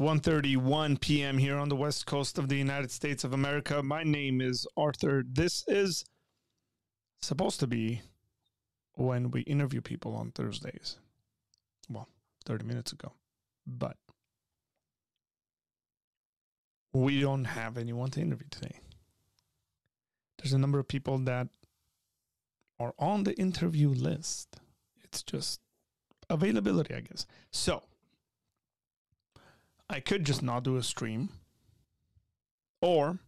1:31 p.m. here on the west coast of the United States of America. My name is Arthur. This is supposed to be when we interview people on Thursdays. Well, 30 minutes ago. But we don't have anyone to interview today. There's a number of people that are on the interview list. It's just availability, I guess. So, I could just not do a stream, or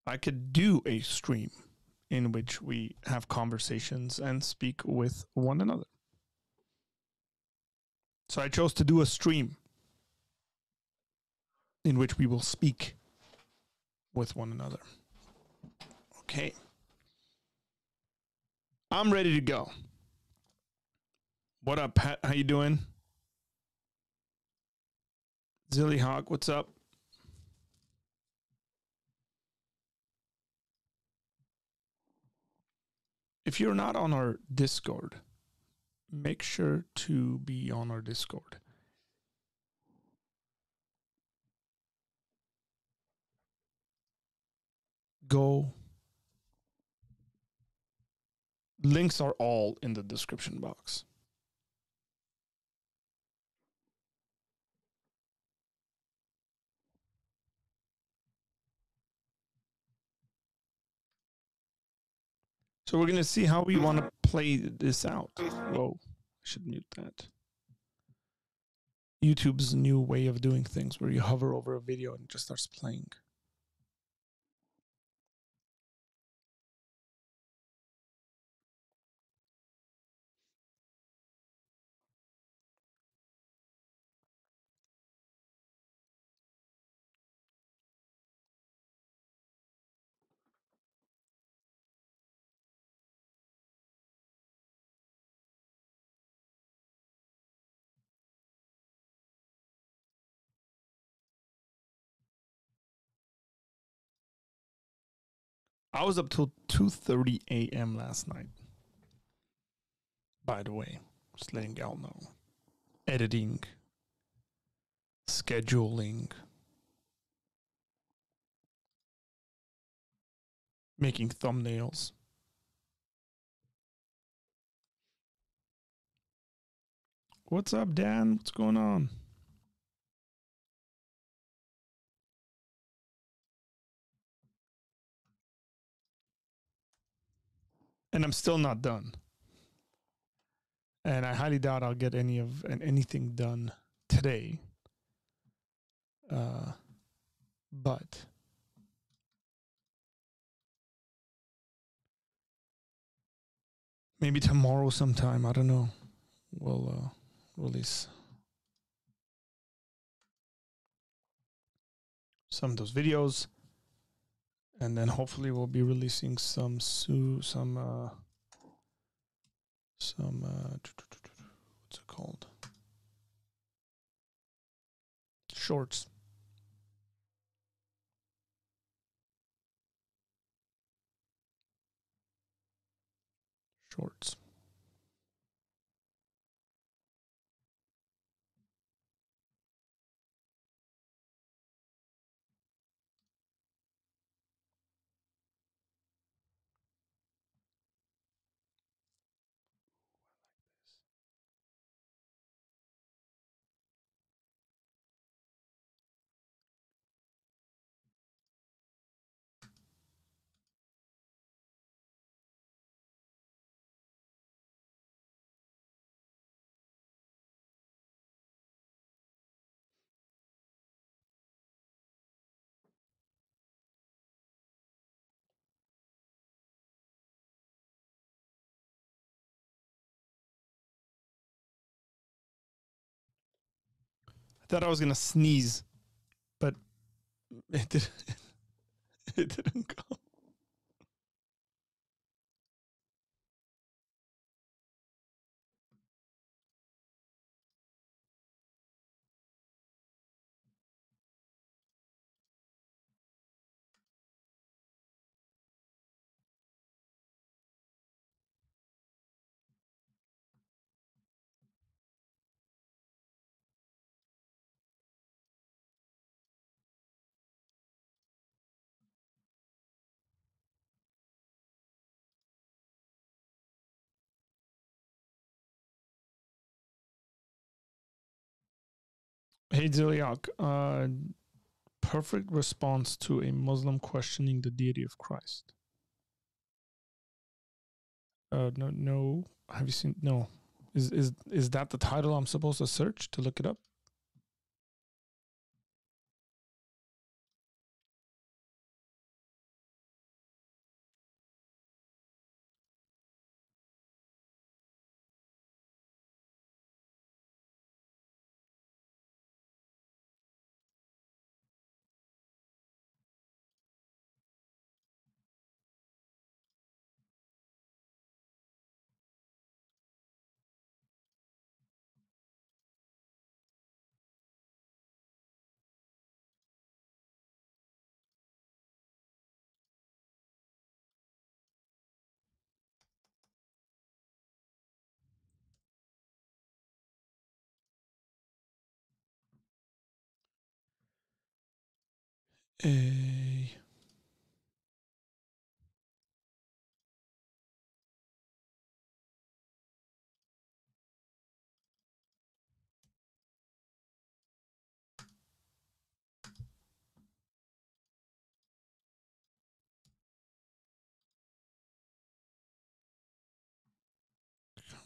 I could do a stream in which we have conversations and speak with one another. So I chose to do a stream in which we will speak with one another. Okay. I'm ready to go. What up, Pat? How you doing? Zilly Hawk, what's up? If you're not on our Discord, make sure to be on our Discord. Go. Links are all in the description box. So we're going to see how we want to play this out. Whoa, I should mute that. YouTube's new way of doing things where you hover over a video and it just starts playing. I was up till 2:30 a.m. last night. By the way, just letting y'all know. Editing, scheduling, making thumbnails. What's up, Dan? What's going on? And I'm still not done. And I highly doubt I'll get anything done today. But maybe tomorrow sometime, I don't know, we'll release some of those videos. And then hopefully we'll be releasing some what's it called? Shorts. I thought I was gonna sneeze, but it didn't. It didn't go. Hey Ziliak, perfect response to a Muslim questioning the deity of Christ. No, no. Have you seen? No. Is that the title I'm supposed to search to look it up? A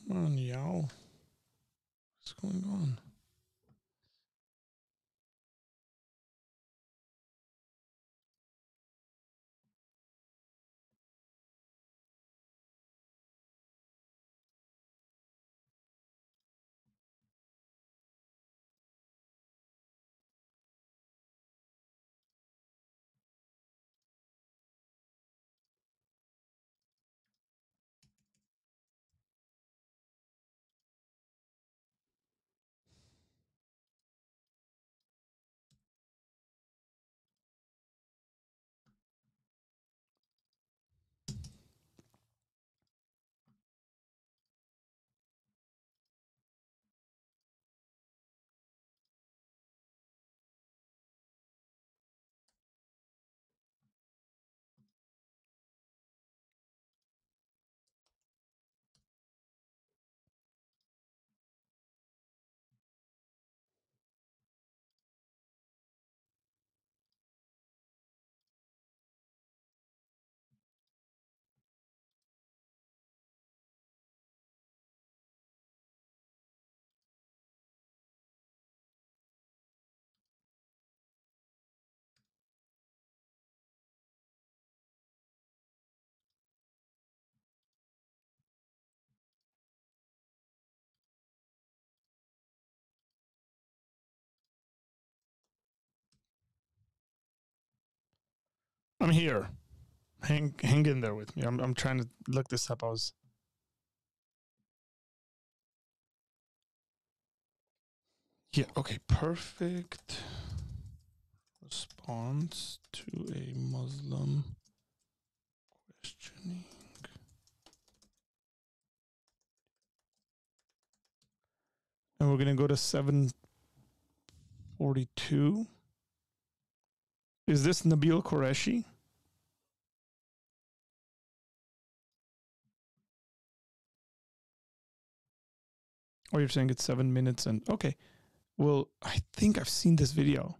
Come on, y'all. What's going on? I'm here. Hang in there with me. I'm trying to look this up. Yeah, okay. Perfect response to a Muslim questioning. And we're gonna go to 742. Is this Nabil Qureshi? Or you're saying it's 7 minutes and okay. Well, I think I've seen this video.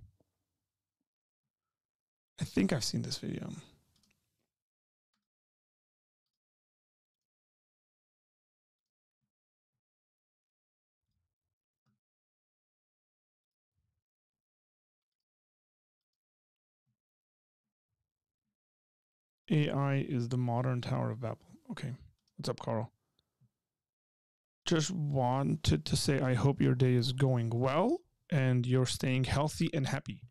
AI is the modern Tower of Babel. Okay. What's up, Carl? Just wanted to say I hope your day is going well and you're staying healthy and happy.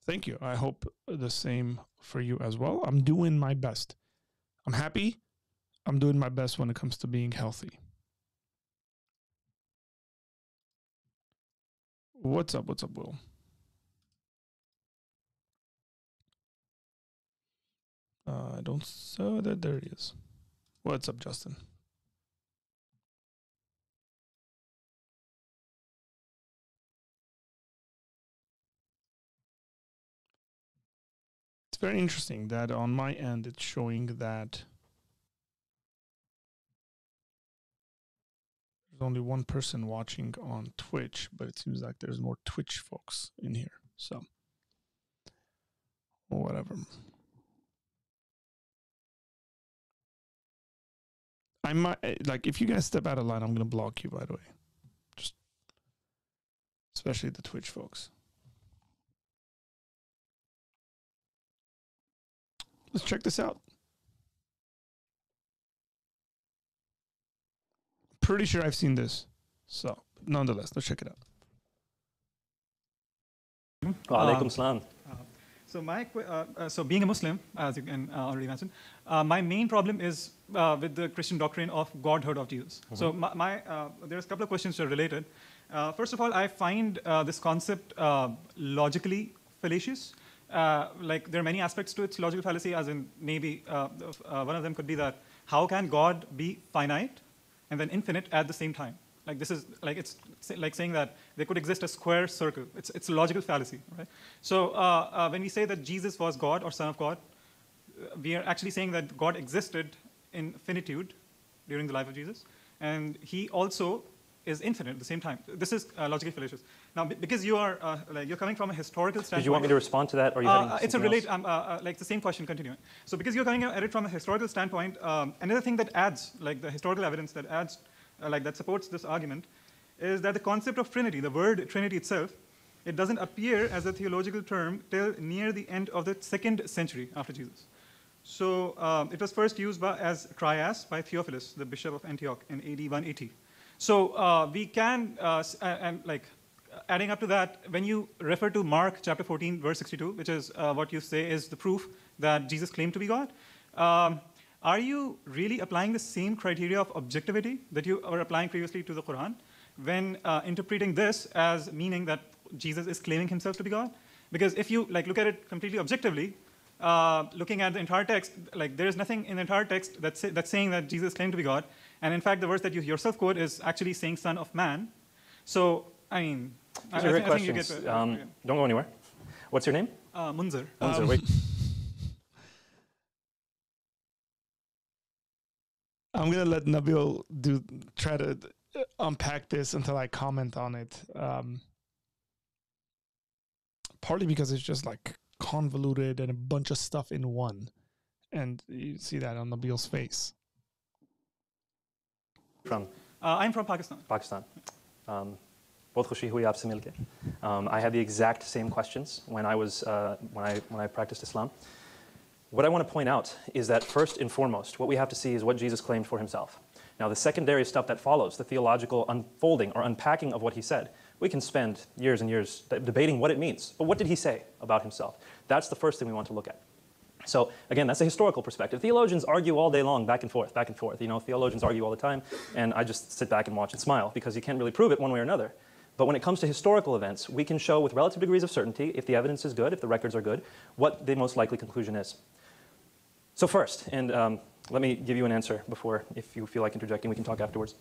Thank you. I hope the same for you as well. I'm doing my best. I'm happy. I'm doing my best when it comes to being healthy. What's up? What's up, Will? I don't saw that. There he is. What's up, Justin? It's very interesting that on my end it's showing that there's only one person watching on Twitch, but it seems like there's more Twitch folks in here. So, whatever. I might, like, if you guys step out of line, I'm going to block you, by the way. Just, especially the Twitch folks. Let's check this out. Pretty sure I've seen this. So, nonetheless, let's check it out. Wa alaikum salam. So being a Muslim, as you can already mention, my main problem is with the Christian doctrine of godhood of Jesus. So there's a couple of questions that are related. First of all, I find this concept logically fallacious. Like there are many aspects to its logical fallacy, as in maybe one of them could be that how can God be finite and then infinite at the same time? Like this is like it's like saying that there could exist a square circle. It's a logical fallacy, right? So when we say that Jesus was God or Son of God, we are actually saying that God existed in finitude during the life of Jesus, and He also is infinite at the same time. This is logically fallacious. Now, because you are like you're coming from a historical standpoint. Did you want me to respond to that, or are you having it's a relate. Like the same question continuing. So because you're coming at it from a historical standpoint, another thing that adds, like the historical evidence that adds. Like that supports this argument, is that the concept of Trinity, the word Trinity itself, it doesn't appear as a theological term till near the end of the 2nd century after Jesus. So it was first used as trias by Theophilus, the bishop of Antioch, in AD 180. So we can, and like adding up to that, when you refer to Mark chapter 14, verse 62, which is what you say is the proof that Jesus claimed to be God, are you really applying the same criteria of objectivity that you were applying previously to the Quran when interpreting this as meaning that Jesus is claiming himself to be God? Because if you like look at it completely objectively, looking at the entire text, like there is nothing in the entire text that's saying that Jesus claimed to be God. And in fact, the verse that you yourself quote is actually saying Son of Man. So, I mean, I think you get don't go anywhere. What's your name? Munzir. Munzir, wait. I'm going to let Nabil try to unpack this until I comment on it. Partly because it's just like convoluted and a bunch of stuff in one. And you see that on Nabil's face. From? I'm from Pakistan. Pakistan. Both khushi hui aapse milke. I had the exact same questions when I was when I practiced Islam. What I want to point out is that first and foremost, what we have to see is what Jesus claimed for himself. Now, the secondary stuff that follows, the theological unfolding or unpacking of what he said, we can spend years and years debating what it means. But what did he say about himself? That's the first thing we want to look at. So again, that's a historical perspective. Theologians argue all day long, back and forth, back and forth. You know, theologians argue all the time, and I just sit back and watch and smile because you can't really prove it one way or another. But when it comes to historical events, we can show with relative degrees of certainty, if the evidence is good, if the records are good, what the most likely conclusion is. So first, and let me give you an answer before, if you feel like interjecting, we can talk afterwards.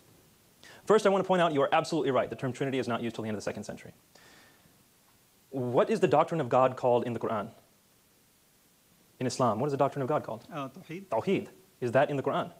First, I want to point out you are absolutely right. The term Trinity is not used till the end of the 2nd century. What is the doctrine of God called in the Quran? In Islam, what is the doctrine of God called? Tawheed. Tawheed. Is that in the Quran?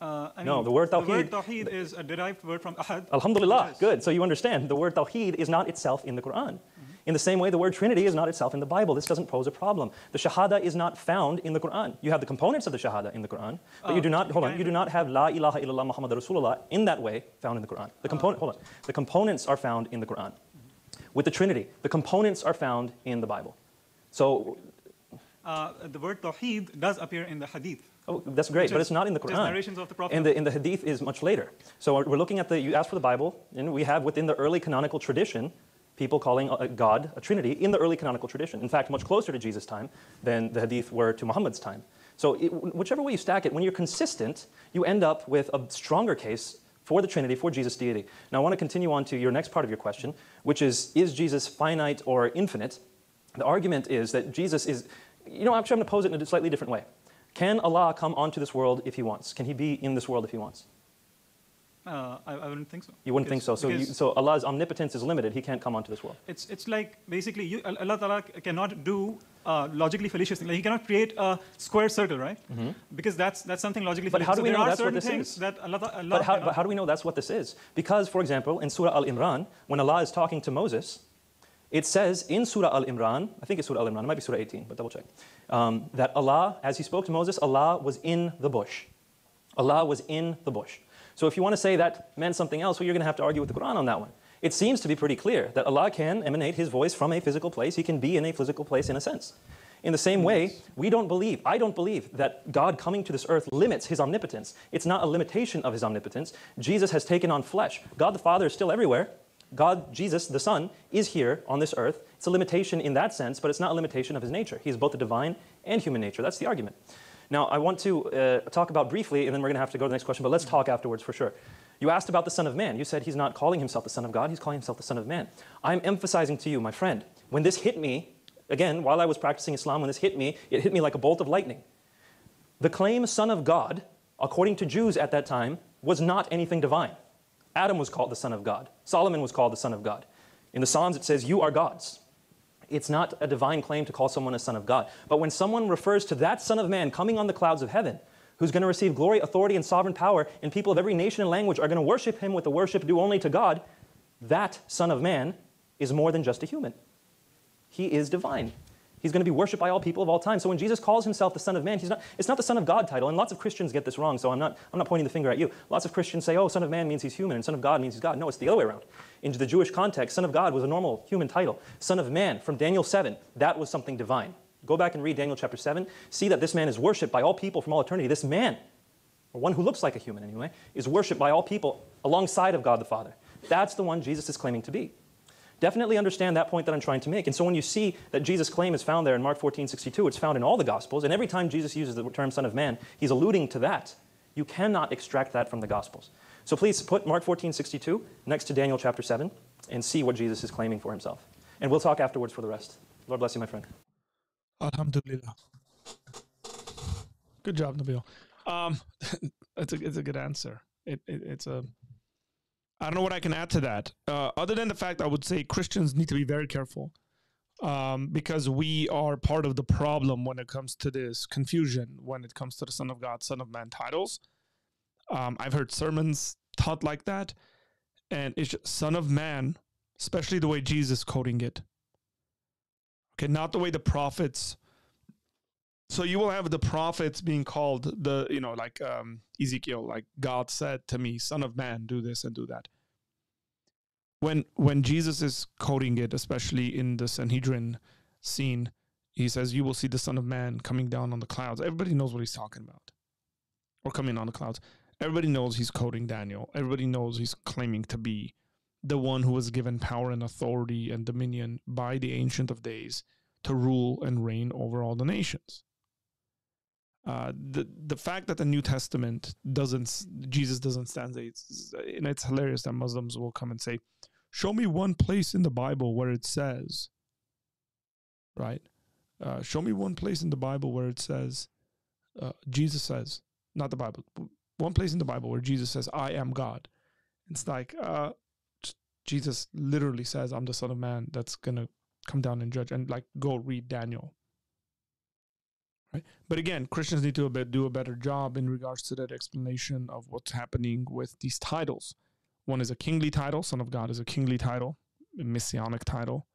No, the word Tawheed. The word Tawheed is a derived word from Ahad. Alhamdulillah, Yes. good. So you understand, the word Tawheed is not itself in the Quran. In the same way, the word Trinity is not itself in the Bible. This doesn't pose a problem. The Shahada is not found in the Quran. You have the components of the Shahada in the Quran, but you do not, you do not have La ilaha illallah Muhammad Rasulullah in that way found in the Quran. The components are found in the Quran. With the Trinity, the components are found in the Bible. So the word Tawheed does appear in the Hadith. Oh, that's great, but it's not in the Quran. Narrations of the Prophet. And the Hadith is much later. So we're looking at you asked for the Bible, and we have within the early canonical tradition, people calling God a Trinity in the early canonical tradition. In fact, much closer to Jesus' time than the Hadith were to Muhammad's time. So whichever way you stack it, when you're consistent, you end up with a stronger case for the Trinity, for Jesus' deity. Now I want to continue on to your next part of your question, which is Jesus finite or infinite? The argument is that Jesus is, actually I'm going to pose it in a slightly different way. Can Allah come onto this world if He wants? Can He be in this world if He wants? I wouldn't think so. You wouldn't think so. So Allah's omnipotence is limited. He can't come onto this world. It's like basically Allah Ta'ala cannot do logically fallacious things. Like He cannot create a square circle, right? Because that's something logically fallacious. But how do we know that's what this is? That but how do we know that's what this is? Because, for example, in Surah Al-Imran, when Allah is talking to Moses, it says in Surah Al-Imran, I think it's Surah Al-Imran, it might be Surah 18, but double check, that Allah, as He spoke to Moses, Allah was in the bush. Allah was in the bush. So if you want to say that meant something else, well, you're going to have to argue with the Quran on that one. It seems to be pretty clear that Allah can emanate His voice from a physical place. He can be in a physical place in a sense. In the same way, I don't believe that God coming to this earth limits His omnipotence. It's not a limitation of His omnipotence. Jesus has taken on flesh. God the Father is still everywhere. God, Jesus, the Son, is here on this earth. It's a limitation in that sense, but it's not a limitation of His nature. He is both the divine and human nature. That's the argument. Now, I want to talk about briefly, and then we're going to have to go to the next question, but let's talk afterwards for sure. You asked about the Son of Man. You said He's not calling Himself the Son of God. He's calling Himself the Son of Man. I'm emphasizing to you, my friend, when this hit me, again, while I was practicing Islam, when this hit me, it hit me like a bolt of lightning. The claim Son of God, according to Jews at that time, was not anything divine. Adam was called the Son of God. Solomon was called the Son of God. In the Psalms, it says, you are gods. It's not a divine claim to call someone a son of God. But when someone refers to that Son of Man coming on the clouds of heaven, who's going to receive glory, authority, and sovereign power, and people of every nation and language are going to worship Him with the worship due only to God, that Son of Man is more than just a human. He is divine. He's going to be worshipped by all people of all time. So when Jesus calls Himself the Son of Man, it's not the Son of God title. And lots of Christians get this wrong, so I'm not pointing the finger at you. Lots of Christians say, oh, Son of Man means He's human, and Son of God means He's God. No, it's the other way around. In the Jewish context, Son of God was a normal human title. Son of Man, from Daniel 7, that was something divine. Go back and read Daniel chapter 7. See that this man is worshipped by all people from all eternity. This man, or one who looks like a human anyway, is worshipped by all people alongside of God the Father. That's the one Jesus is claiming to be. Definitely understand that point that I'm trying to make. And so when you see that Jesus' claim is found there in Mark 14:62, it's found in all the Gospels, and every time Jesus uses the term Son of Man, He's alluding to that. You cannot extract that from the Gospels. So please put Mark 14:62 next to Daniel chapter 7 and see what Jesus is claiming for Himself. And we'll talk afterwards for the rest. Lord bless you, my friend. Alhamdulillah. Good job, Nabil. It's a good answer. It's a... I don't know what I can add to that. Other than the fact I would say Christians need to be very careful because we are part of the problem when it comes to this confusion, when it comes to the Son of God, Son of Man titles. I've heard sermons taught like that, and it's just Son of Man, especially the way Jesus quoting it. Okay, not the way the prophets. So you will have the prophets being called like Ezekiel, like God said to me, Son of Man, do this and do that. When Jesus is quoting it, especially in the Sanhedrin scene, He says, you will see the Son of Man coming down on the clouds. Everybody knows what He's talking about. Or coming on the clouds. Everybody knows He's quoting Daniel. Everybody knows He's claiming to be the one who was given power and authority and dominion by the Ancient of Days to rule and reign over all the nations. The fact that the New Testament Jesus doesn't stand there, and it's hilarious that Muslims will come and say, show me one place in the Bible where it says, right? Show me one place in the Bible where it says, Jesus says, not the Bible, one place in the Bible where Jesus says, I am God. It's like, Jesus literally says, I'm the Son of Man that's going to come down and judge, and like, go read Daniel. Right? But again, Christians need to do a better job in regards to that explanation of what's happening with these titles. One is a kingly title. Son of God is a kingly title, a messianic title.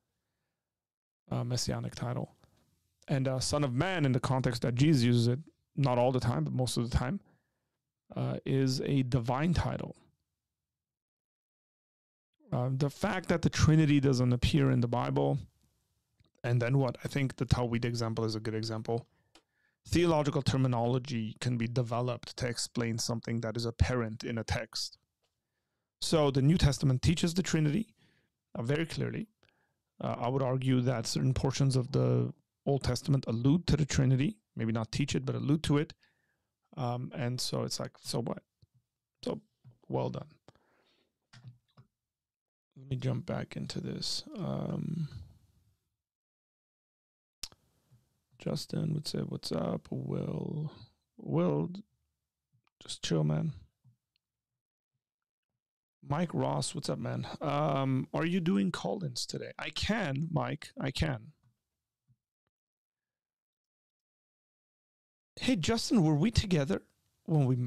And Son of Man, in the context that Jesus uses it, not all the time, but most of the time, is a divine title. The fact that the Trinity doesn't appear in the Bible, and then what? I think the Tawhid example is a good example. Theological terminology can be developed to explain something that is apparent in a text. So the New Testament teaches the Trinity very clearly. I would argue that certain portions of the Old Testament allude to the Trinity, maybe not teach it, but allude to it. And so it's like, so what? So well done. Let me jump back into this. Justin would say, what's up? Will, just chill, man. Mike Ross, what's up, man? Are you doing call-ins today? I can, Mike. I can. Hey, Justin, were we together when we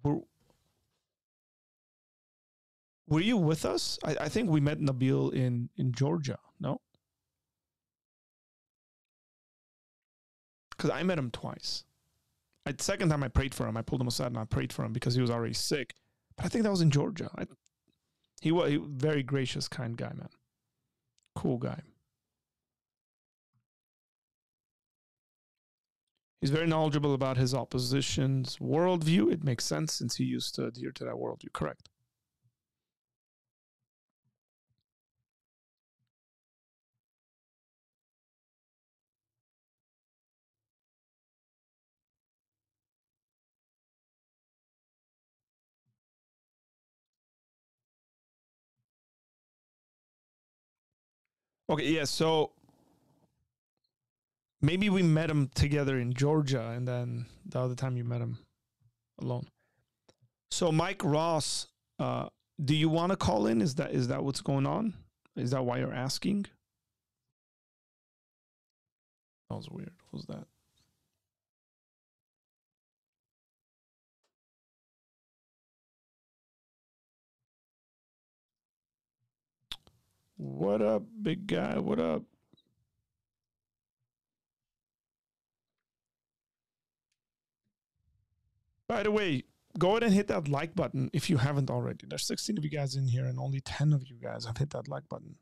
were? Were you with us? I think we met Nabil in Georgia. No, because I met him twice. Second time I prayed for him. I pulled him aside and I prayed for him because he was already sick. But I think that was in Georgia. He was a very gracious, kind guy, man. Cool guy. He's very knowledgeable about his opposition's worldview. It makes sense since he used to adhere to that worldview. Correct. Okay, yeah, so maybe we met him together in Georgia, and then the other time you met him alone. So Mike Ross, do you want to call in? Is that what's going on? Is that why you're asking? That was weird. What was that? What up, big guy? What up? By the way, go ahead and hit that like button if you haven't already. There's 16 of you guys in here, and only 10 of you guys have hit that like button.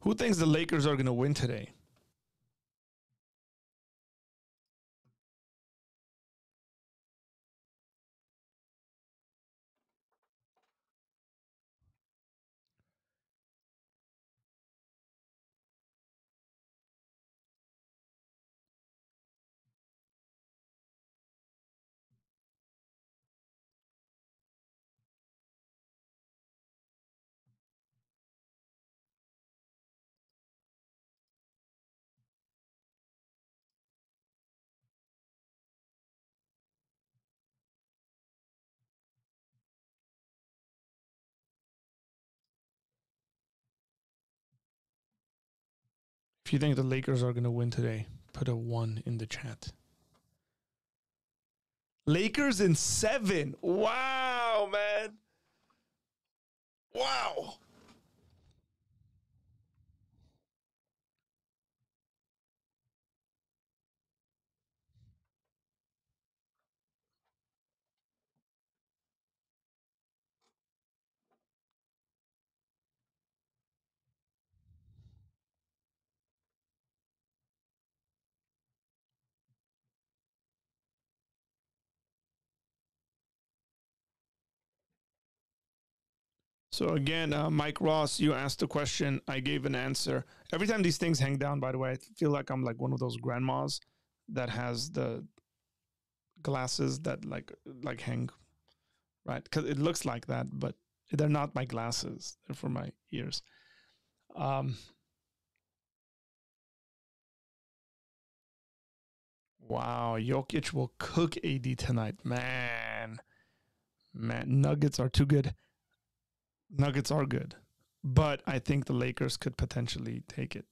Who thinks the Lakers are going to win today? If you think the Lakers are going to win today, put a 1 in the chat. Lakers in 7. Wow, man. Wow. So again, Mike Ross, you asked a question. I gave an answer. Every time these things hang down, by the way, I feel like I'm like one of those grandmas that has the glasses that like hang, right? Because it looks like that, but they're not my glasses. They're for my ears. Wow, Jokic will cook AD tonight, man. Nuggets are too good. Nuggets are good, but I think the Lakers could potentially take it.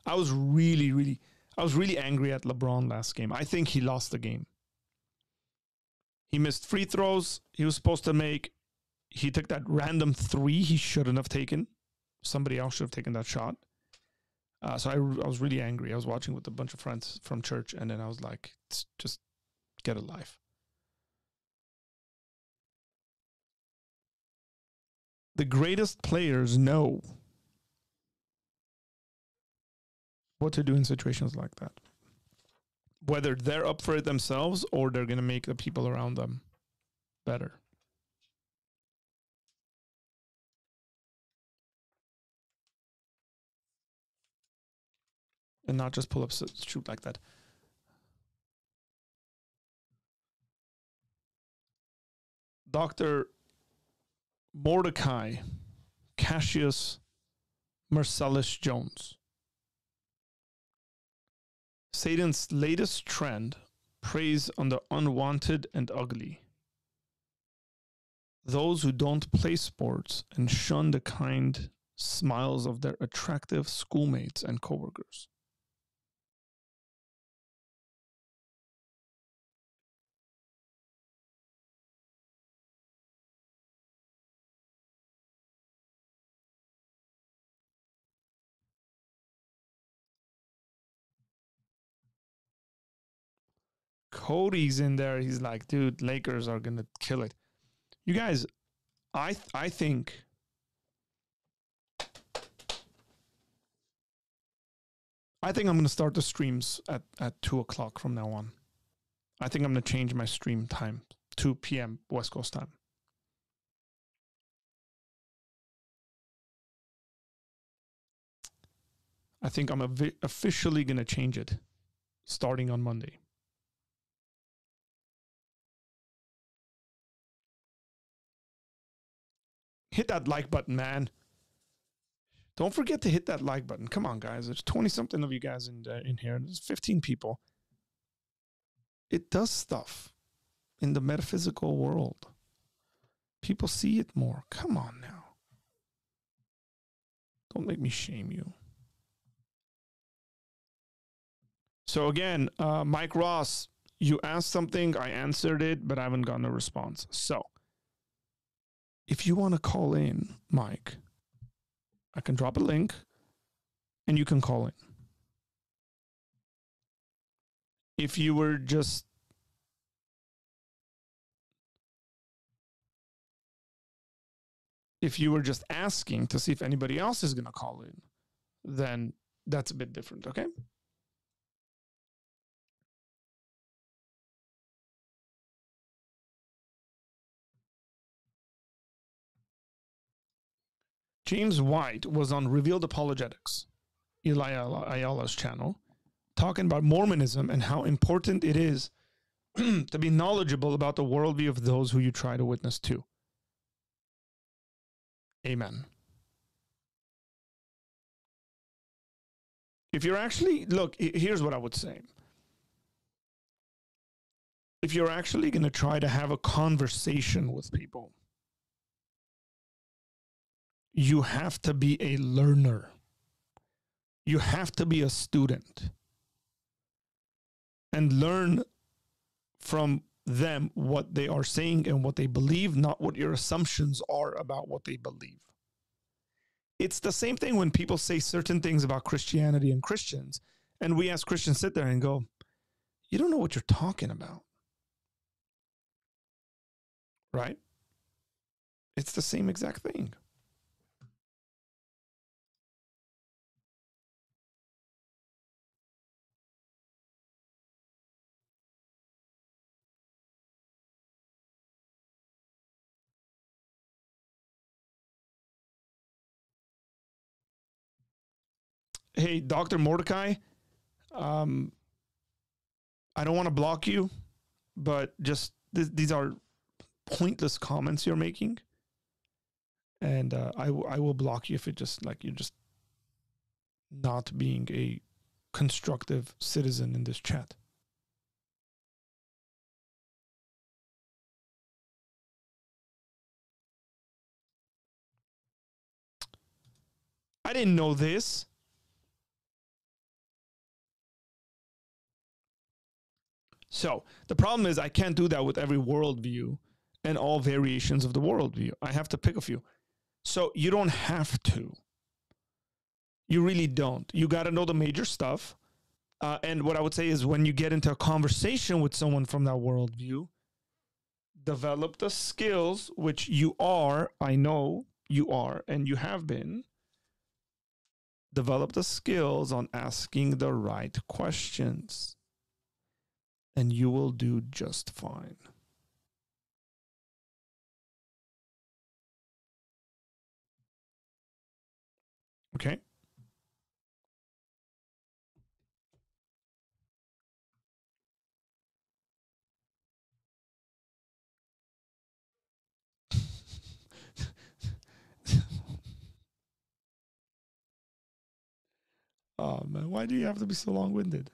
I was really angry at LeBron last game. I think he lost the game. He missed free throws he was supposed to make. He took that random 3 he shouldn't have taken. Somebody else should have taken that shot. So I was really angry. I was watching with a bunch of friends from church, and then I was like, just get a life. The greatest players know what to do in situations like that. Whether they're up for it themselves or they're going to make the people around them better. and not just pull up, shoot like that. Dr. Mordecai Cassius Marcellus Jones. Satan's latest trend preys on the unwanted and ugly. Those who don't play sports and shun the kind smiles of their attractive schoolmates and coworkers. Cody's in there. He's like, dude, Lakers are gonna kill it. You guys, I think I'm gonna start the streams at 2:00 from now on. I think I'm gonna change my stream time, 2 p.m. West Coast time. I think I'm officially gonna change it starting on Monday. Hit that like button, man. Don't forget to hit that like button. Come on, guys. There's 20-something of you guys in here. There's 15 people. It does stuff in the metaphysical world. People see it more. Come on now. Don't make me shame you. So again, Mike Ross, you asked something. I answered it, but I haven't gotten a response. So if you want to call in, Mike, I can drop a link and you can call in. If you were just asking to see if anybody else is going to call in, then that's a bit different, okay? James White was on Revealed Apologetics, Eli Ayala's channel, talking about Mormonism and how important it is to be knowledgeable about the worldview of those who you try to witness to. Amen. If you're actually, look, here's what I would say. If you're actually going to try to have a conversation with people, you have to be a learner. You have to be a student and learn from them what they are saying and what they believe, not what your assumptions are about what they believe. It's the same thing when people say certain things about Christianity and Christians, and we as Christians sit there and go, you don't know what you're talking about. Right? It's the same exact thing. Hey, Dr. Mordecai, I don't want to block you, but just these are pointless comments you're making. And I will block you if it just like you're just not being a constructive citizen in this chat. I didn't know this. So the problem is I can't do that with every worldview and all variations of the worldview. I have to pick a few. So you don't have to. You really don't. You got to know the major stuff. And what I would say is when you get into a conversation with someone from that worldview, develop the skills, which you are, I know you are, and you have been. Develop the skills on asking the right questions, and you will do just fine. Okay? Oh man, why do you have to be so long-winded?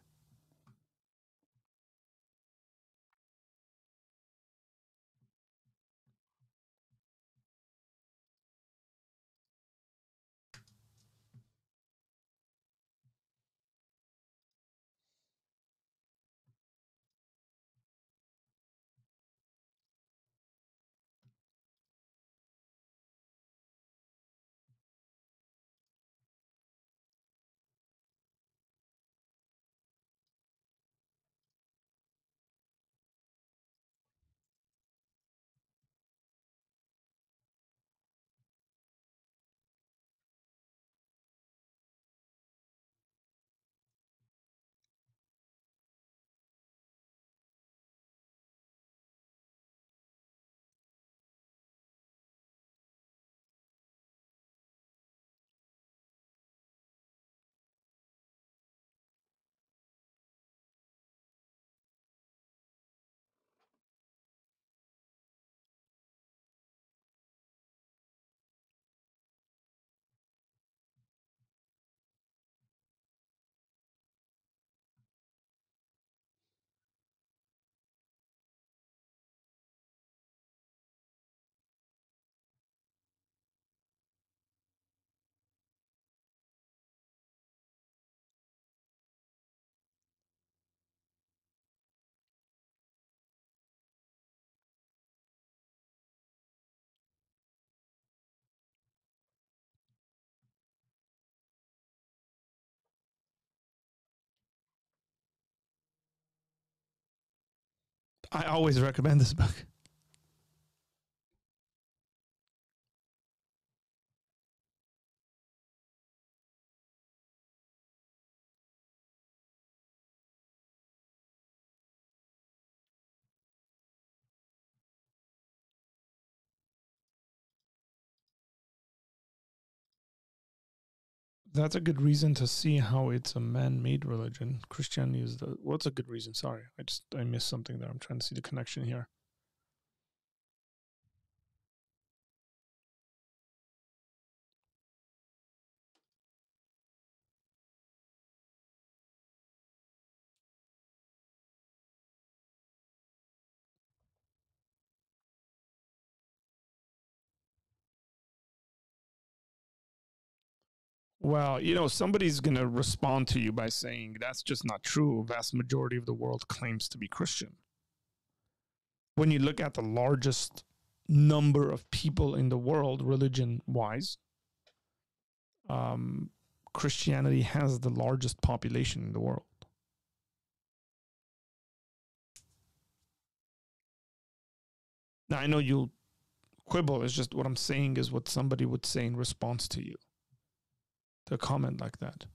I always recommend this book. That's a good reason to see how it's a man-made religion. Christianity is the. What's a good reason? Sorry, I missed something there. I'm trying to see the connection here. Well, somebody's going to respond to you by saying that's just not true. A vast majority of the world claims to be Christian. When you look at the largest number of people in the world, religion-wise, Christianity has the largest population in the world. Now, I know you'll quibble. It's just what I'm saying is what somebody would say in response to you. To comment like that.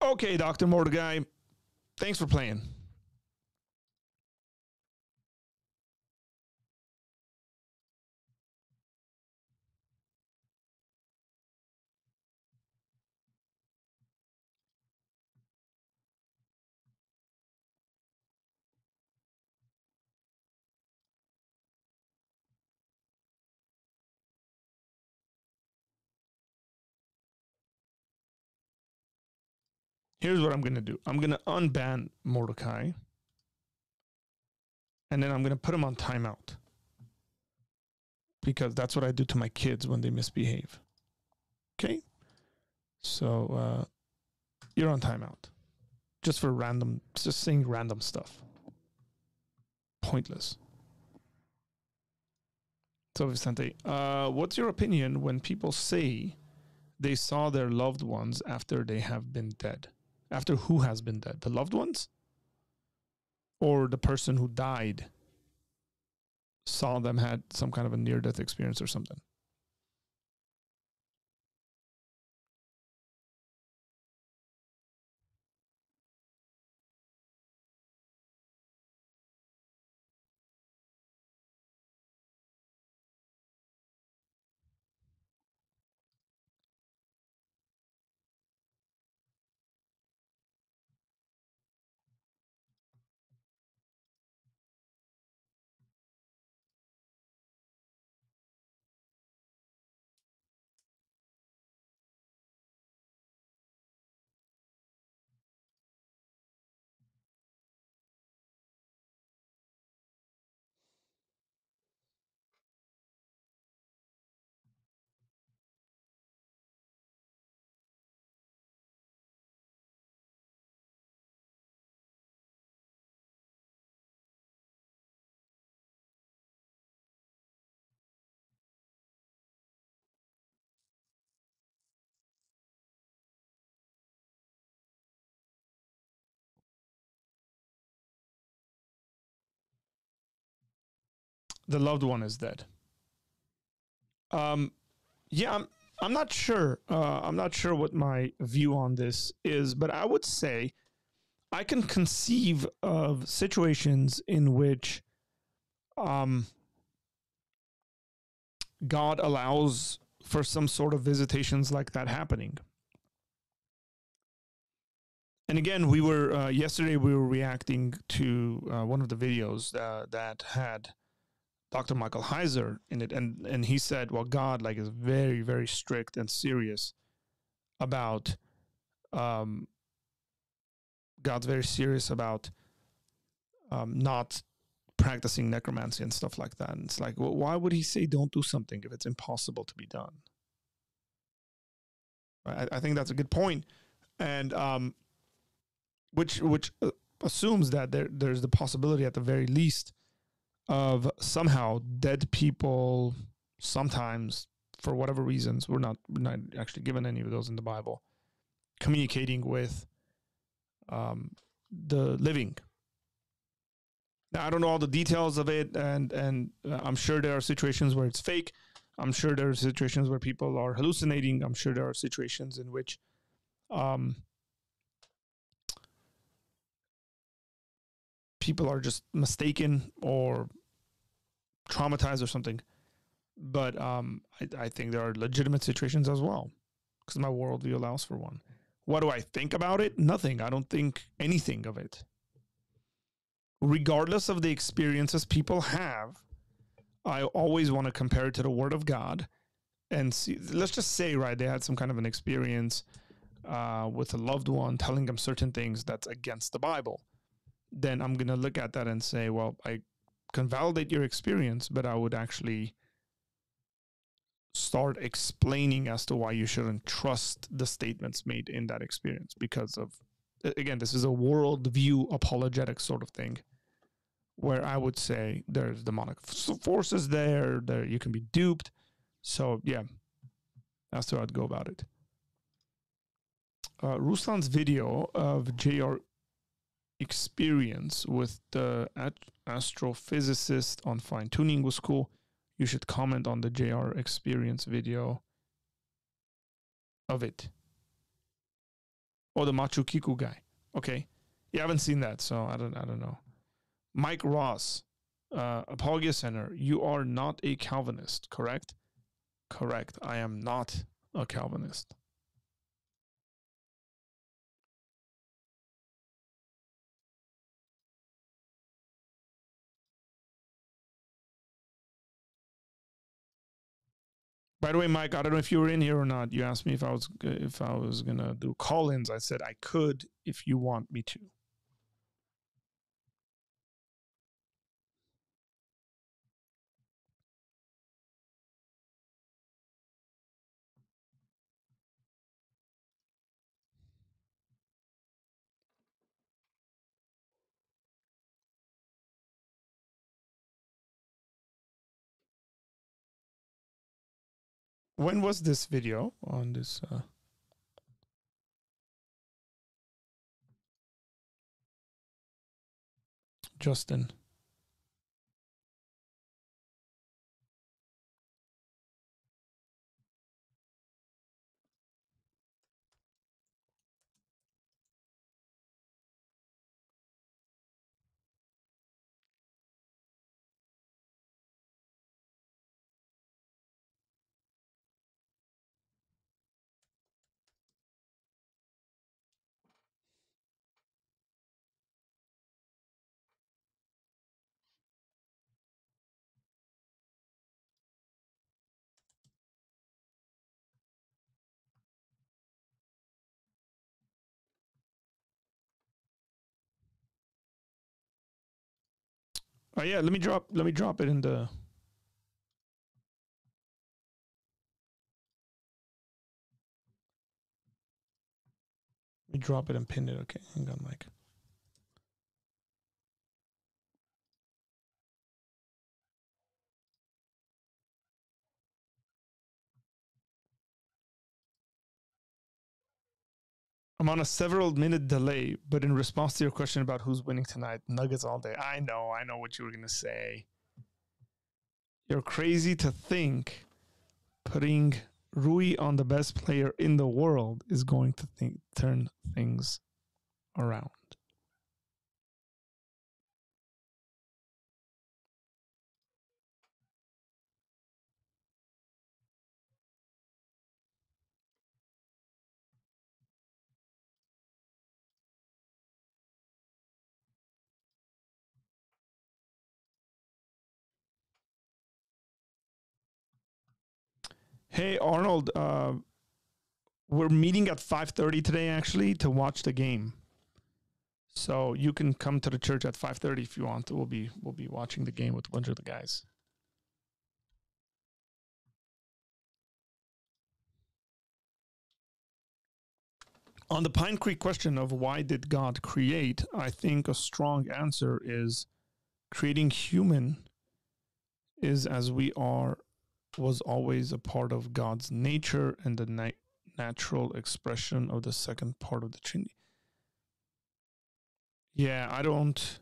Okay, Dr. Mordecai, thanks for playing. Here's what I'm going to do. I'm going to unban Mordecai, and then I'm going to put him on timeout, because that's what I do to my kids when they misbehave. Okay? So you're on timeout. Just saying random stuff. Pointless. So Vicente, what's your opinion when people say they saw their loved ones after they have been dead? After who has been dead? The loved ones? Or the person who died saw them, had some kind of a near-death experience or something? the loved one is dead. Yeah, I'm not sure. I'm not sure what my view on this is, but I would say I can conceive of situations in which God allows for some sort of visitations like that happening. And again, we were yesterday we were reacting to one of the videos that had Dr. Michael Heiser in it, and he said, well, God like is very, very strict and serious about God's very serious about not practicing necromancy and stuff like that. And it's like, well, why would he say don't do something if it's impossible to be done? I think that's a good point, and which assumes that there's the possibility at the very least of somehow dead people, sometimes for whatever reasons, we're not actually given any of those in the Bible, communicating with the living. Now, I don't know all the details of it, and I'm sure there are situations where it's fake. I'm sure there are situations where people are hallucinating. I'm sure there are situations in which people are just mistaken or traumatized or something. But I think there are legitimate situations as well, because my worldview allows for one. What do I think about it? Nothing. I don't think anything of it. Regardless of the experiences people have, I always want to compare it to the Word of God and see. Let's just say, right, they had some kind of an experience with a loved one telling them certain things that's against the Bible. Then I'm going to look at that and say, well, I can validate your experience, but I would actually start explaining as to why you shouldn't trust the statements made in that experience, because of, again, this is a worldview apologetic sort of thing, where I would say there's demonic forces there, you can be duped. So yeah, that's how I'd go about it. Ruslan's video of JR experience with the astrophysicist on fine tuning was cool. You should comment on the JR experience video of it. Oh, the Machu Picchu guy. Okay. Yeah, I haven't seen that, so I don't know. Mike Ross, Apologia Center. You are not a Calvinist, correct? Correct. I am not a Calvinist. By the way, Mike, I don't know if you were in here or not. You asked me if I was gonna do call-ins. I said I could if you want me to. When was this video on this? Justin. Oh yeah, let me drop it in the. Let me drop it and pin it. Okay, hang on, Mike. I'm on a several minute delay, but in response to your question about who's winning tonight, Nuggets all day. I know what you were gonna say. You're crazy to think putting Rui on the best player in the world is going to turn things around. Hey, Arnold, we're meeting at 5:30 today, actually, to watch the game. So you can come to the church at 5:30 if you want. We'll be watching the game with a bunch of the guys. On the Pine Creek question of why did God create, I think a strong answer is creating human is as we are was always a part of God's nature and the natural expression of the second part of the Trinity. Yeah, I don't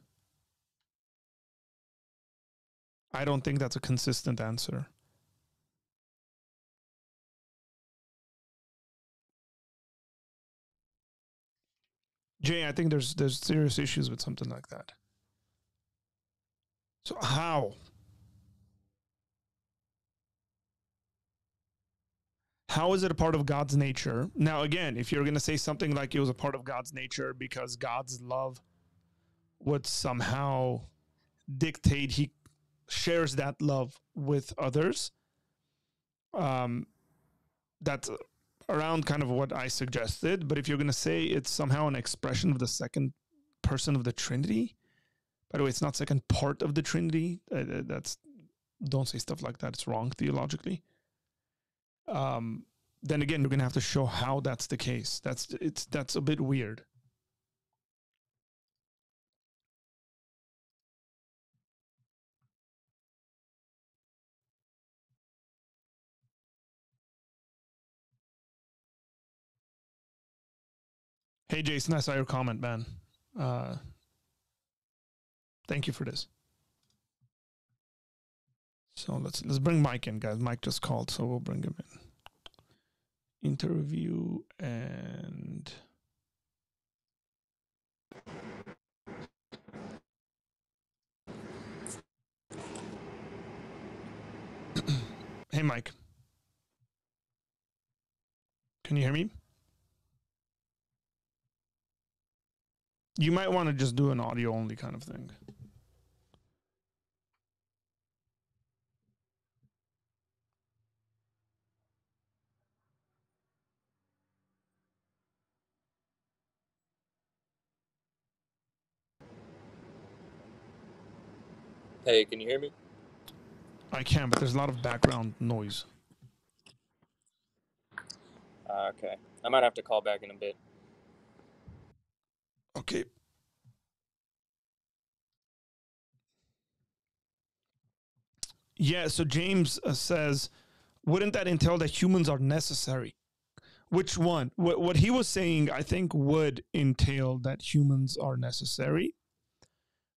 think that's a consistent answer. Jay, I think there's serious issues with something like that. So how? How is it a part of God's nature? Now, again, if you're going to say something like it was a part of God's nature because God's love would somehow dictate he shares that love with others, that's around kind of what I suggested. But if you're going to say it's somehow an expression of the second person of the Trinity, by the way, it's not second part of the Trinity. Don't say stuff like that. It's wrong theologically. Then again, you're going to have to show how that's the case. That's a bit weird. Hey, Jason, I saw your comment, man. Thank you for this. So let's bring Mike in, guys. Mike just called, so we'll bring him in. Interview and hey, Mike. Can you hear me? You might want to just do an audio only kind of thing. Hey, can you hear me? I can, but there's a lot of background noise. Okay. I might have to call back in a bit. Okay. Yeah, so James says, wouldn't that entail that humans are necessary? Which one? What he was saying, I think, would entail that humans are necessary,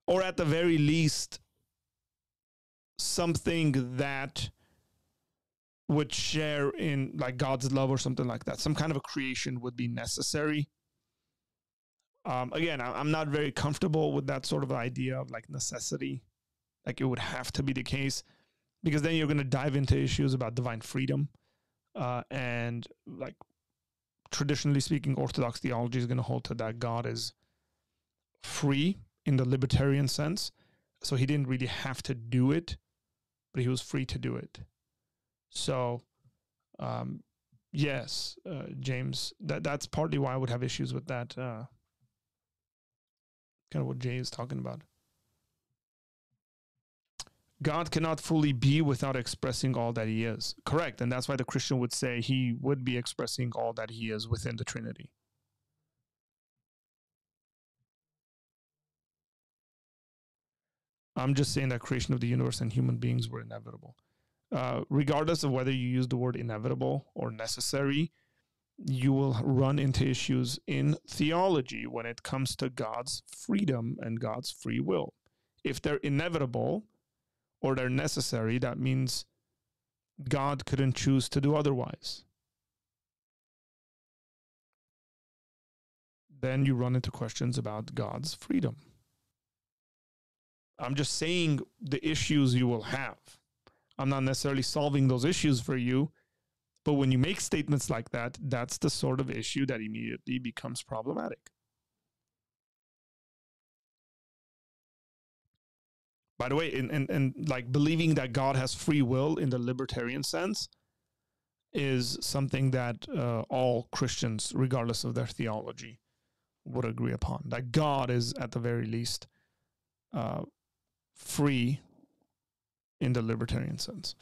or at the very least, something that would share in like God's love or something like that. Some kind of a creation would be necessary. Again, I'm not very comfortable with that sort of idea of like necessity. Like it would have to be the case, because then you're going to dive into issues about divine freedom. And like traditionally speaking, Orthodox theology is going to hold to that God is free in the libertarian sense. So he didn't really have to do it, but he was free to do it. So, yes, James, that's partly why I would have issues with that, kind of what Jay is talking about. God cannot fully be without expressing all that he is. Correct. And that's why the Christian would say he would be expressing all that he is within the Trinity. I'm just saying that creation of the universe and human beings were inevitable. Regardless of whether you use the word inevitable or necessary, you will run into issues in theology when it comes to God's freedom and God's free will. If they're inevitable, or they're necessary, that means God couldn't choose to do otherwise. Then you run into questions about God's freedom. I'm just saying the issues you will have. I'm not necessarily solving those issues for you, but when you make statements like that, that's the sort of issue that immediately becomes problematic. By the way, and like believing that God has free will in the libertarian sense is something that all Christians, regardless of their theology, would agree upon. That God is, at the very least, free in the libertarian sense.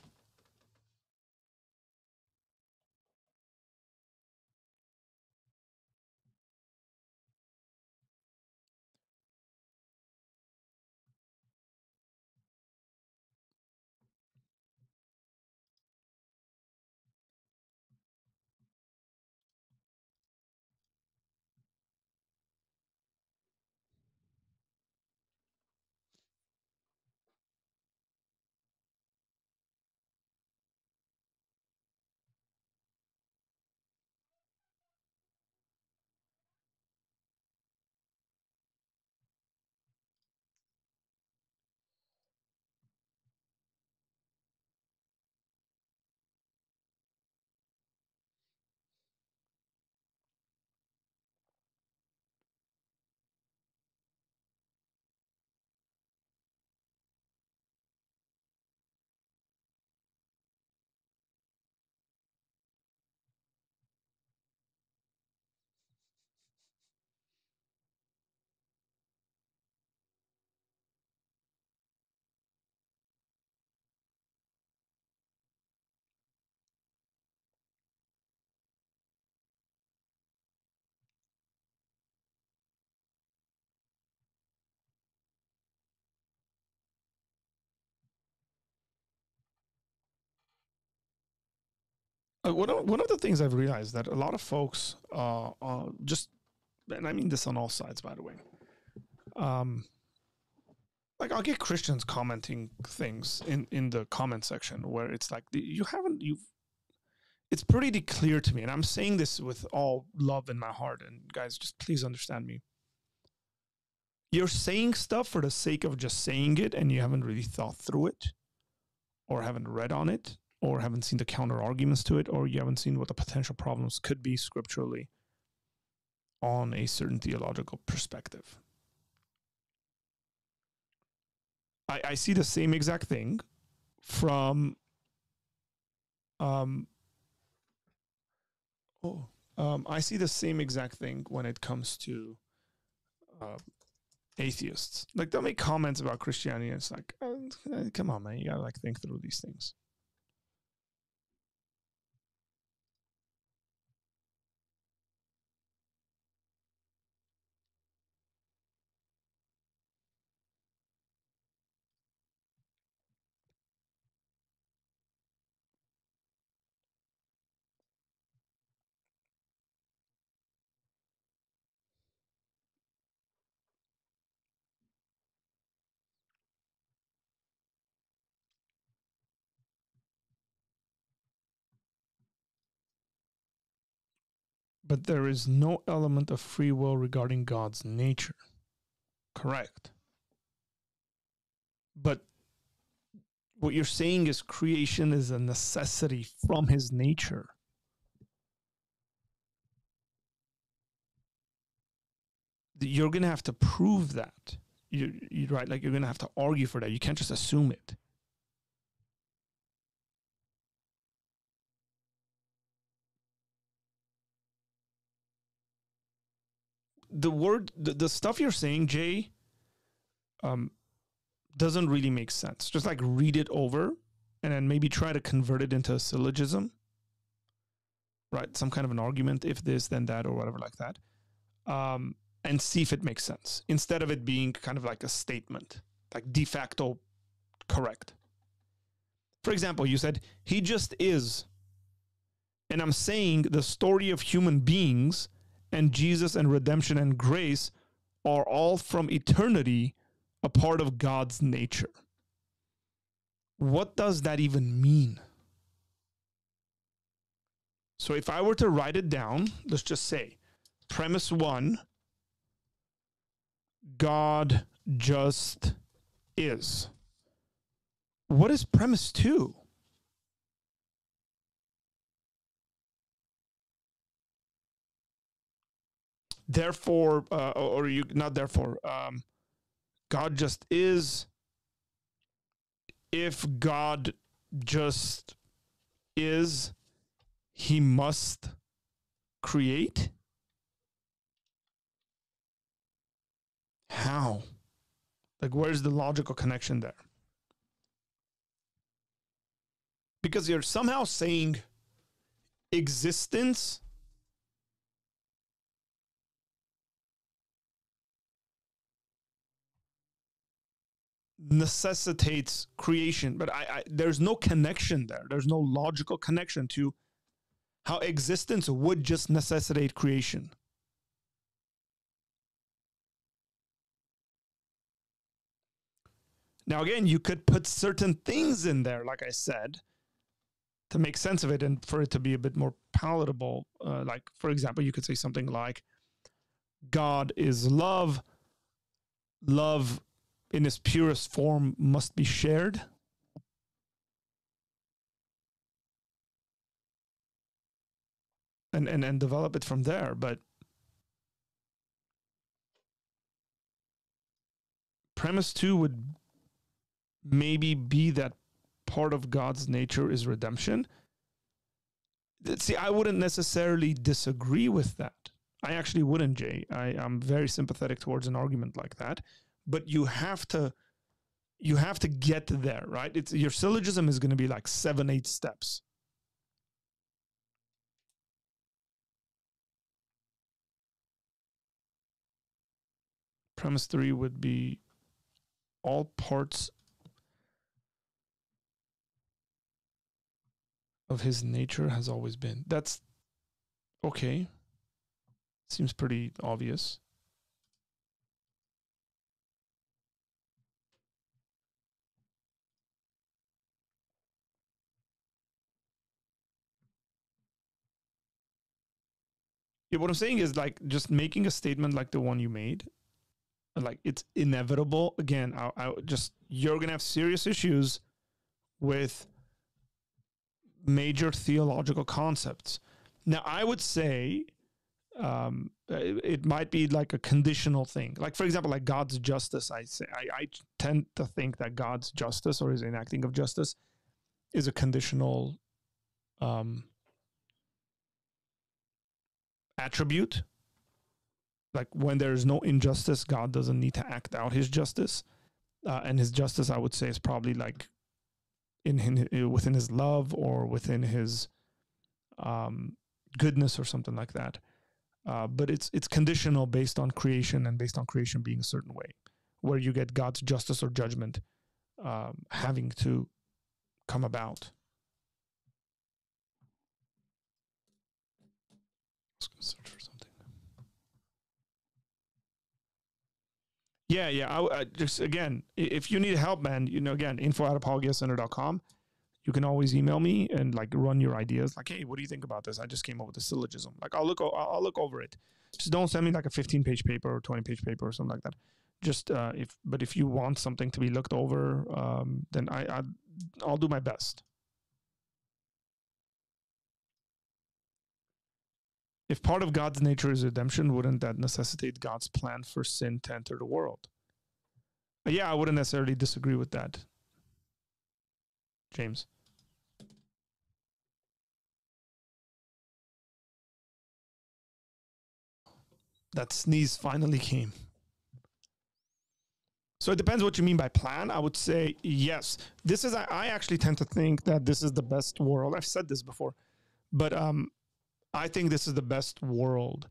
One of the things I've realized that a lot of folks just, and I mean this on all sides, by the way, like I'll get Christians commenting things in the comment section where it's like, it's pretty clear to me, and I'm saying this with all love in my heart, and guys, just please understand me. You're saying stuff for the sake of just saying it, and you haven't really thought through it, or haven't read on it, or haven't seen the counter arguments to it, or you haven't seen what the potential problems could be scripturally on a certain theological perspective. I see the same exact thing from I see the same exact thing when it comes to atheists. Like they'll make comments about Christianity, and it's like, come on, man, you gotta like think through these things. But there is no element of free will regarding God's nature. Correct. But what you're saying is creation is a necessity from his nature. You're going to have to prove that. You're right. Like you're going to have to argue for that. You can't just assume it. The stuff you're saying, Jay, doesn't really make sense. Just like read it over and then maybe try to convert it into a syllogism, right? Some kind of an argument, if this, then that, or whatever like that. And see if it makes sense instead of it being kind of like a statement, like de facto correct. For example, you said, he just is. And I'm saying the story of human beings and Jesus and redemption and grace are all from eternity a part of God's nature. what does that even mean? So if I were to write it down, let's just say, premise 1, God just is. What is premise 2? Therefore, or you not therefore, God just is. If God just is, he must create? How? Like, where's the logical connection there? Because you're somehow saying existence necessitates creation, but there's no connection there. There's no logical connection to how existence would just necessitate creation. Now, again, you could put certain things in there, like I said, to make sense of it and for it to be a bit more palatable. Like, for example, you could say something like, God is love. Love in its purest form must be shared. And develop it from there. But premise 2 would maybe be that part of God's nature is redemption. See, I wouldn't necessarily disagree with that. I actually wouldn't, Jay. I'm very sympathetic towards an argument like that. But you have to get there, right? It's your syllogism is going to be like 7-8 steps. Premise 3 would be all parts of his nature has always been. That's okay. Seems pretty obvious. Yeah, what I'm saying is like just making a statement like the one you made, like it's inevitable. Again, you're going to have serious issues with major theological concepts. Now, I would say it might be like a conditional thing. Like, for example, like God's justice. I tend to think that God's justice or his enacting of justice is a conditional attribute. Like when there is no injustice, God doesn't need to act out his justice. And his justice, I would say, is probably like within his love or within his goodness or something like that. But it's conditional based on creation and based on creation being a certain way, where you get God's justice or judgment having to come about. Let's go search for something. Yeah. I just, again, if you need help, man, again, info@apologiacenter.com. You can always email me and like run your ideas. Like, hey, what do you think about this? I just came up with a syllogism. Like, I'll look over it. Just don't send me like a 15-page paper or 20-page paper or something like that. Just if you want something to be looked over, then I'll do my best. If part of God's nature is redemption, wouldn't that necessitate God's plan for sin to enter the world? Yeah, I wouldn't necessarily disagree with that, James. That sneeze finally came. So it depends what you mean by plan. I would say yes. I actually tend to think that this is the best world. I've said this before, but I think this is the best world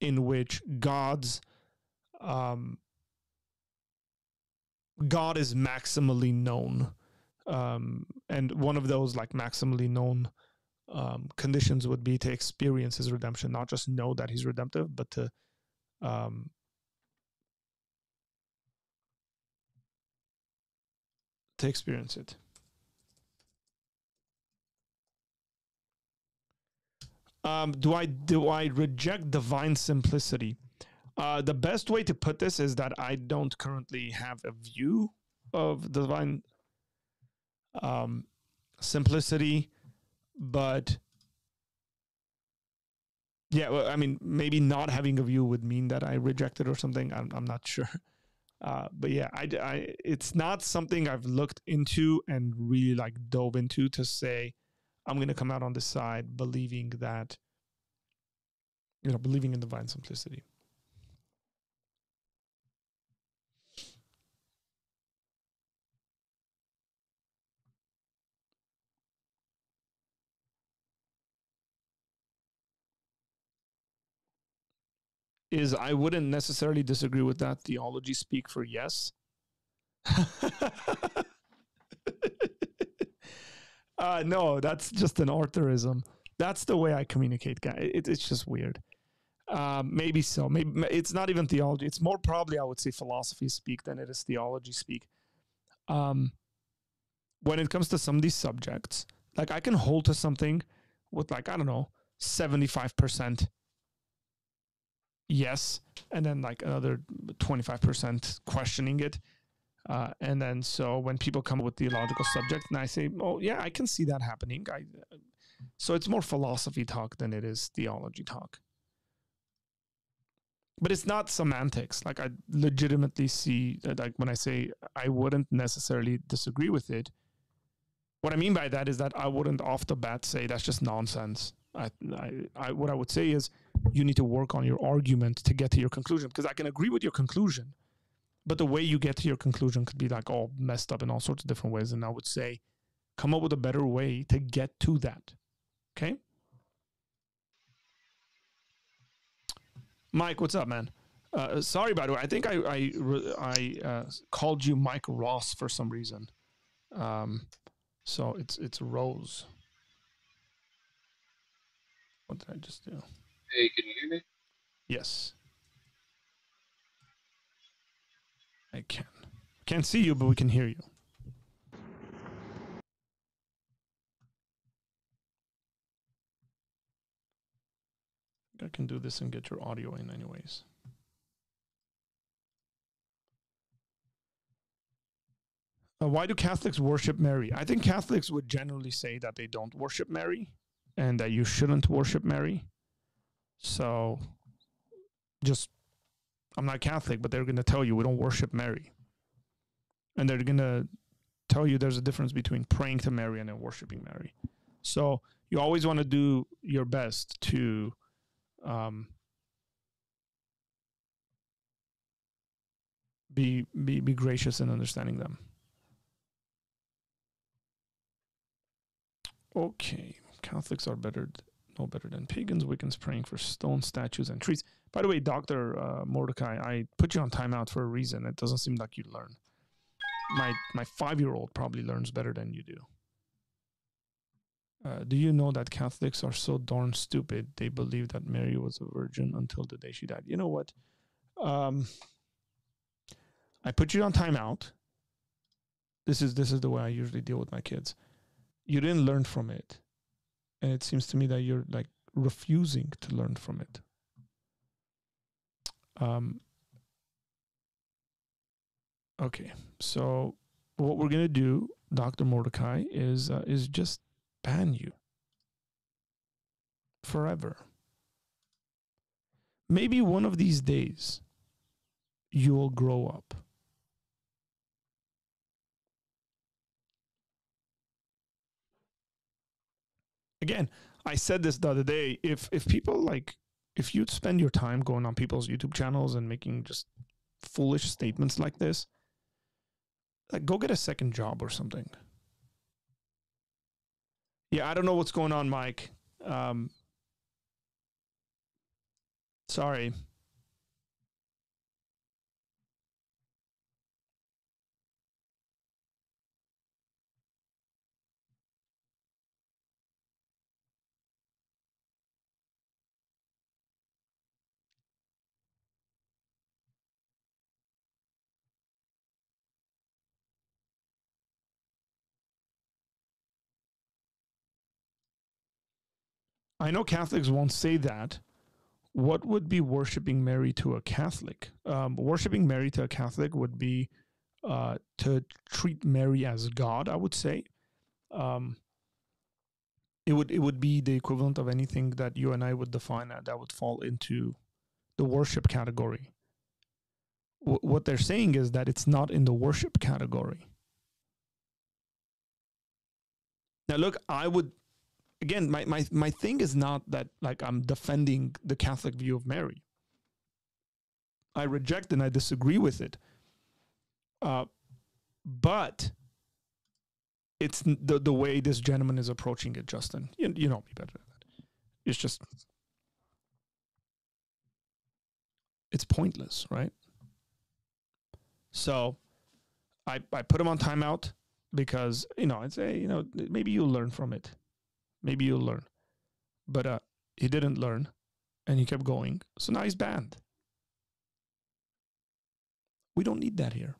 in which God is maximally known. And one of those like maximally known conditions would be to experience his redemption, not just know that he's redemptive, but to experience it. Do I reject divine simplicity? The best way to put this is that I don't currently have a view of divine simplicity, but yeah, well, I mean, maybe not having a view would mean that I reject it or something. I'm not sure. But yeah, it's not something I've looked into and really like dove into to say I'm going to come out on this side believing that, believing in divine simplicity. Is I wouldn't necessarily disagree with that. Theology speak for yes. No, that's just an Arthurism. That's the way I communicate, guys. It's just weird. Maybe so. Maybe it's not even theology. It's more probably, I would say, philosophy speak than it is theology speak. When it comes to some of these subjects, like I can hold to something with like, I don't know, 75% yes, and then like another 25% questioning it. And then so when people come up with theological subject and I say, oh yeah, I can see that happening. So it's more philosophy talk than it is theology talk. But it's not semantics. Like I legitimately see, like when I say I wouldn't necessarily disagree with it, what I mean by that is that I wouldn't off the bat say that's just nonsense. What I would say is you need to work on your argument to get to your conclusion, because I can agree with your conclusion, but the way you get to your conclusion could be like all messed up in all sorts of different ways. And I would say, come up with a better way to get to that. Okay. Mike, what's up, man? Sorry, by the way. I think I called you Mike Ross for some reason. So it's Rose. What did I just do? Hey, can you hear me? Yes. I can. Can't see you, but we can hear you. I can do this and get your audio in anyways. Why do Catholics worship Mary? I think Catholics would generally say that they don't worship Mary and that you shouldn't worship Mary. So just, I'm not Catholic, but they're going to tell you we don't worship Mary. And they're going to tell you there's a difference between praying to Mary and then worshiping Mary. So you always want to do your best to be gracious in understanding them. Okay, Catholics are no better than pagans. Wiccans praying for stone statues and trees. By the way, Dr. Mordecai, I put you on timeout for a reason. It doesn't seem like you learn. My 5-year-old probably learns better than you do. Do you know that Catholics are so darn stupid? They believe that Mary was a virgin until the day she died. You know what? I put you on timeout. This is the way I usually deal with my kids. You didn't learn from it. And it seems to me that you're like refusing to learn from it. Okay, so what we're gonna do, Dr. Mordecai, is just ban you forever. Maybe one of these days you'll grow up. Again, I said this the other day. If people like, if you'd spend your time going on people's YouTube channels and making just foolish statements like this, like go get a second job or something. Yeah, I don't know what's going on, Mike. Sorry. I know Catholics won't say that. What would be worshiping Mary to a Catholic? Worshiping Mary to a Catholic would be to treat Mary as God, I would say. It would be the equivalent of anything that you and I would define that would fall into the worship category. What they're saying is that it's not in the worship category. Now, look, I would, again, my thing is not that like I'm defending the Catholic view of Mary. I reject and I disagree with it. But it's the way this gentleman is approaching it, Justin. You know me better than that. It's just, it's pointless, right? So I put him on timeout because, I'd say, maybe you'll learn from it. Maybe you'll learn. But he didn't learn and he kept going. So now he's banned. We don't need that here.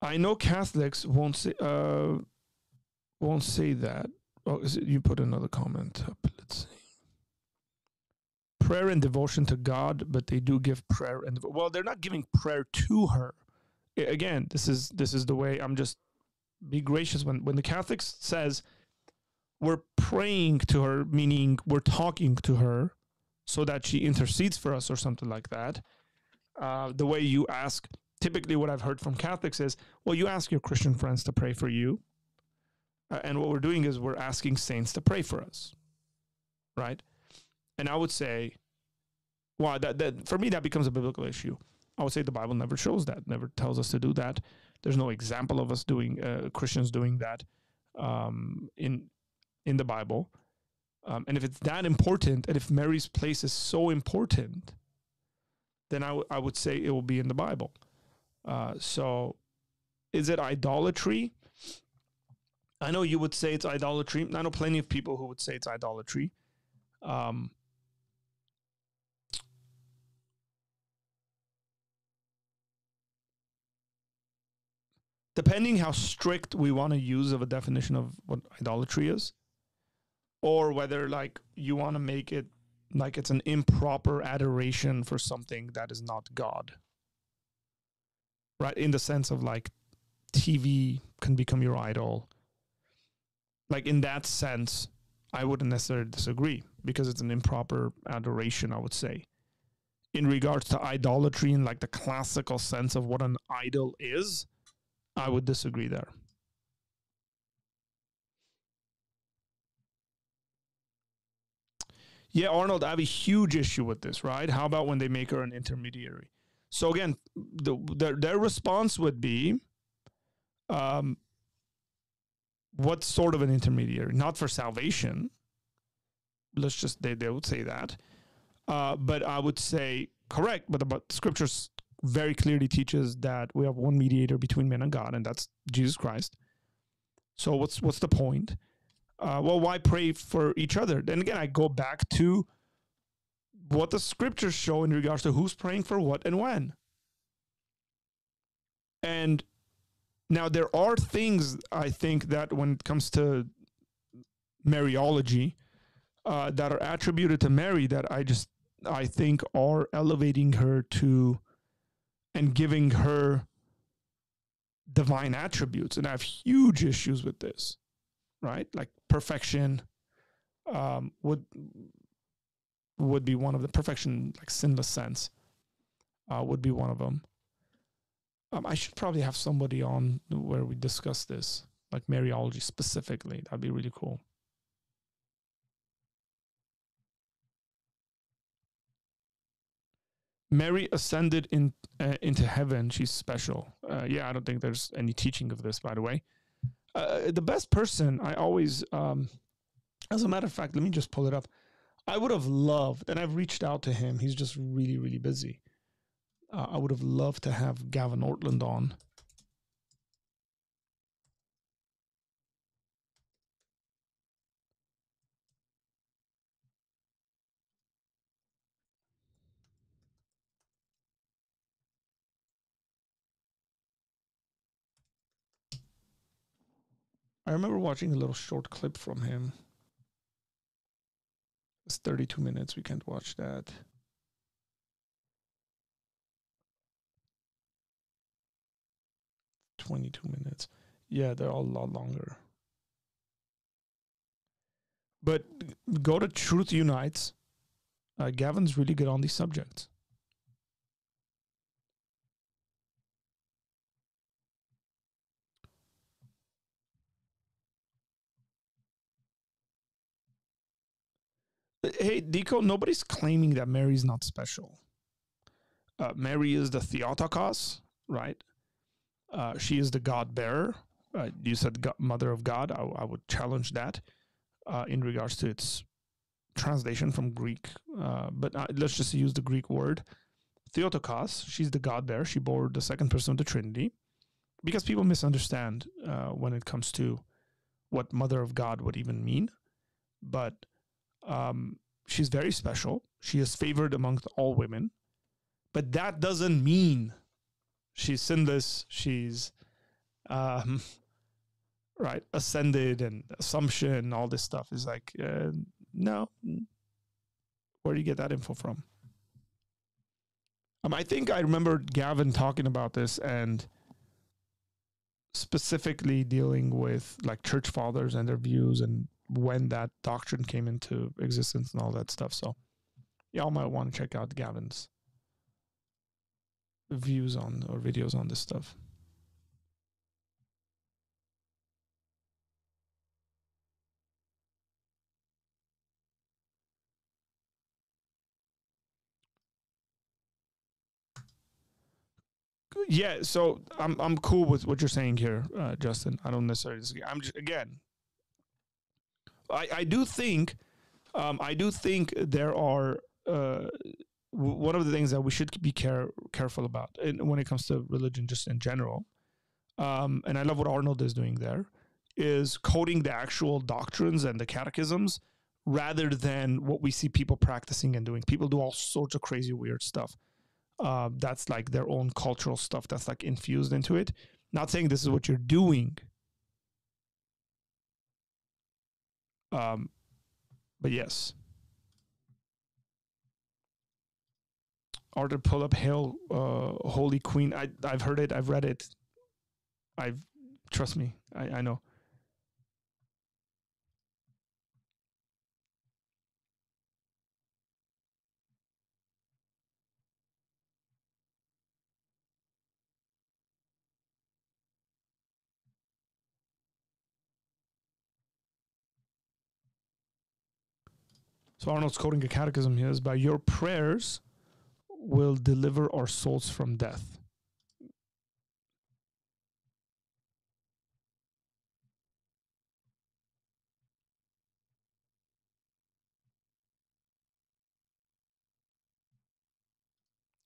I know Catholics won't say that. Oh, you put another comment up. Let's see. Prayer and devotion to God, but they do give prayer and well, they're not giving prayer to her. Again, this is the way I'm just be gracious when the Catholics says we're praying to her, meaning we're talking to her so that she intercedes for us or something like that. The way you ask, typically what I've heard from Catholics is, well, you ask your Christian friends to pray for you. And what we're doing is we're asking saints to pray for us. Right? And I would say, well, that for me, that becomes a biblical issue. I would say the Bible never shows that, never tells us to do that. There's no example of us doing, Christians doing that in the Bible. And if it's that important, and if Mary's place is so important, then I would say it will be in the Bible. So is it idolatry? I know you would say it's idolatry. I know plenty of people who would say it's idolatry. Depending how strict we want to use of a definition of what idolatry is, or whether like you want to make it like it's an improper adoration for something that is not God. Right? In the sense of like TV can become your idol. Like in that sense, I wouldn't necessarily disagree because it's an improper adoration, I would say. In regards to idolatry in like the classical sense of what an idol is, I would disagree there. Yeah, Arnold, I have a huge issue with this, right? How about when they make her an intermediary? So again, their response would be, what sort of an intermediary? Not for salvation. Let's just, they would say that. But I would say, correct, but scriptures very clearly teaches that we have one mediator between men and God, and that's Jesus Christ. So what's the point? Well, why pray for each other? Then again, I go back to what the scriptures show in regards to who's praying for what and when. And now there are things, I think, that when it comes to Mariology, that are attributed to Mary that I think are elevating her to and giving her divine attributes. And I have huge issues with this, right? Like perfection would be one of the perfection, like sinless sense, would be one of them. I should probably have somebody on where we discuss this, like Mariology specifically. That'd be really cool. Mary ascended into heaven. She's special. Yeah, I don't think there's any teaching of this, by the way. The best person I always, as a matter of fact, let me just pull it up. I would have loved, and I've reached out to him. He's just really, really busy. I would have loved to have Gavin Ortland on. I remember watching a little short clip from him. It's 32 minutes. We can't watch that. "22 minutes. Yeah, they're all a lot longer. But go to Truth Unites. Gavin's really good on these subjects. Hey, Deco, nobody's claiming that Mary's not special. Mary is the Theotokos, right? She is the God bearer. You said God, Mother of God. I would challenge that in regards to its translation from Greek. But let's just use the Greek word. Theotokos, she's the God bearer. She bore the second person of the Trinity. Because people misunderstand when it comes to what Mother of God would even mean. But she's very special. She is favored amongst all women. But that doesn't mean she's sinless. She's right, ascended and assumption, all this stuff is like, no. Where do you get that info from? I think I remember Gavin talking about this and specifically dealing with like church fathers and their views and when that doctrine came into existence and all that stuff. So y'all might want to check out Gavin's views on or videos on this stuff. Yeah, so I'm cool with what you're saying here, Justin. I don't necessarily disagree. I'm just, again, I do think there are one of the things that we should be careful about when it comes to religion, just in general. And I love what Arnold is doing there, is coding the actual doctrines and the catechisms rather than what we see people practicing and doing. People do all sorts of crazy, weird stuff. That's like their own cultural stuff that's like infused into it. Not saying this is what you're doing. But yes. Arthur, pull up Hail Holy Queen. I've heard it. I've read it. Trust me. I know. So Arnold's quoting a catechism here is, by your prayers will deliver our souls from death.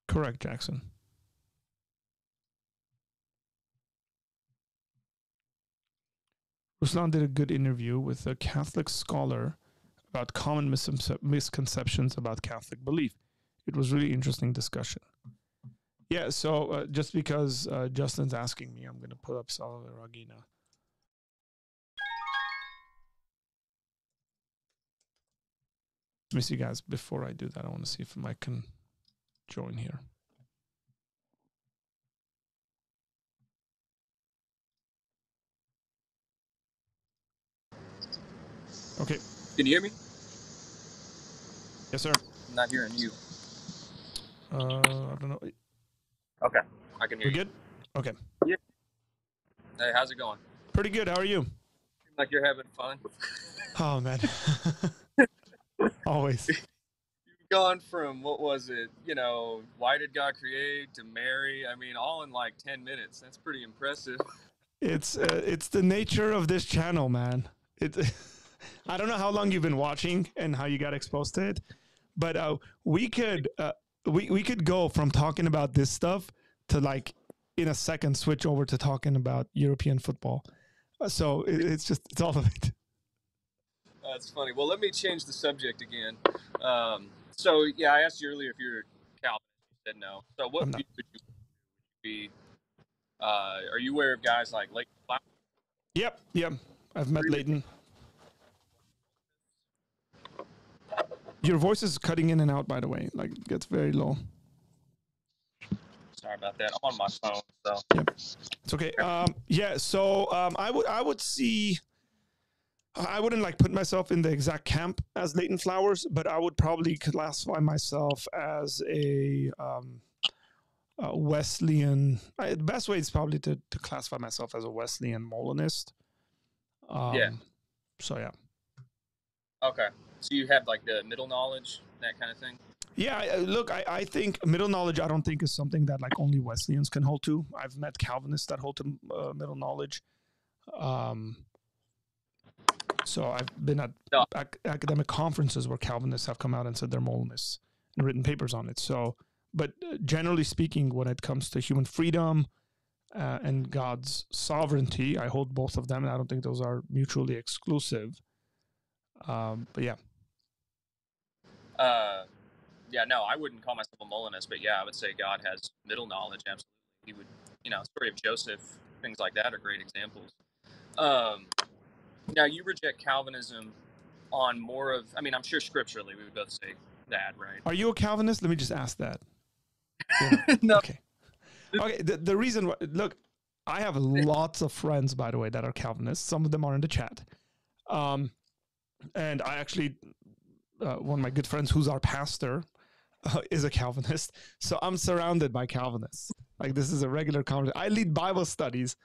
Correct, Jackson. Ruslan did a good interview with a Catholic scholar about common misconceptions about Catholic belief. It was really interesting discussion. Yeah, so just because Justin's asking me, I'm going to put up Salve Regina. Let me see, guys. Before I do that, I want to see if I can join here. Okay. Can you hear me? Yes, sir. I'm not hearing you. I don't know. Okay, I can hear We're you. good? Okay. Yeah. Hey, how's it going? Pretty good. How are you? Seems like you're having fun. Oh, man. Always. You've gone from, what was it, why did God create, to Mary? I mean, all in like 10 minutes. That's pretty impressive. It's the nature of this channel, man. I don't know how long you've been watching and how you got exposed to it, but we could go from talking about this stuff to like in a second switch over to talking about European football. So it's all of it. That's funny. Well, let me change the subject again. So yeah, I asked you earlier if you're Calvinist. You said no. So what view would you be? Are you aware of guys like Lake Flower? Yep. I've met Leighton. Your voice is cutting in and out, by the way. Like, it gets very low. Sorry about that. I'm on my phone, so. Yeah, it's okay. Yeah, so I would see. I wouldn't like put myself in the exact camp as Leighton Flowers, but I would probably classify myself as a Wesleyan. The best way is probably to classify myself as a Wesleyan Molinist. Yeah. So yeah. Okay. So you have like the middle knowledge, that kind of thing? Yeah, look, I think middle knowledge, I don't think is something that like only Wesleyans can hold to. I've met Calvinists that hold to middle knowledge. So I've been at academic conferences where Calvinists have come out and said they're Molinists and written papers on it. So, but generally speaking, when it comes to human freedom and God's sovereignty, I hold both of them, and I don't think those are mutually exclusive. But yeah. Yeah, no, I wouldn't call myself a Molinist, but yeah, I would say God has middle knowledge. Absolutely. He would, story of Joseph, things like that are great examples. Now, you reject Calvinism on more of, I'm sure scripturally we would both say that, right? Are you a Calvinist? Let me just ask that. Yeah. No. Okay. Okay. The reason, look, I have lots of friends, by the way, that are Calvinists. Some of them are in the chat. And I actually, one of my good friends who's our pastor is a Calvinist. So I'm surrounded by Calvinists. Like, this is a regular conversation. I lead Bible studies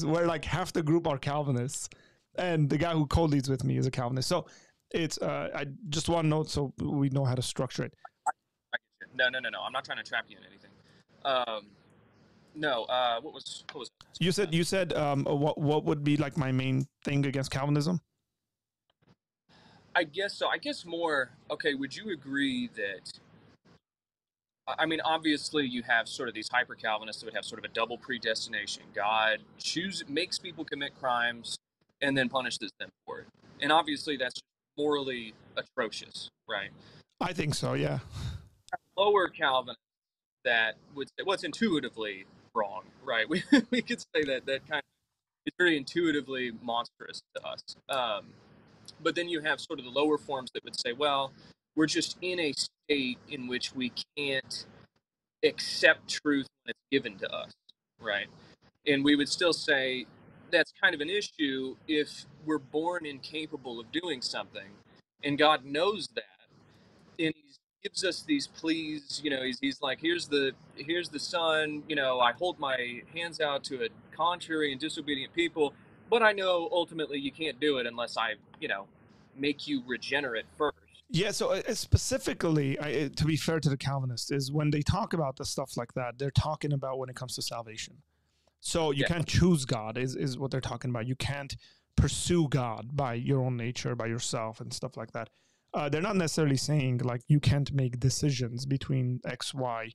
where like half the group are Calvinists, and the guy who co-leads with me is a Calvinist. So it's I just want to note so we know how to structure it. No. I'm not trying to trap you in anything. What was it? You said what would be like my main thing against Calvinism? I guess so. I guess more. Okay, would you agree that? Obviously, you have sort of these hyper-Calvinists that would have sort of a double predestination. God makes people commit crimes and then punishes them for it. And obviously, that's morally atrocious, right? I think so, yeah. Lower Calvinists that would say, well, it's intuitively wrong, right? We could say that kind of is very intuitively monstrous to us. But then you have sort of the lower forms that would say, well, we're just in a state in which we can't accept truth when it's given to us, right? And we would still say that's kind of an issue if we're born incapable of doing something, and God knows that, and He gives us these pleas. He's like, here's the sun. I hold my hands out to a contrary and disobedient people, but I know ultimately you can't do it unless I, make you regenerate first. Yeah, so specifically, to be fair to the Calvinists, is when they talk about the stuff like that, they're talking about when it comes to salvation. So you can't choose God, is what they're talking about. You can't pursue God by your own nature, by yourself, and stuff like that. They're not necessarily saying, like, you can't make decisions between X, Y.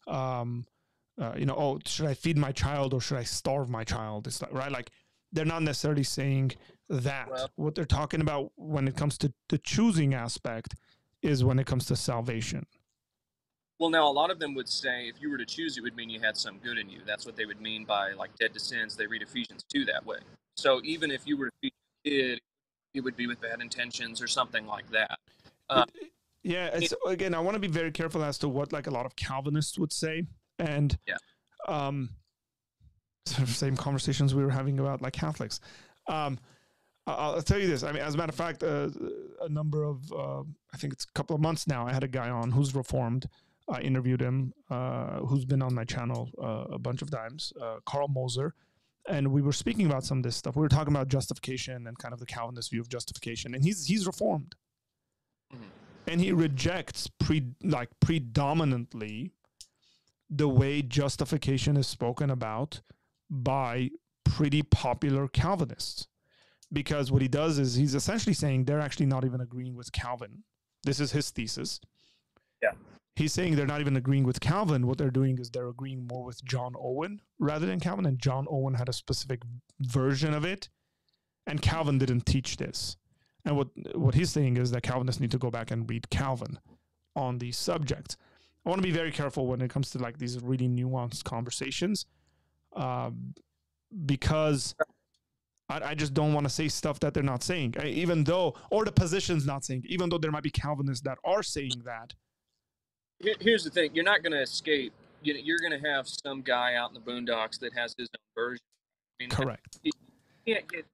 Should I feed my child or should I starve my child? It's like, right? Like, they're not necessarily saying that. Well, what they're talking about when it comes to the choosing aspect is when it comes to salvation. Well, now, a lot of them would say if you were to choose, it would mean you had some good in you. That's what they would mean by, like, dead to sins. They read Ephesians 2 that way. So even if you were to feed your kid, it would be with bad intentions or something like that. Again, I want to be very careful as to what, like, a lot of Calvinists would say. And sort of same conversations we were having about, like, Catholics. I'll tell you this. As a matter of fact, a number of, I think it's a couple of months now, I had a guy on who's Reformed. I interviewed him, who's been on my channel a bunch of times, Carl Moser. And we were speaking about some of this stuff. We were talking about justification and kind of the Calvinist view of justification. And he's Reformed. Mm-hmm. And he rejects predominantly the way justification is spoken about by pretty popular Calvinists. Because what he does is he's essentially saying they're actually not even agreeing with Calvin. This is his thesis. Yeah. He's saying they're not even agreeing with Calvin. What they're doing is they're agreeing more with John Owen rather than Calvin. And John Owen had a specific version of it. And Calvin didn't teach this. And what he's saying is that Calvinists need to go back and read Calvin on these subjects. I want to be very careful when it comes to, like, these really nuanced conversations. Because I just don't want to say stuff that they're not saying, even though, or the position's not saying, even though there might be Calvinists that are saying that. Here's the thing: you're not going to escape. You're going to have some guy out in the boondocks that has his own version. I mean, Correct. you can't get.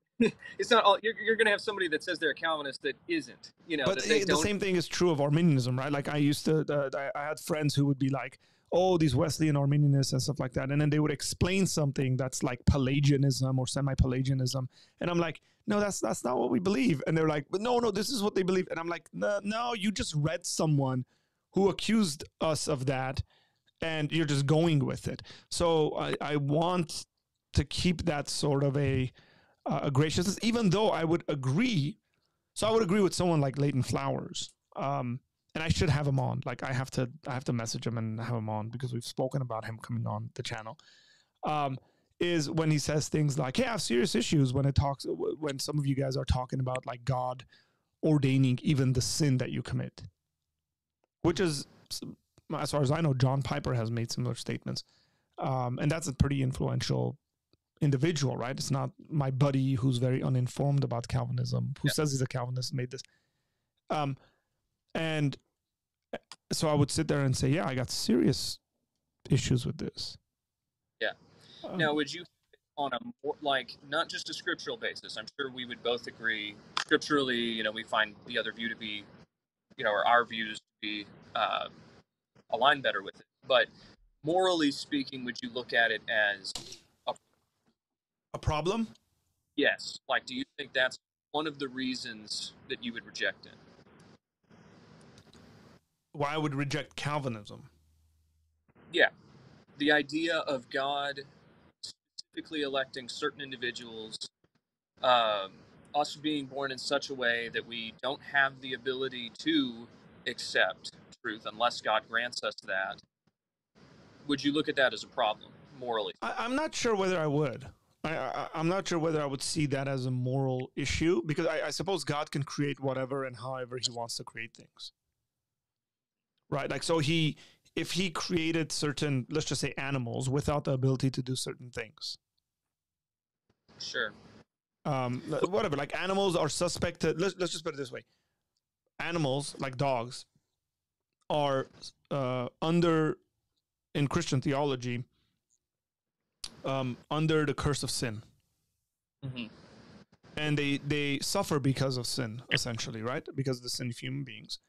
It's not all. You're going to have somebody that says they're a Calvinist that isn't. But the same thing is true of Arminianism, right? Like I used to, I had friends who would be like, "Oh, these Wesleyan Arminianists and stuff like that," and then they would explain something that's like Pelagianism or semi-Pelagianism, and I'm like, "No, that's not what we believe." And they're like, "But no, this is what they believe," and I'm like, "No, you just read someone who accused us of that, and you're just going with it." So I want to keep that sort of a graciousness, even though I would agree. So I would agree with someone like Leighton Flowers, and I should have him on. Like I have to message him and have him on because we've spoken about him coming on the channel. Is when he says things like, "Hey, I have serious issues when some of you guys are talking about like God ordaining even the sin that you commit," which is, as far as I know, John Piper has made similar statements, and that's a pretty influential individual, right? It's not my buddy who's very uninformed about Calvinism, who says he's a Calvinist, made this. And so I would sit there and say, yeah, I got serious issues with this. Yeah. Now, would you, on a more, like, not just a scriptural basis, I'm sure we would both agree, scripturally, we find the other view to be, or our views to be align better with it. But morally speaking, would you look at it as a problem? Yes. Like, do you think that's one of the reasons that you would reject it? Why I would reject Calvinism? Yeah. The idea of God specifically electing certain individuals, us being born in such a way that we don't have the ability to accept truth unless God grants us that. Would you look at that as a problem, morally? I'm not sure whether I would. I'm not sure whether I would see that as a moral issue, because I suppose God can create whatever and however he wants to create things. Right? Like, so if he created certain, let's just say animals without the ability to do certain things. Sure. Whatever, like animals are suspected. Let's just put it this way. Animals, like dogs, are in Christian theology, under the curse of sin. Mm-hmm. And they suffer because of sin, essentially, right? Because of the sin of human beings.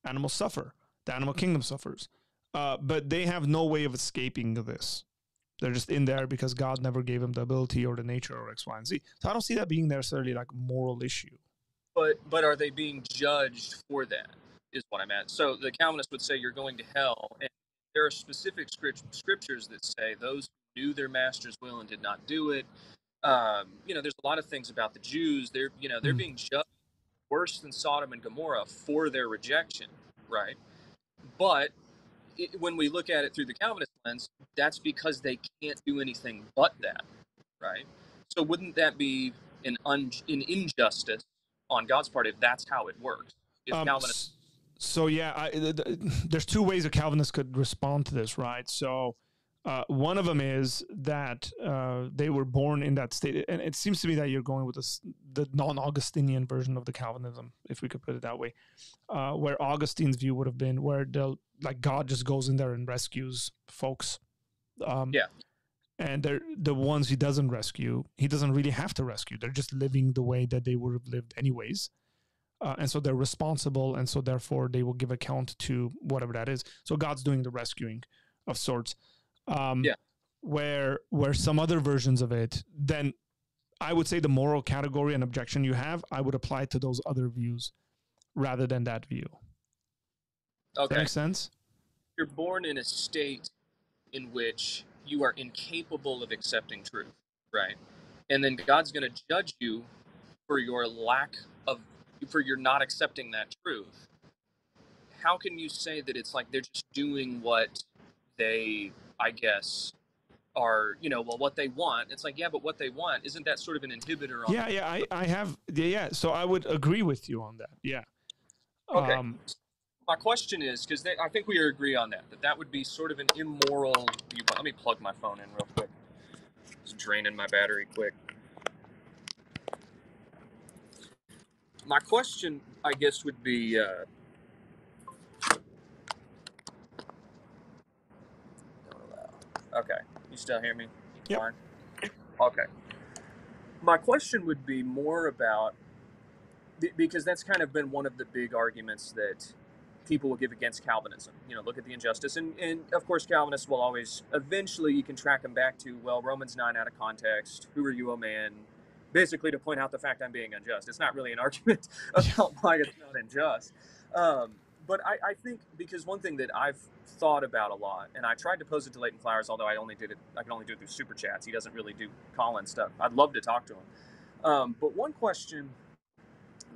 Animals suffer. The animal kingdom suffers. But they have no way of escaping this. They're just in there because God never gave them the ability or the nature or X, Y, and Z. So I don't see that being necessarily like a moral issue. But are they being judged for that, is what I'm at. So the Calvinists would say you're going to hell, and there are specific scriptures that say those who knew their master's will and did not do it. There's a lot of things about the Jews. They're being judged worse than Sodom and Gomorrah for their rejection, right? But when we look at it through the Calvinist lens, that's because they can't do anything but that, right? So wouldn't that be an injustice on God's part if that's how it works? If Calvinists... So yeah, there's two ways a Calvinist could respond to this, right? So one of them is that they were born in that state, and it seems to me that you're going with the non-Augustinian version of the Calvinism, if we could put it that way, where Augustine's view would have been where God just goes in there and rescues folks. And they're the ones he doesn't rescue. He doesn't really have to rescue. They're just living the way that they would have lived anyways. And so they're responsible, and so therefore they will give account to whatever that is. So God's doing the rescuing of sorts. Where some other versions of it, then I would say the moral category and objection you have, I would apply to those other views rather than that view. Okay. Does that make sense? You're born in a state in which you are incapable of accepting truth, right? And then God's going to judge you for your for your not accepting that truth. How can you say that it's like they're just doing what they, I guess, are, what they want? It's like, yeah, but what they want, isn't that sort of an inhibitor on... So I would agree with you on that. Yeah. Okay. My question is, because I think we agree on that would be sort of an immoral viewpoint. Let me plug my phone in real quick. Just draining my battery quick. My question, I guess, would be, okay, you still hear me? Yep. Fine. Okay. My question would be more about, because that's kind of been one of the big arguments that people will give against Calvinism. Look at the injustice. And of course, Calvinists will always, eventually you can track them back to, well, Romans 9 out of context, who are you, O man? Basically to point out the fact I'm being unjust. It's not really an argument about why it's not unjust. But I think, because one thing that I've thought about a lot, and I tried to pose it to Leighton Flowers, although I can only do it through super chats. He doesn't really do call-in stuff. I'd love to talk to him. But one question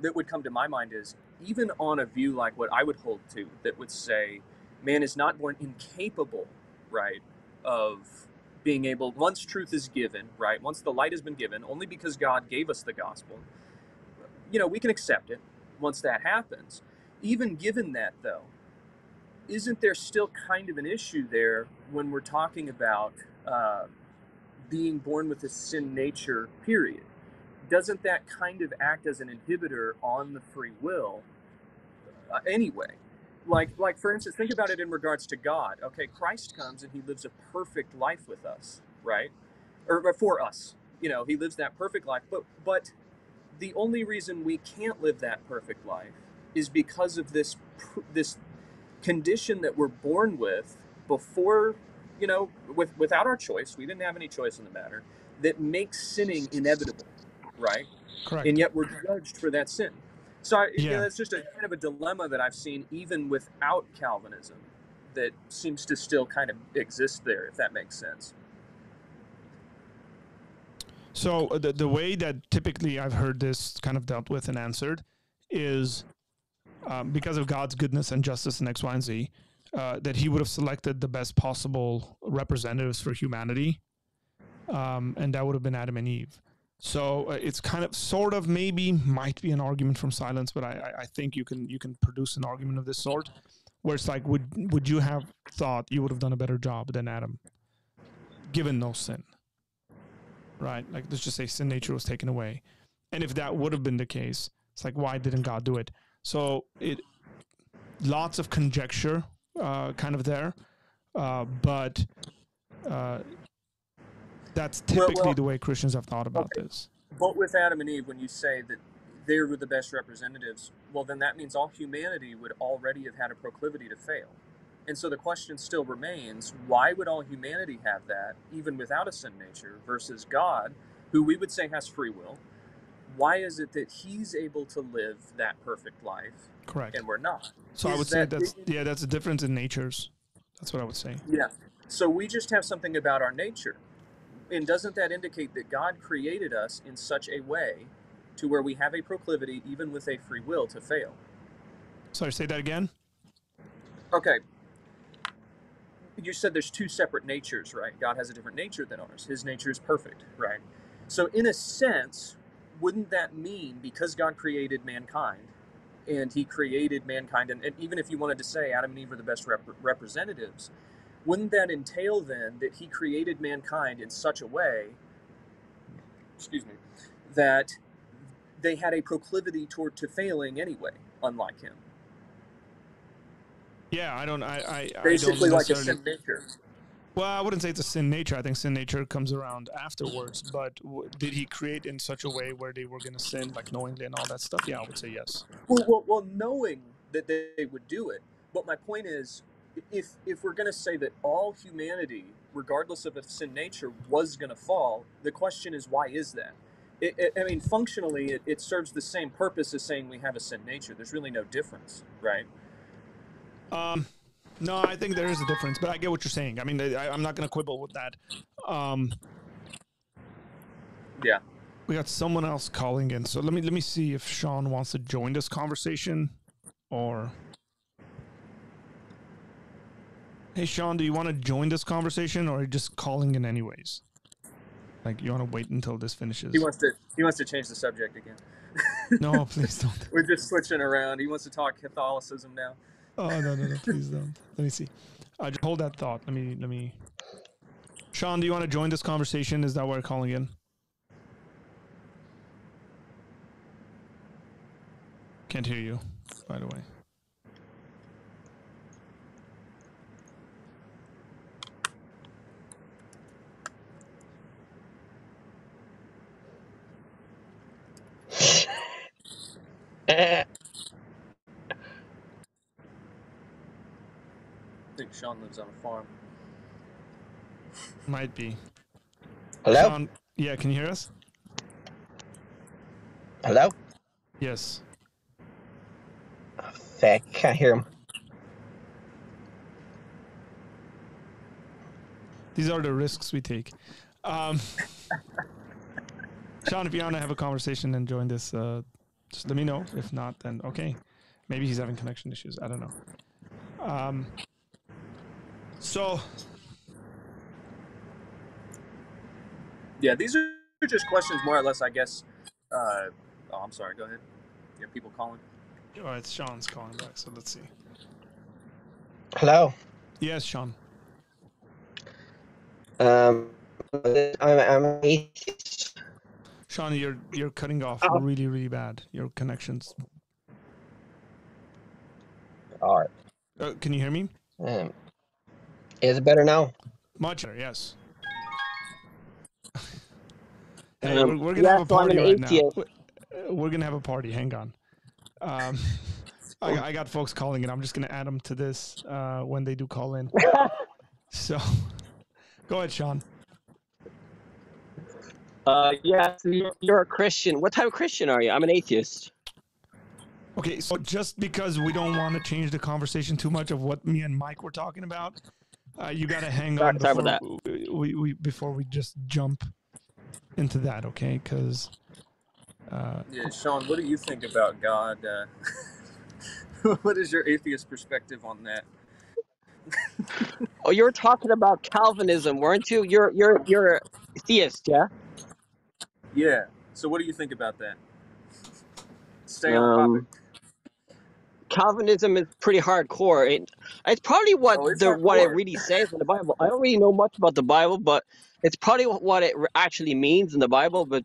that would come to my mind is, even on a view like what I would hold to, that would say man is not born incapable, right, of being able, once truth is given, right, once the light has been given, only because God gave us the gospel, we can accept it once that happens. Even given that, though, isn't there still kind of an issue there when we're talking about being born with a sin nature, period? Doesn't that kind of act as an inhibitor on the free will anyway? Like for instance, think about it in regards to God. Okay, Christ comes and he lives a perfect life with us, right? Or for us. He lives that perfect life. But the only reason we can't live that perfect life is because of this condition that we're born with before, without our choice. We didn't have any choice in the matter, that makes sinning inevitable, right? Correct. And yet we're judged for that sin. So Yeah. it's just a kind of a dilemma that I've seen even without Calvinism that seems to still kind of exist there, if that makes sense. So the way that typically I've heard this kind of dealt with and answered is because of God's goodness and justice in X, Y, and Z, that he would have selected the best possible representatives for humanity, and that would have been Adam and Eve. So it's kind of, sort of, maybe might be an argument from silence, but I think you can produce an argument of this sort, where it's like, would you have thought you would have done a better job than Adam, given no sin, right? Like, let's just say sin nature was taken away, and if that would have been the case, it's like, why didn't God do it? So lots of conjecture, kind of there, but that's typically the way Christians have thought about this. But with Adam and Eve, when you say that they were the best representatives, well, then that means all humanity would already have had a proclivity to fail. And so the question still remains, why would all humanity have that, even without a sin nature, versus God, who we would say has free will? Why is it that he's able to live that perfect life, correct, and we're not? So I would say that's a difference in natures. That's what I would say. Yeah. So we just have something about our nature. And doesn't that indicate that God created us in such a way to where we have a proclivity, even with a free will, to fail? Sorry, say that again? Okay. You said there's two separate natures, right? God has a different nature than ours. His nature is perfect, right? So in a sense, wouldn't that mean, because God created mankind, and he created mankind, and even if you wanted to say Adam and Eve are the best representatives, wouldn't that entail then that he created mankind in such a way, that they had a proclivity to failing anyway, unlike him? Yeah, I don't Basically like a sin nature. Well, I wouldn't say it's a sin nature. I think sin nature comes around afterwards. But did he create in such a way where they were going to sin, like knowingly and all that stuff? Yeah, I would say yes. Well, knowing that they would do it. But my point is, if we're going to say that all humanity, regardless of its sin nature, was going to fall, the question is, why is that? I mean, functionally, it serves the same purpose as saying we have a sin nature. There's really no difference, right? No, I think there is a difference, but I get what you're saying. I mean, I'm not going to quibble with that. Yeah. We got someone else calling in, so let me see if Sean wants to join this conversation, or... Hey, Sean, do you want to join this conversation, or are you just calling in anyways? Like, you want to wait until this finishes? He wants to change the subject again. No, please don't. We're just switching around. He wants to talk Catholicism now. Oh, no, please don't. Let me see. Just hold that thought. Let me. Sean, do you want to join this conversation? Is that why you're calling in? Can't hear you, by the way. I think Sean lives on a farm. Might be. Hello? Sean, yeah, can you hear us? Hello? Yes. Fuck, can't hear him. These are the risks we take. Sean, if you want to have a conversation and join this, just let me know. If not, then okay. Maybe he's having connection issues. I don't know. So, Yeah, these are just questions more or less, I guess. Oh, I'm sorry. Go ahead. You have people calling? oh, it's Sean's calling back, so let's see. Hello? Yes, Sean. I'm an atheist. Sean, you're cutting off really, really bad. Your connection's. Alright. Can you hear me? Is it better now? Much better, yes. Hey, we're gonna have a so I'm party an right atheist. now. We're gonna have a party. Hang on. I got folks calling in. I'm just gonna add them to this when they do call in. So, go ahead, Sean. Yeah, so you're a Christian. What type of Christian are you? I'm an atheist. Okay, so just because we don't want to change the conversation too much of what me and Mike were talking about, you got to hang on Sorry before about before we just jump into that, okay? Because Yeah, Sean, what do you think about God? What is your atheist perspective on that? Oh, you were talking about Calvinism, weren't you? You're a theist, yeah? Yeah. So what do you think about that? Stay on topic. Calvinism is pretty hardcore. It's probably what Oh, it's what it hardcore. really says in the Bible. I don't really know much about the Bible, but it's probably what it actually means in the Bible. But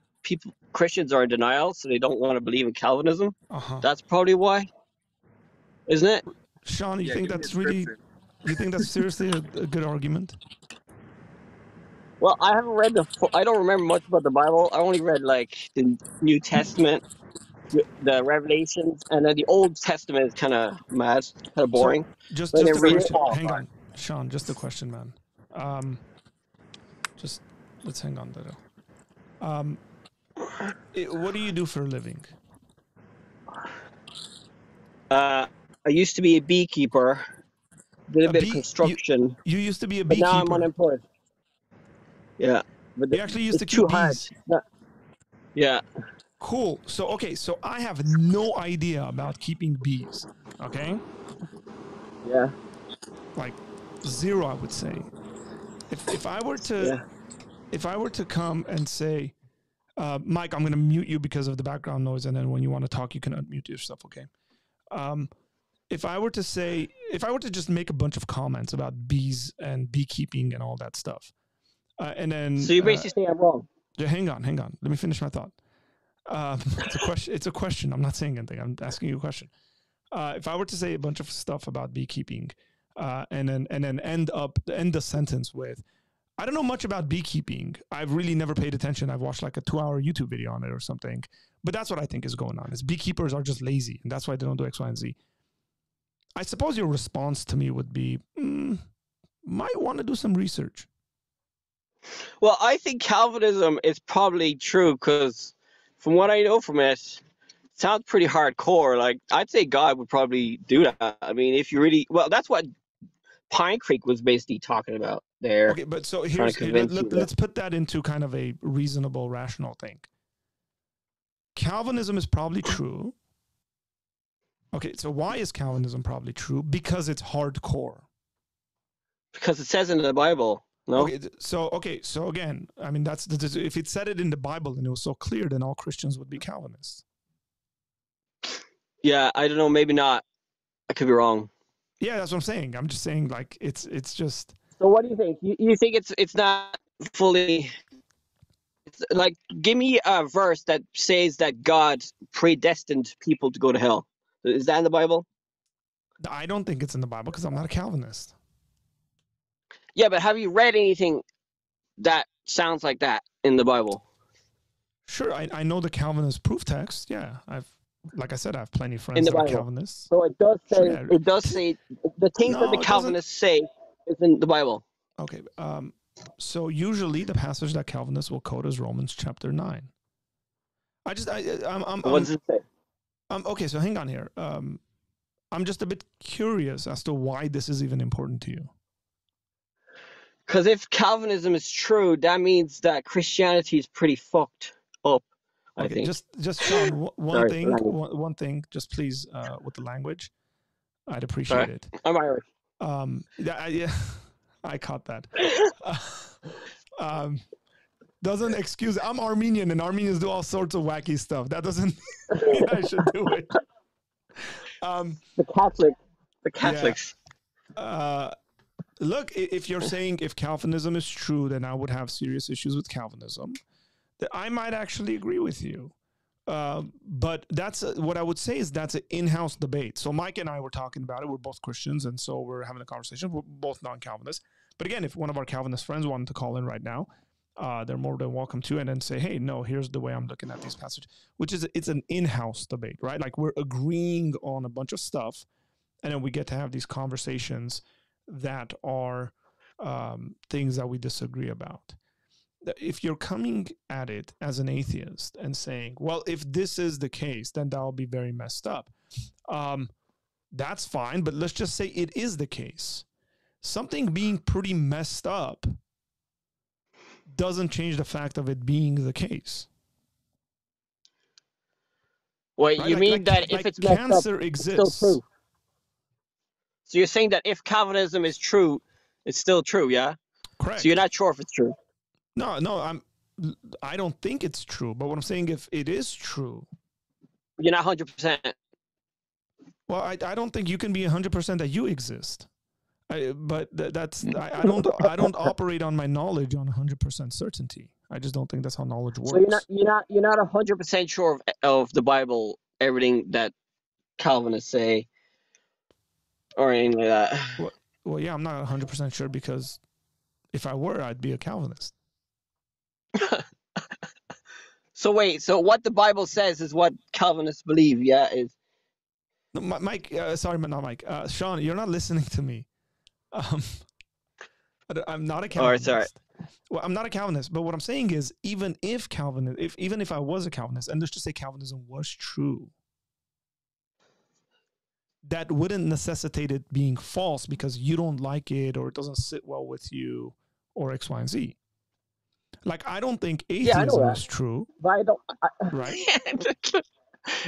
Christians are in denial, so they don't want to believe in Calvinism. That's probably why, isn't it? Sean, you Yeah, think give me that's a really? scripture. You think that's seriously a good argument? Well, I haven't read I don't remember much about the Bible. I only read like the New Testament, the Revelations, and then the Old Testament is kind of mad, kind of So boring. just But I a didn't read it. question. Hang on, Sean. Just a question, man. Just let's hang on, Dodo. What do you do for a living? I used to be a beekeeper, did a bit of construction, You used to be a but now I'm beekeeper. unemployed. Yeah, but You actually used to it's keep too hard. bees. Yeah. Cool. So so I have no idea about keeping bees. Okay. Yeah. Like zero, I would say. If I were to come and say, Mike, I'm going to mute you because of the background noise, and then when you want to talk, you can unmute yourself. Okay. If I were to just make a bunch of comments about bees and beekeeping and all that stuff, and then So you basically say I'm wrong. hang on. Let me finish my thought. It's a question. It's a question. I'm not saying anything. I'm asking you a question. If I were to say a bunch of stuff about beekeeping, and then end the sentence with, I don't know much about beekeeping. I've really never paid attention. I've watched like a 2-hour YouTube video on it or something. But that's what I think is going on. Is beekeepers are just lazy, and that's why they don't do X, Y, and Z. I suppose your response to me would be, might want to do some research. Well, I think Calvinism is probably true because from what I know from it, sounds pretty hardcore. Like, I'd say God would probably do that. I mean, if you really, well, that's what Pine Creek was basically talking about there. Okay, but so let's put that into kind of a reasonable, rational thing. Calvinism is probably true. Okay, so why is Calvinism probably true? Because it's hardcore. Because it says in the Bible. No. Okay, so again, I mean, if it said it in the Bible and it was so clear, then all Christians would be Calvinists. Yeah, I don't know. Maybe not. I could be wrong. Yeah, that's what I'm saying. I'm just saying, like, it's just. So what do you think? You think it's not fully? It's like, give me a verse that says that God predestined people to go to hell. Is that in the Bible? I don't think it's in the Bible because I'm not a Calvinist. Yeah, but have you read anything that sounds like that in the Bible? Sure, I know the Calvinist proof text. Yeah, like I said, I have plenty of In friends the that are Bible. Calvinists. So it does say, Sure, yeah. it does say the things that the No, it doesn't. Calvinists say is in the Bible. Okay. So usually the passage that Calvinists will quote is Romans chapter 9. What does it say? Okay, so hang on here. I'm just a bit curious as to why this is even important to you. Because if Calvinism is true, that means that Christianity is pretty fucked up. I think. Just Sean, Sorry, one thing, just please, with the language, I'd appreciate it. I'm Irish. Yeah, I caught that. Doesn't excuse. I'm Armenian, and Armenians do all sorts of wacky stuff. That doesn't mean I should do it. The Catholics. Yeah. Look, if you're saying if Calvinism is true, then I would have serious issues with Calvinism. That I might actually agree with you. But that's what I would say is that's an in-house debate. So Mike and I were talking about it. We're both Christians, and so we're having a conversation. We're both non-Calvinists. But again, if one of our Calvinist friends wanted to call in right now, they're more than welcome to, and then say, hey, no, here's the way I'm looking at these passages, which is it's an in-house debate, right? Like we're agreeing on a bunch of stuff, and then we get to have these conversations that are things that we disagree about. If you're coming at it as an atheist and saying, well, if this is the case, then that'll be very messed up. That's fine, but let's just say it is the case. Something being pretty messed up doesn't change the fact of it being the case. Wait, Right? you mean that if it's messed cancer up, exists. it's still true? So you're saying that if Calvinism is true, it's still true, yeah? Correct. So you're not sure if it's true? No, I don't think it's true. But what I'm saying, if it is true, you're not 100%. Well, I don't think you can be 100% that you exist. I don't operate on my knowledge on 100% certainty. I just don't think that's how knowledge works. So you're not 100% sure of the Bible, everything that Calvinists say, or anything like that. Well, yeah, I'm not 100% sure because if I were, I'd be a Calvinist. So wait, so what the Bible says is what Calvinists believe, yeah? No, Mike, sorry, but not Mike. Sean, you're not listening to me. I'm not a Calvinist. All right, sorry. Well, I'm not a Calvinist, but what I'm saying is, even if I was a Calvinist, and let's just say Calvinism was true, that wouldn't necessitate it being false because you don't like it or it doesn't sit well with you or X, Y, and Z. Like, I don't think atheism is true. But I don't. Right?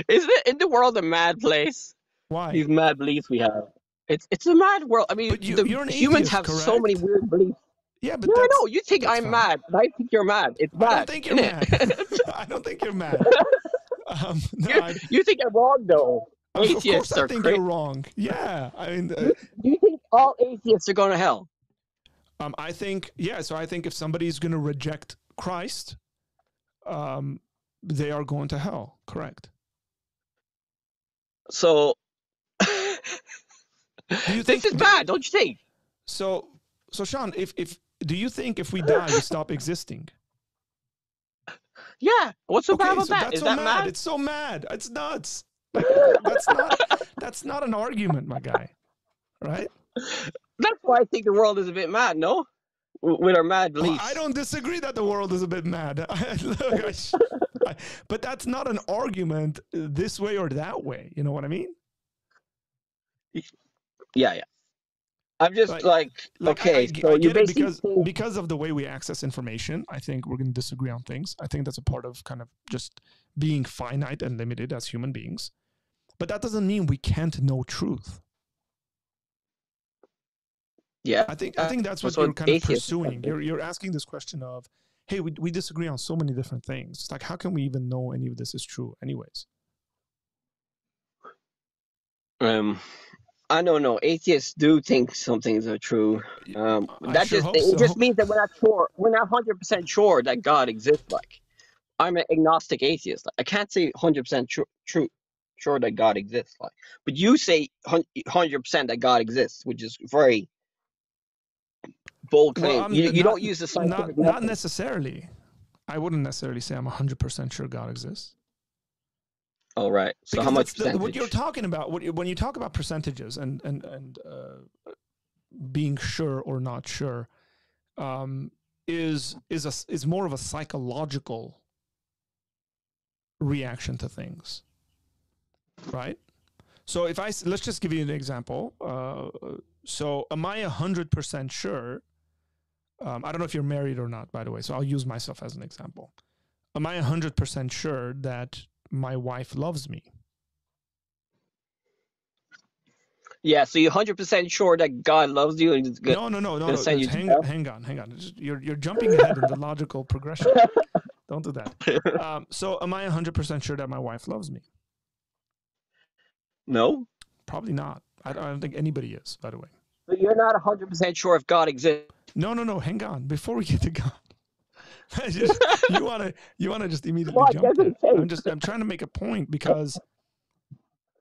Isn't it in the world a mad place? Why? These mad beliefs we have. It's a mad world. I mean, you're an humans atheist, have correct? so many weird beliefs. Yeah, but I know. You think I'm fine. mad, but I think you're mad. It's bad. I don't think you're mad. I don't think you're mad. You think I'm wrong, though. Of course I think you're wrong. Yeah. I mean, do you think all atheists are going to hell? I think, yeah. So I think if somebody's going to reject Christ, they are going to hell. Correct. So this is bad, don't you think? So Sean, do you think if we die, we stop existing? Yeah. What's so bad about that? Is that mad? It's so mad. It's nuts. Like, that's not an argument, my guy. Right? That's why I think the world is a bit mad, no? With our mad beliefs. I don't disagree that the world is a bit mad. But that's not an argument this way or that way. You know what I mean? Yeah. I'm just okay. So you basically because of the way we access information, I think we're going to disagree on things. I think that's a part of kind of just being finite and limited as human beings. But that doesn't mean we can't know truth. Yeah, I think that's what you're kind of pursuing. You're asking this question of, hey, we disagree on so many different things. It's like, how can we even know any of this is true anyways? I don't know. Atheists do think some things are true. It just means that we're not sure. We're not 100% sure that God exists. Like, I'm an agnostic atheist. I can't say 100% true. sure that God exists. Like, but you say 100% that God exists, which is very bold Well, claim. I'm You not don't use the not scientific not method. necessarily. I wouldn't necessarily say I'm 100% sure God exists. All right. So how Because much that's what you're percentage? talking about. When you talk about percentages and being sure or not sure, um, is more of a psychological reaction to things, right? So if let's just give you an example. So am I 100% sure? I don't know if you're married or not, by the way. So I'll use myself as an example. Am I 100% sure that my wife loves me? Yeah. So you're 100% sure that God loves you and is No, no, no, no, gonna no. send Just you to hell? hang on, hang on. You're jumping ahead in the logical progression. Don't do that. So, am I 100% sure that my wife loves me? No. Probably not. I don't think anybody is. By the way. So you're not 100% sure if God exists. No, no, no. Hang on. Before we get to God, you wanna just Come immediately on, jump get to there. the chase. I'm trying to make a point because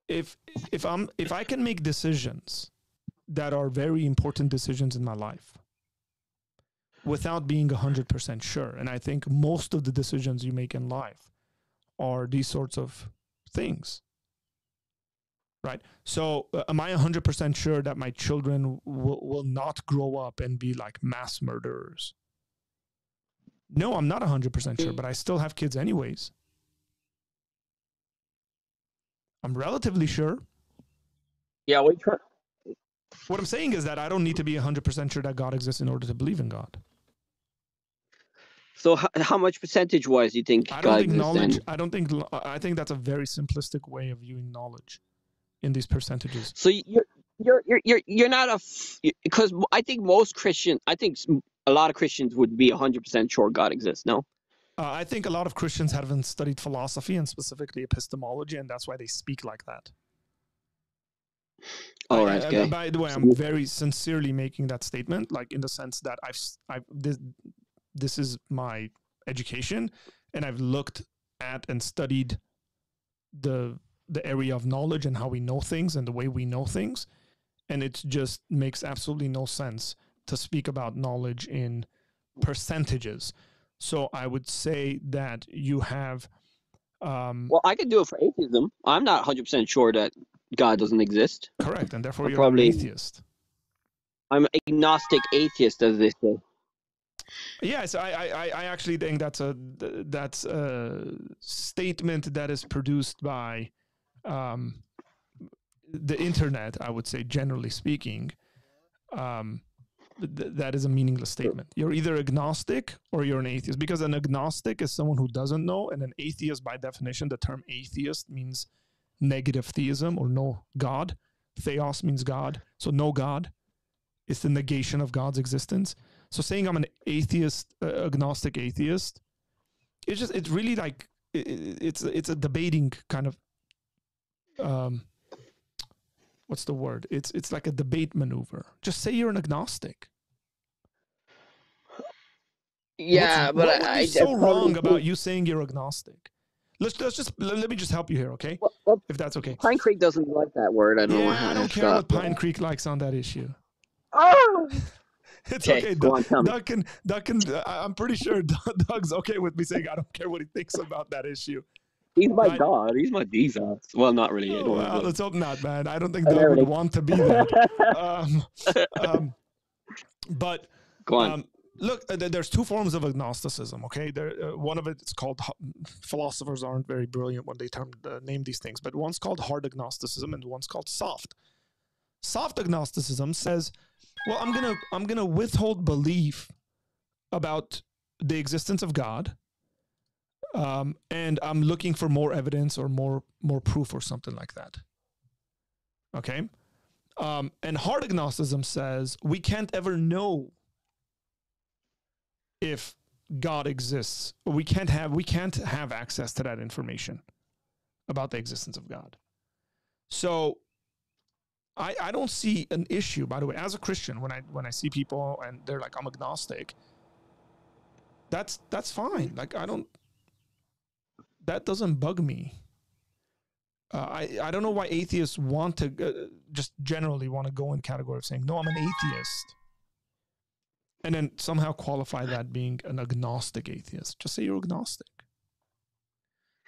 if if I can make decisions that are very important decisions in my life without being 100% sure. And I think most of the decisions you make in life are these sorts of things, right? So, am I 100% sure that my children will not grow up and be like mass murderers? No, I'm not 100% sure, but I still have kids anyways. I'm relatively sure. Yeah, we try. What I'm saying is that I don't need to be 100% sure that God exists in order to believe in God. So how much percentage wise do you think I don't God think exists knowledge, then? I think that's a very simplistic way of viewing knowledge in these percentages. So you're not because I think a lot of Christians would be 100% sure God exists. No. I think a lot of Christians haven't studied philosophy and specifically epistemology, and that's why they speak like that. All right. Okay. By the way, So, I'm very sincerely making that statement, like in the sense that this is my education, and I've looked at and studied the area of knowledge and how we know things and the way we know things, and it just makes absolutely no sense to speak about knowledge in percentages. So I would say that you have. well, I could do it for atheism. I'm not 100% sure that God doesn't exist. Correct, and therefore I'm you're not an probably atheist. I'm agnostic atheist, as they say. Yes, I actually think that's a statement that is produced by the internet. I would say, generally speaking, that is a meaningless statement. You're either agnostic or you're an atheist, because an agnostic is someone who doesn't know, and an atheist, by definition, the term atheist means negative theism or no God. Theos means God, so no God. It's the negation of God's existence. So saying I'm an atheist, agnostic atheist, it's really like it's a debating kind of what's the word? It's like a debate maneuver. Just say you're an agnostic. Yeah, but What would be I so probably wrong about you saying you're agnostic? Let me just help you here, okay? well, If that's okay. Pine Creek doesn't like that word. I don't know Yeah, I don't if care what Pine Creek likes on that issue. Oh! It's Okay, okay. go on, tell me. I'm pretty sure Doug's okay with me saying I don't care what he thinks about that issue. He's my Right? God. He's my Jesus. Well, not really. I Oh, don't well, have let's hope not, man. I don't think and Doug would everything. want to be that. But Go on. look, there's two forms of agnosticism. Okay, one of it's called. Philosophers aren't very brilliant when they name these things, but one's called hard agnosticism and one's called soft. Soft agnosticism says, well, I'm gonna withhold belief about the existence of God, and I'm looking for more evidence or more proof or something like that. Okay, and hard agnosticism says we can't ever know if God exists. We can't have access to that information about the existence of God. So I don't see an issue, by the way, as a Christian, when I see people and they're like, I'm agnostic, that's fine. Like that doesn't bug me. I don't know why atheists want to just generally want to go in category of saying, no, I'm an atheist. And then somehow qualify that being an agnostic atheist. Just say you're agnostic.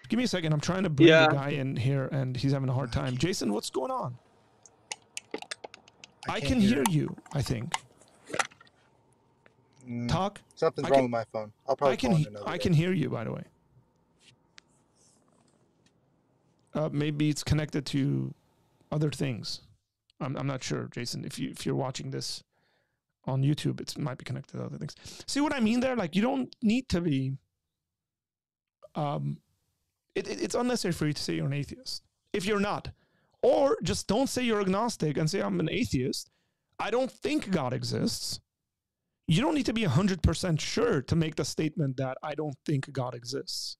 Give me a second. I'm trying to bring the guy in here, and he's having a hard time. Jason, what's going on? I can hear you, I think. Talk. Something's wrong with my phone. I'll probably call in another day. I can hear you, by the way. Maybe it's connected to other things. I'm not sure, Jason. If you're watching this on YouTube, it might be connected to other things. See what I mean there? Like, you don't need to be. It's unnecessary for you to say you're an atheist if you're not, or just don't say you're agnostic and say I'm an atheist. I don't think God exists. You don't need to be 100% sure to make the statement that I don't think God exists.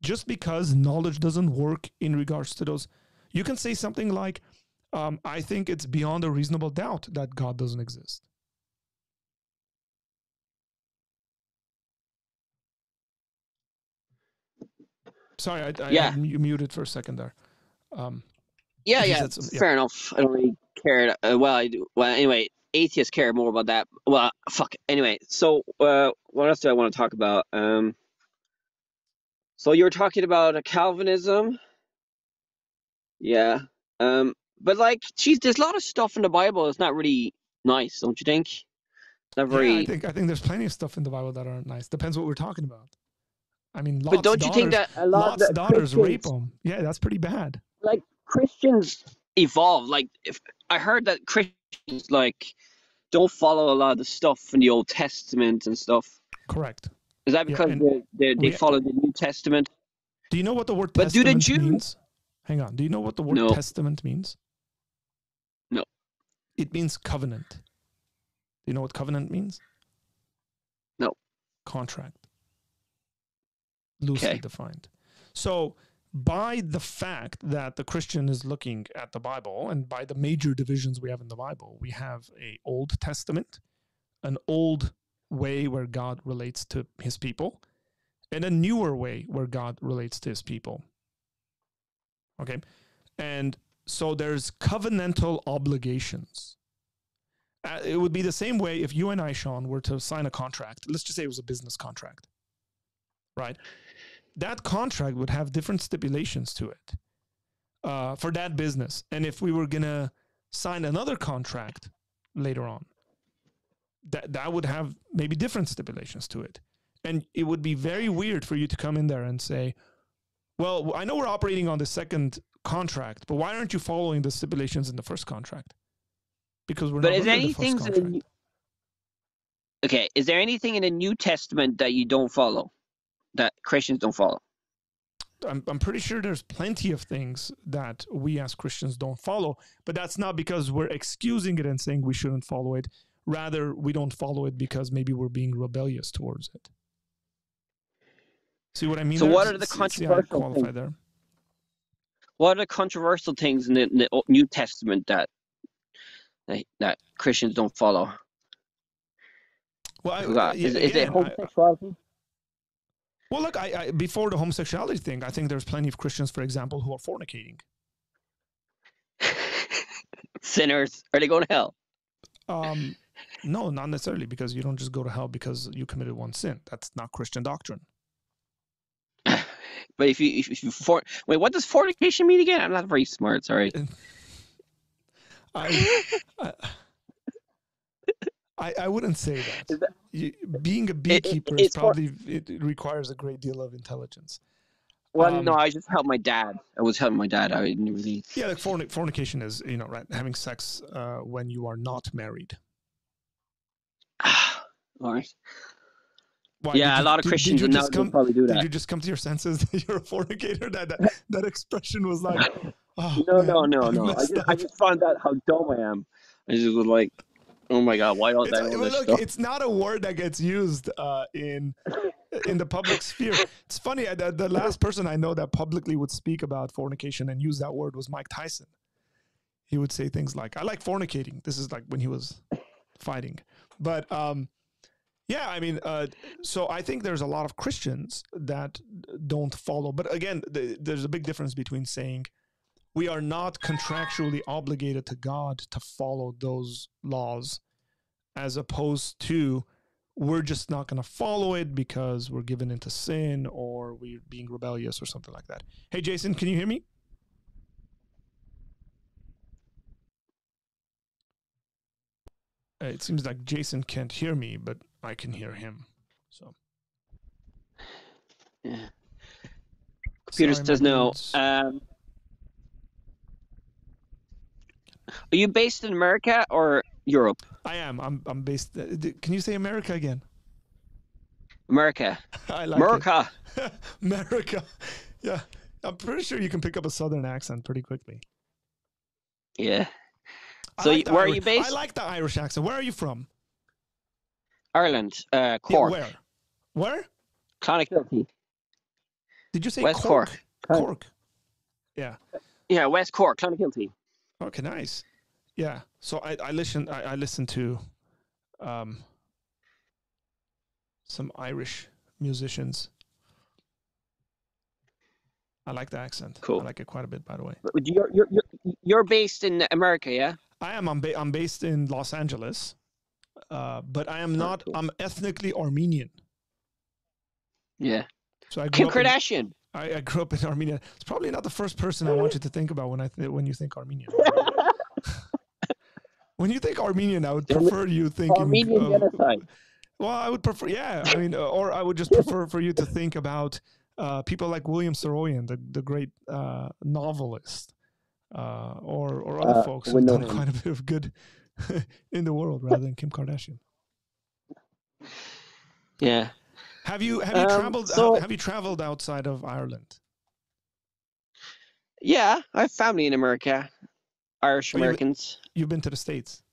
Just because knowledge doesn't work in regards to those, you can say something like, I think it's beyond a reasonable doubt that God doesn't exist. Sorry, I had you muted for a second there. Fair enough. I don't really care. I do. Well, anyway, atheists care more about that. Well, fuck. Anyway, so what else do I want to talk about? So you were talking about Calvinism. Yeah. But like, geez, there's a lot of stuff in the Bible that's not really nice, don't you think? Not very. Yeah, I think there's plenty of stuff in the Bible that aren't nice. Depends what we're talking about. I mean, but don't you think that a lot Lot's daughters rape them? Yeah, that's pretty bad. Like, Christians evolve. Like, if I heard that Christians like don't follow a lot of the stuff in the Old Testament and stuff. Correct. Is that because they follow the New Testament? Do you know what the word testament means? Hang on. Do you know what the word testament means? No. It means covenant. Do you know what covenant means? No. Contract. Loosely defined. So by the fact that the Christian is looking at the Bible, and by the major divisions we have in the Bible, we have an Old Testament, an old way where God relates to his people, and a newer way where God relates to his people. Okay? And so there's covenantal obligations. It would be the same way if you and I, Sean, were to sign a contract. Let's just say it was a business contract, right? That contract would have different stipulations to it for that business. And if we were going to sign another contract later on, that would have maybe different stipulations to it. And it would be very weird for you to come in there and say, well, I know we're operating on the second contract, but why aren't you following the stipulations in the first contract? Because we're not under the first contract. Okay, is there anything in the New Testament that you don't follow, that Christians don't follow? I'm pretty sure there's plenty of things that we as Christians don't follow, but that's not because we're excusing it and saying we shouldn't follow it. Rather, we don't follow it because maybe we're being rebellious towards it. See what I mean? So what are the controversial things? There. What are the controversial things in the New Testament that Christians don't follow? Well, is it homosexuality? Well, look, before the homosexuality thing, I think there's plenty of Christians, for example, who are fornicating. Sinners. Are they going to hell? No, not necessarily, because you don't just go to hell because you committed one sin. That's not Christian doctrine. But if you wait, what does fornication mean again? I'm not very smart. Sorry. I wouldn't say that. Being a beekeeper it requires a great deal of intelligence. Well, no, I just helped my dad. I was helping my dad. I didn't really. Yeah, like fornication is, right, having sex when you are not married. All right. Why, yeah, a lot of Christians now probably do that. Did you just come to your senses that you're a fornicator? That expression was like, oh, no. I just found out how dumb I am. I just was like, oh my God, why don't I know this stuff? It's not a word that gets used in the public sphere. It's funny, the last person I know that publicly would speak about fornication and use that word was Mike Tyson. He would say things like, I like fornicating. This is like when he was fighting. But Yeah, I mean, so I think there's a lot of Christians that don't follow. But again, there's a big difference between saying we are not contractually obligated to God to follow those laws, as opposed to we're just not going to follow it because we're given into sin or we're being rebellious or something like that. Hey, Jason, can you hear me? It seems like Jason can't hear me, but I can hear him. So, yeah. Computer says no. Are you based in America or Europe? I am. I'm based. Can you say America again? America. I like America. it. America. Yeah, I'm pretty sure you can pick up a Southern accent pretty quickly. Yeah. So where are you based? I like the Irish accent. Where are you from? Ireland. Cork. Yeah, where? Clonakilty. Did you say West Cork? Cork. Yeah. Yeah, West Cork, Clonakilty. Okay, nice. Yeah. So I listen to some Irish musicians. I like the accent. Cool. I like it quite a bit, by the way. But you're based in America, yeah? I am. I'm based in Los Angeles, but I am not. Cool. I'm ethnically Armenian. Yeah. So I Kim Kardashian. I grew up in Armenia. It's probably not the first person I want you to think about when you think Armenian. When you think Armenian, I would prefer you thinking Armenian genocide. Well, I would prefer, yeah. I mean, or I would just prefer for you to think about people like William Saroyan, the great novelist, or other folks who've done quite a bit of good in the world, rather than Kim Kardashian. Yeah. Have you traveled? Have you traveled outside of Ireland? Yeah, I have family in America, Irish Americans. You've been to the States?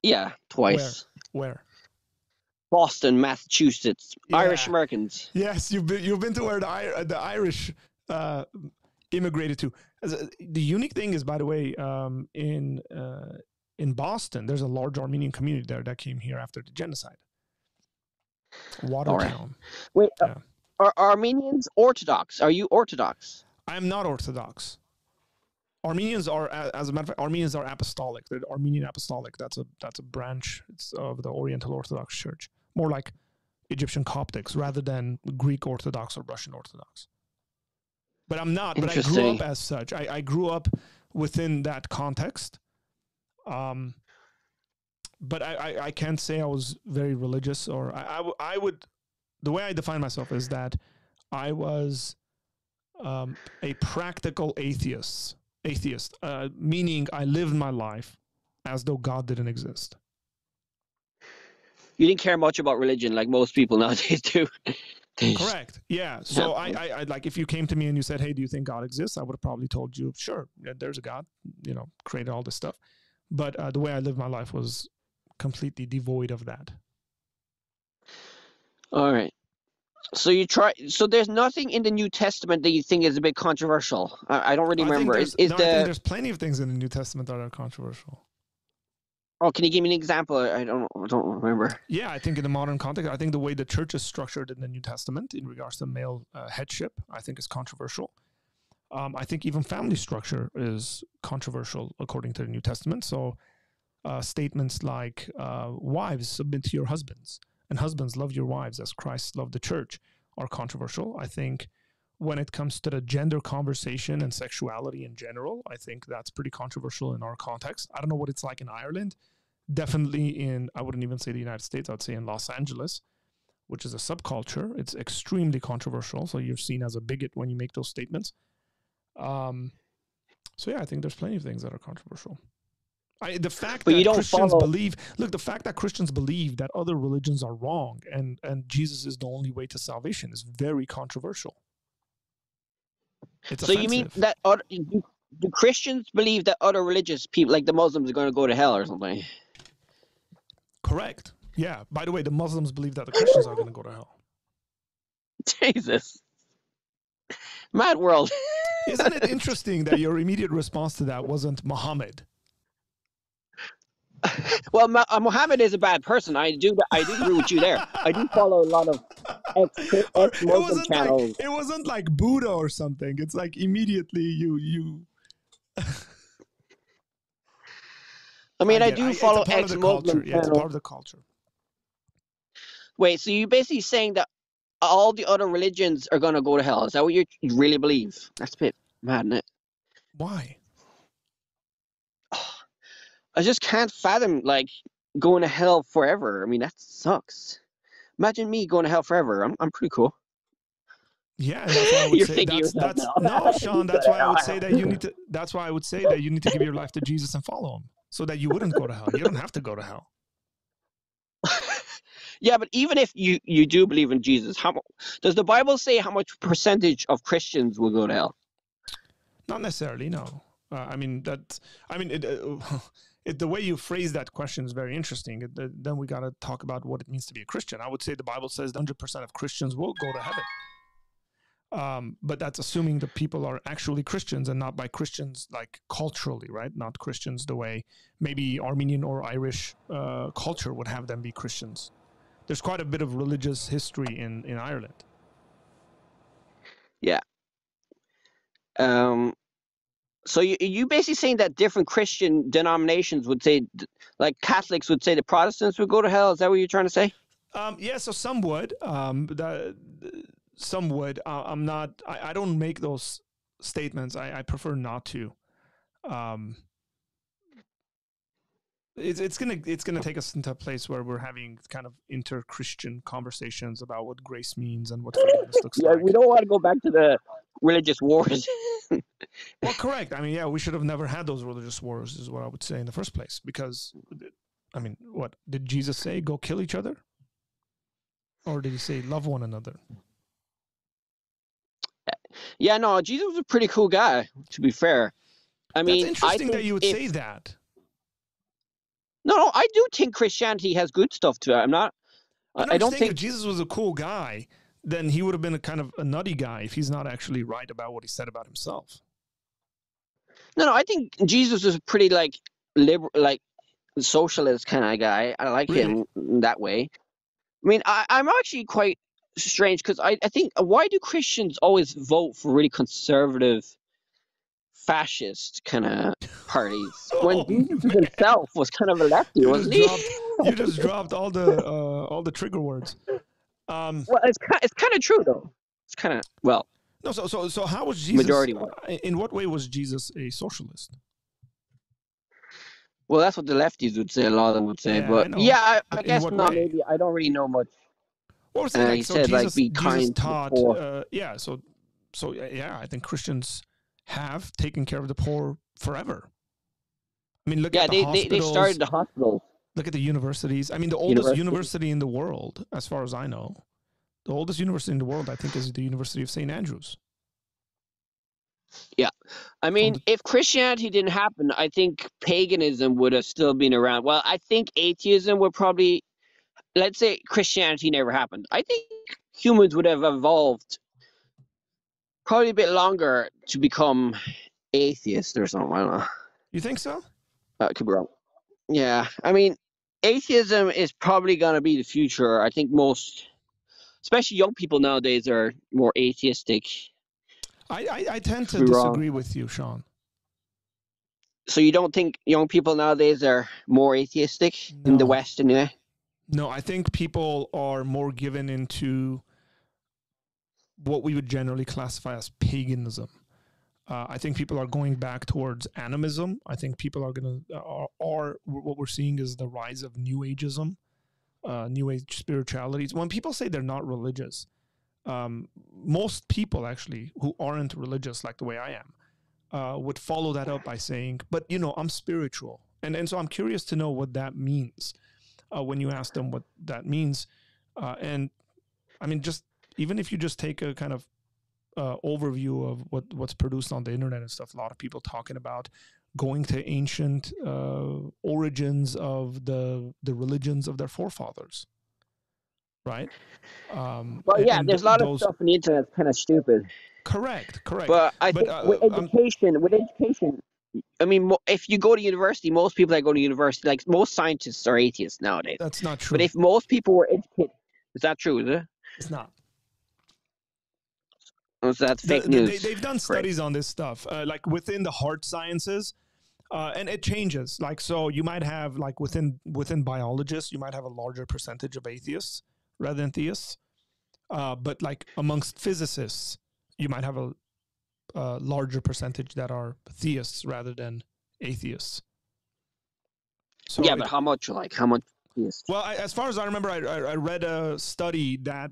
Yeah, twice. Where? Boston, Massachusetts. Yeah. Irish Americans. Yes, you've been to where the Irish immigrated to. The unique thing is, by the way, in Boston, there's a large Armenian community there that came here after the genocide. Watertown. Wait, are Armenians Orthodox? Are you Orthodox? I am not Orthodox. Armenians are, as a matter of fact, Armenians are apostolic. They're Armenian apostolic. That's a branch of the Oriental Orthodox Church, more like Egyptian Coptics rather than Greek Orthodox or Russian Orthodox. But I'm not. But I grew up as such. I grew up within that context. But I can't say I was very religious, or I would. The way I define myself is that I was a practical atheist, meaning I lived my life as though God didn't exist. You didn't care much about religion like most people nowadays do. Correct. Yeah. So I like, if you came to me and you said, "Hey, do you think God exists?" I would have probably told you, "Sure, there's a God, created all this stuff." But the way I lived my life was completely devoid of that. All right. So there's nothing in the New Testament that you think is a bit controversial. I don't really remember. I think there's plenty of things in the New Testament that are controversial. Oh, can you give me an example? I don't remember. Yeah, I think in the modern context, I think the way the church is structured in the New Testament in regards to male headship, I think is controversial. I think even family structure is controversial according to the New Testament. So statements like wives, submit to your husbands, and husbands, love your wives as Christ loved the church, are controversial. I think when it comes to the gender conversation and sexuality in general, I think that's pretty controversial in our context. I don't know what it's like in Ireland. Definitely I wouldn't even say the United States, I'd say in Los Angeles, which is a subculture. It's extremely controversial. So you're seen as a bigot when you make those statements. So yeah, I think there's plenty of things that are controversial. The fact that Christians believe that other religions are wrong and Jesus is the only way to salvation is very controversial. It's offensive. You mean that do Christians believe that other religious people, like the Muslims, are going to go to hell or something? Correct. Yeah. By the way, the Muslims believe that the Christians are going to go to hell. Jesus. Mad world. Isn't it interesting that your immediate response to that wasn't Muhammad? Well, Muhammad is a bad person. I do agree with you there. I do follow a lot of ex-Muslim channels. It wasn't like Buddha or something. It's like immediately you. I mean, I do follow ex-Muslim channels. Yeah, it's part of the culture. Wait, so you're basically saying that all the other religions are going to go to hell? Is that what you really believe? That's a bit mad, isn't it? Why? I just can't fathom, like, going to hell forever. I mean, that sucks. Imagine me going to hell forever. I'm pretty cool. Yeah, and that's why I would say that's no, Sean. That's why I would say that you need to. That's why I would say that you need to give your life to Jesus and follow him, so that you wouldn't go to hell. You don't have to go to hell. Yeah, but even if you do believe in Jesus, does the Bible say how much percentage of Christians will go to hell? Not necessarily, no. I mean, the way you phrase that question is very interesting. Then we got to talk about what it means to be a Christian. I would say the Bible says 100% of Christians will go to heaven. But that's assuming the people are actually Christians and not by Christians like culturally, right? Not Christians the way maybe Armenian or Irish culture would have them be Christians. There's quite a bit of religious history in Ireland. Yeah. So you basically saying that different Christian denominations would say, like Catholics would say the Protestants would go to hell? Is that what you're trying to say? Yeah, so some would. Some would. I'm not. I don't make those statements. I prefer not to. It's gonna take us into a place where we're having kind of inter-Christian conversations about what grace means and what forgiveness looks like. Yeah, we don't want to go back to the religious wars. Well, correct. I mean, yeah, we should have never had those religious wars, is what I would say in the first place. Because, I mean, what did Jesus say? Go kill each other, or did he say love one another? Yeah, no, Jesus was a pretty cool guy. To be fair, I mean, that's interesting that you would say that. No, I do think Christianity has good stuff to it. I don't think if Jesus was a cool guy, then he would have been a kind of a nutty guy if he's not actually right about what he said about himself. No, I think Jesus was a pretty like liberal, like socialist kind of guy. I like him that way. I mean, I'm actually quite strange because I think why do Christians always vote for really conservative, fascist kind of parties when Jesus himself was kind of a lefty, wasn't he? You just dropped all the trigger words. Well, it's kind of true though. It's kind of No, so how was Jesus? Majority. In what way was Jesus a socialist? Well, that's what the lefties would say. A lot of them would say, yeah, but I guess not. Way? Maybe I don't really know much. What was it like? He said, Jesus, like, be kind taught. to the poor. So I think Christians have taken care of the poor forever. I mean, look at the hospitals. They started the hospitals. Look at the universities. I mean, the oldest university in the world, as far as I know, the oldest university in the world, I think, is the University of St. Andrews. Yeah. I mean, if Christianity didn't happen, I think paganism would have still been around. Well, I think atheism would probably, let's say Christianity never happened. I think humans would have evolved probably a bit longer to become atheists or something. I don't know. You think so? I could be wrong. Yeah. I mean, atheism is probably going to be the future. I think most, especially young people nowadays, are more atheistic. I tend to disagree with you, Sean. So you don't think young people nowadays are more atheistic in the West anyway? No, I think people are more given into what we would generally classify as paganism. I think people are going back towards animism. I think people are going to, or what we're seeing is the rise of New Ageism, New Age spiritualities. When people say they're not religious, most people actually who aren't religious like the way I am would follow that up by saying, but I'm spiritual. And so I'm curious to know what that means when you ask them what that means. And I mean, just even if you just take a kind of overview of what's produced on the internet and stuff, a lot of people talking about going to ancient origins of the religions of their forefathers. Right. Well, yeah, there's a lot of stuff on the internet that's kind of stupid. Correct. But I think with education, I mean, if you go to university, most people that go to university, like most scientists are atheists nowadays. That's not But true. if most people were educated, is that true? Is it? It's not. Or is that fake news? They've done studies on this stuff, like within the hard sciences, and it changes. Like, so you might have, like, within biologists, you might have a larger percentage of atheists rather than theists. But like amongst physicists, you might have a larger percentage that are theists rather than atheists. So yeah, but how much? Like how much? Yes. Well, as far as I remember, I read a study that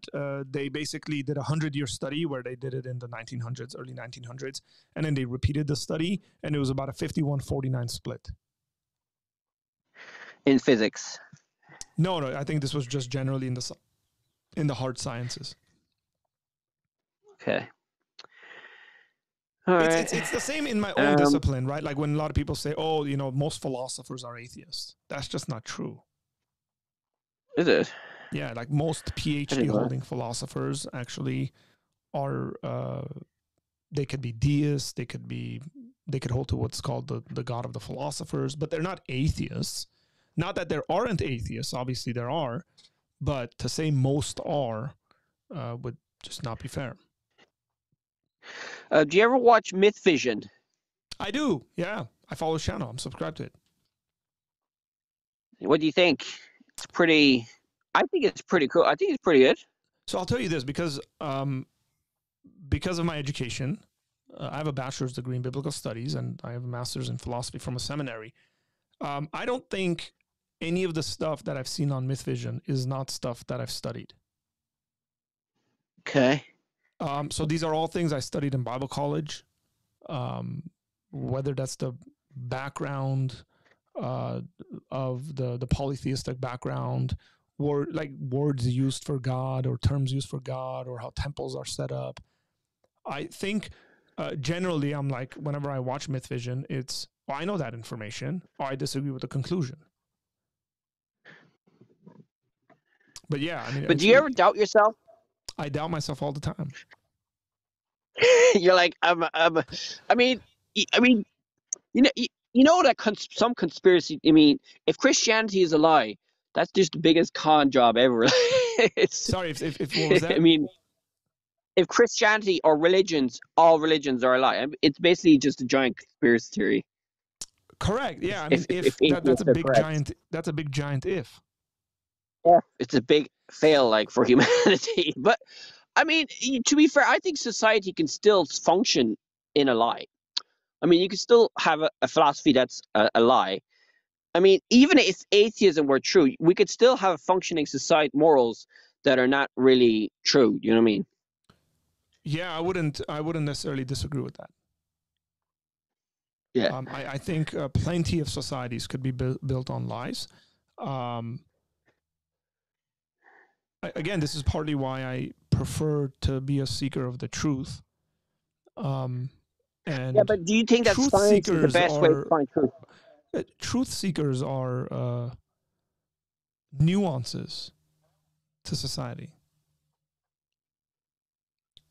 they basically did a 100-year study where they did it in the 1900s, early 1900s, and then they repeated the study, and it was about a 51-49 split. In physics? No, I think this was just generally in the hard sciences. Okay. It's the same in my own discipline, right? Like when a lot of people say, oh, you know, most philosophers are atheists. That's just not true. Is it? Yeah, like most PhD holding philosophers actually are, they could be deists, they could hold to what's called the God of the philosophers, but they're not atheists. Not that there aren't atheists, obviously there are, but to say most are would just not be fair. Do you ever watch Myth Vision? I do, yeah. I follow his channel. I'm subscribed to it. What do you think? It's pretty... I think it's pretty cool. I think it's pretty good. So I'll tell you this, because of my education, I have a bachelor's degree in biblical studies, and I have a master's in philosophy from a seminary. I don't think any of the stuff that I've seen on Myth Vision is not stuff that I've studied. Okay. So these are all things I studied in Bible college, whether that's the background of the polytheistic background, or like words used for God or terms used for God or how temples are set up. I think generally I'm like, whenever I watch Myth Vision, it's, well, I know that information, or I disagree with the conclusion. But yeah, I mean. But do you ever doubt yourself? I doubt myself all the time. You're like, I mean, you know that some conspiracy. I mean, if Christianity is a lie, that's just the biggest con job ever. Sorry, if what was that? I mean, if Christianity or all religions are a lie, it's basically just a giant conspiracy theory. Correct. Yeah, I mean, that's a big giant. That's a big giant if. Yeah, it's a big fail, like, for humanity. But I mean, to be fair, I think society can still function in a lie. I mean, you can still have a philosophy that's a lie. I mean, even if atheism were true, we could still have a functioning society, morals that are not really true. You know what I mean? Yeah, I wouldn't necessarily disagree with that. Yeah. I think plenty of societies could be built on lies. Again, this is partly why I prefer to be a seeker of the truth. And yeah, but do you think that science is the best way to find truth? Truth seekers are nuances to society.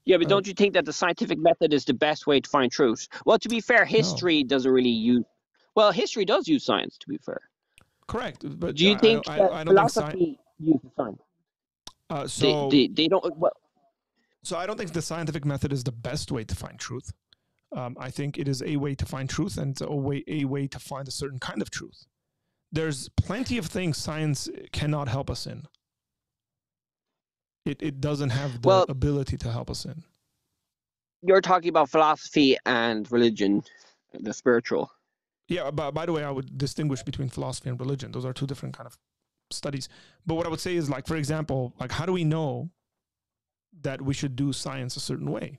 Yeah, but don't you think that the scientific method is the best way to find truth? Well, to be fair, history doesn't really use... Well, history does use science, to be fair. Correct. But do you think that philosophy uses science? So they don't... Well, so I don't think the scientific method is the best way to find truth. I think it is a way to find truth, and it's a way to find a certain kind of truth. There's plenty of things science cannot help us in. It doesn't have the ability to help us in. You're talking about philosophy and religion, the spiritual. Yeah, but by the way, I would distinguish between philosophy and religion. Those are two different kind of studies. But what I would say is, like, for example, like, how do we know that we should do science a certain way?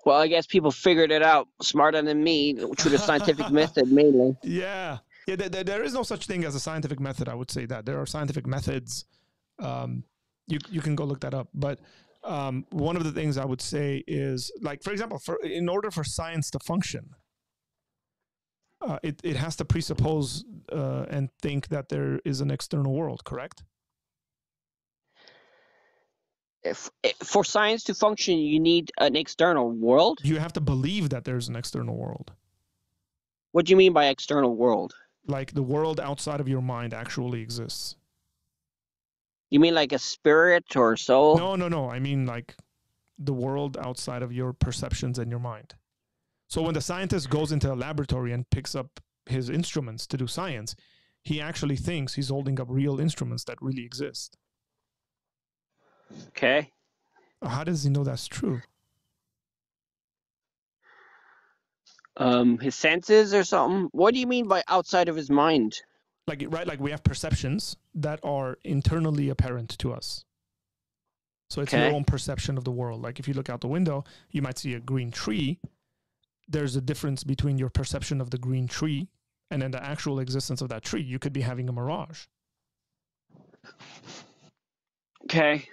Well, I guess people figured it out smarter than me through the scientific method, mainly. Yeah. Yeah, there is no such thing as a scientific method. I would say that there are scientific methods. You can go look that up. But one of the things I would say is, like, for example, in order for science to function, it has to presuppose and think that there is an external world. Correct? for science to function, you need an external world. You have to believe that there's an external world. What do you mean by external world? Like the world outside of your mind actually exists. You mean like a spirit or soul? No. I mean like the world outside of your perceptions and your mind. So when the scientist goes into a laboratory and picks up his instruments to do science, he actually thinks he's holding up real instruments that really exist. Okay. How does he know that's true? His senses or something? What do you mean by outside of his mind? Like, right, like we have perceptions that are internally apparent to us. So it's your own perception of the world. Like if you look out the window, you might see a green tree. There's a difference between your perception of the green tree and then the actual existence of that tree. You could be having a mirage. Okay.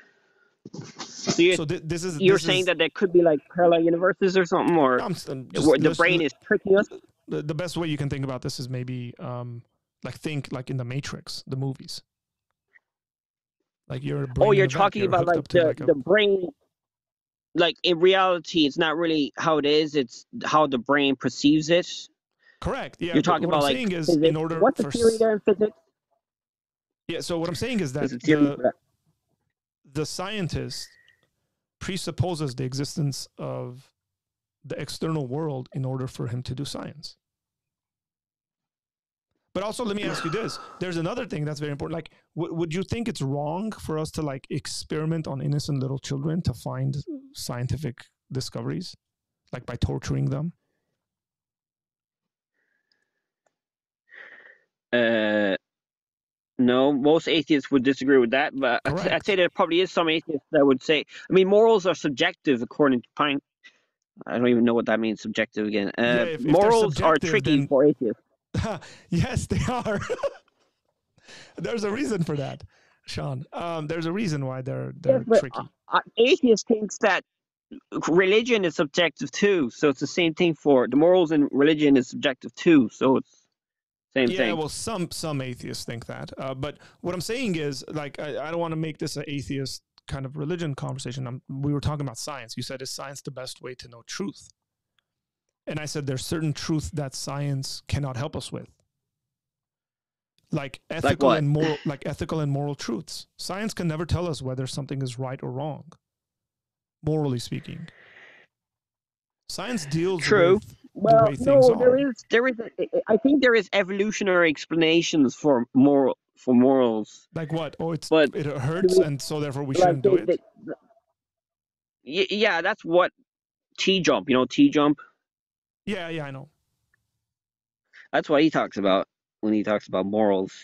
So you're saying that there could be like parallel universes or something, or where the brain is tricking us? The best way you can think about this is maybe think like in the Matrix, the movies. Like your brain. You're talking about like the brain. Like in reality, it's not really how it is; it's how the brain perceives it. Correct. Yeah. You're talking about like is in order. What's the theory there in physics? Yeah. So what I'm saying is that the scientist presupposes the existence of the external world in order for him to do science. But also, let me ask you this. There's another thing that's very important. Like, would you think it's wrong for us to like experiment on innocent little children to find scientific discoveries? Like by torturing them? No, most atheists would disagree with that, but I'd say there probably is some atheists that would say, I mean, morals are subjective according to Pine. I don't even know what that means, subjective again. If morals are tricky for atheists. Yes, they are. There's a reason for that, Sean. There's a reason why they're tricky. Atheists thinks that religion is subjective too, so it's the same thing for the morals in religion is subjective too, so it's same thing. Yeah, well, some atheists think that, but what I'm saying is, like, I don't want to make this an atheist kind of religion conversation. We were talking about science. You said, is science the best way to know truth? And I said, there's certain truth that science cannot help us with. Like ethical and moral truths. Science can never tell us whether something is right or wrong, morally speaking. Science deals with the way things are. I think there is evolutionary explanations for morals. Like what? It hurts, and so therefore we shouldn't do it. Yeah, that's what T-jump. You know T-jump. Yeah, I know. That's what he talks about when he talks about morals.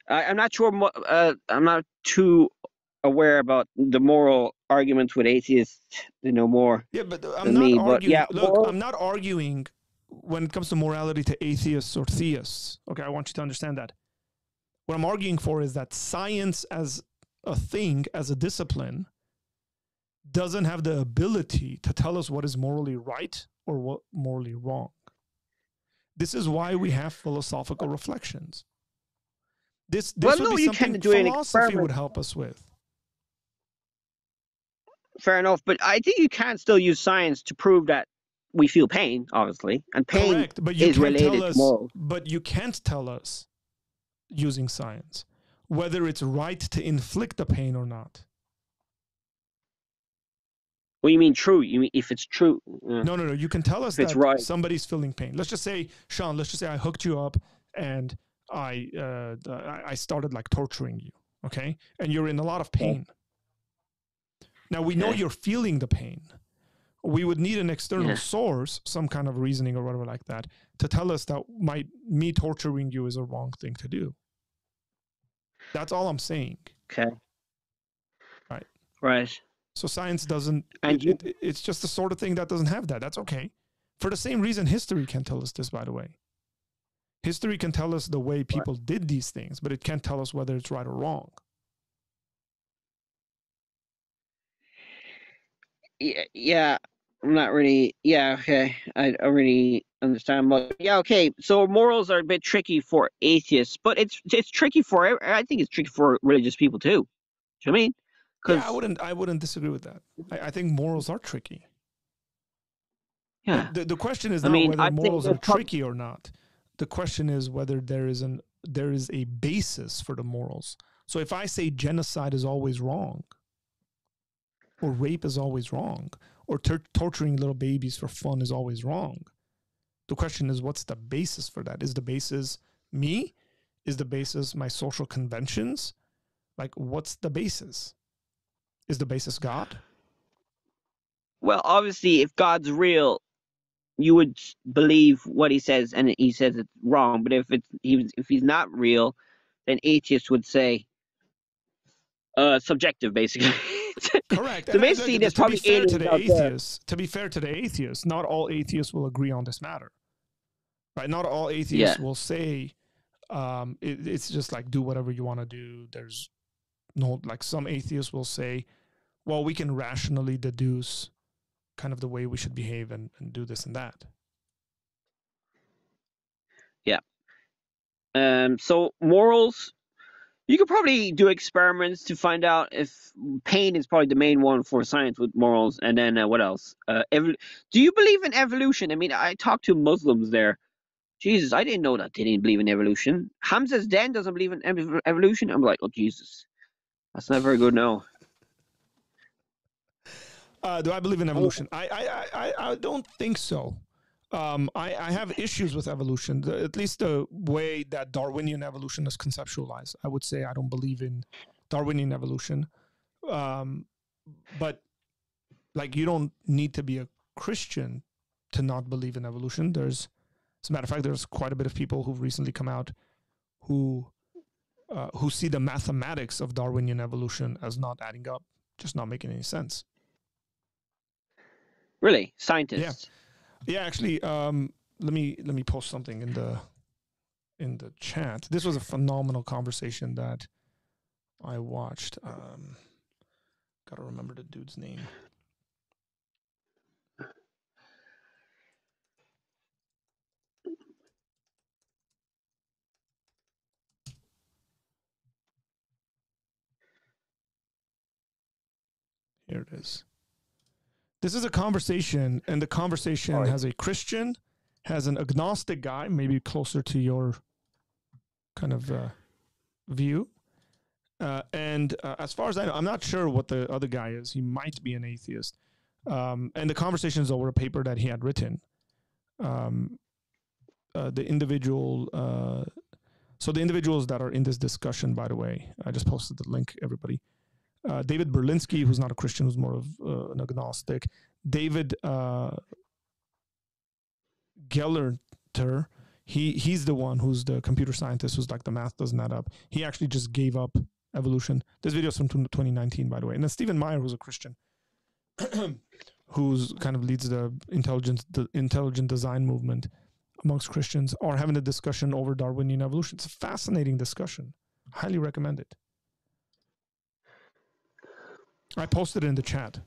I'm not sure. I'm not too aware about the moral arguments with atheists. They know more. Yeah, but I'm not arguing. Look, I'm not arguing when it comes to morality to atheists or theists. Okay, I want you to understand that. What I'm arguing for is that science as a thing, as a discipline, doesn't have the ability to tell us what is morally right or what morally wrong. This is why we have philosophical reflections. This would be something philosophy would help us with. Fair enough, but I think you can still use science to prove that we feel pain, obviously, and pain is related to morals. But you can't tell us, using science, whether it's right to inflict the pain or not. What do you mean true? You mean if it's true? No. You can tell us that somebody's feeling pain. Let's just say, Sean, I hooked you up and I started like torturing you, okay? And you're in a lot of pain. Now, we know you're feeling the pain. We would need an external source, some kind of reasoning or whatever like that, to tell us that me torturing you is a wrong thing to do. That's all I'm saying. Okay. Right. So science doesn't, it's just the sort of thing that doesn't have that. That's okay. For the same reason, history can tell us this, by the way. History can tell us the way people did these things, but it can't tell us whether it's right or wrong. Yeah, I'm not really. Yeah, okay. I really understand. But yeah, okay. So morals are a bit tricky for atheists, but it's tricky for. I think it's tricky for religious people too. Do you know what I mean? Yeah, I wouldn't disagree with that. I think morals are tricky. Yeah. The question is not whether morals are tricky or not. The question is whether there is a basis for the morals. So if I say genocide is always wrong, or rape is always wrong, or torturing little babies for fun is always wrong, the question is, what's the basis for that? Is the basis me? Is the basis my social conventions? Like, what's the basis? Is the basis God? Well, obviously, if God's real, you would believe what he says, and he says it's wrong. But if he's not real, then atheists would say subjective, basically. Correct. So And basically, there's to be probably fair to aliens the out there. atheists, not all atheists will agree on this matter. Right? Not all atheists will say it's just like do whatever you want to do. There's no, like, some atheists will say, well, we can rationally deduce kind of the way we should behave and do this and that. Yeah. So morals, you could probably do experiments to find out if pain is probably the main one for science with morals. And then what else? Do you believe in evolution? I mean, I talked to Muslims there. Jesus, I didn't know that they didn't believe in evolution. Hamza's den doesn't believe in evolution. I'm like, oh, Jesus. That's not very good now. Do I believe in evolution? I don't think so. I have issues with evolution, at least the way that Darwinian evolution is conceptualized. I would say I don't believe in Darwinian evolution. But like, you don't need to be a Christian to not believe in evolution. As a matter of fact, there's quite a bit of people who've recently come out who see the mathematics of Darwinian evolution as not adding up, just not making any sense. Really? Scientists? Yeah. Actually, let me post something in the chat. This was a phenomenal conversation that I watched. Gotta remember the dude's name. Here it is. This is a conversation, and the conversation has a Christian, has an agnostic guy, maybe closer to your kind of view. And as far as I know, I'm not sure what the other guy is. He might be an atheist. And the conversation is over a paper that he had written. The individual... so the individuals that are in this discussion, by the way, I just posted the link, everybody. David Berlinski, who's not a Christian, who's more of an agnostic. David Gellerter, he's the one who's the computer scientist who's like, the math doesn't add up. He actually just gave up evolution. This video is from 2019, by the way. And then Stephen Meyer, who's a Christian, who's kind of leads the intelligent design movement amongst Christians, are having a discussion over Darwinian evolution. It's a fascinating discussion. Highly recommend it. I posted it in the chat.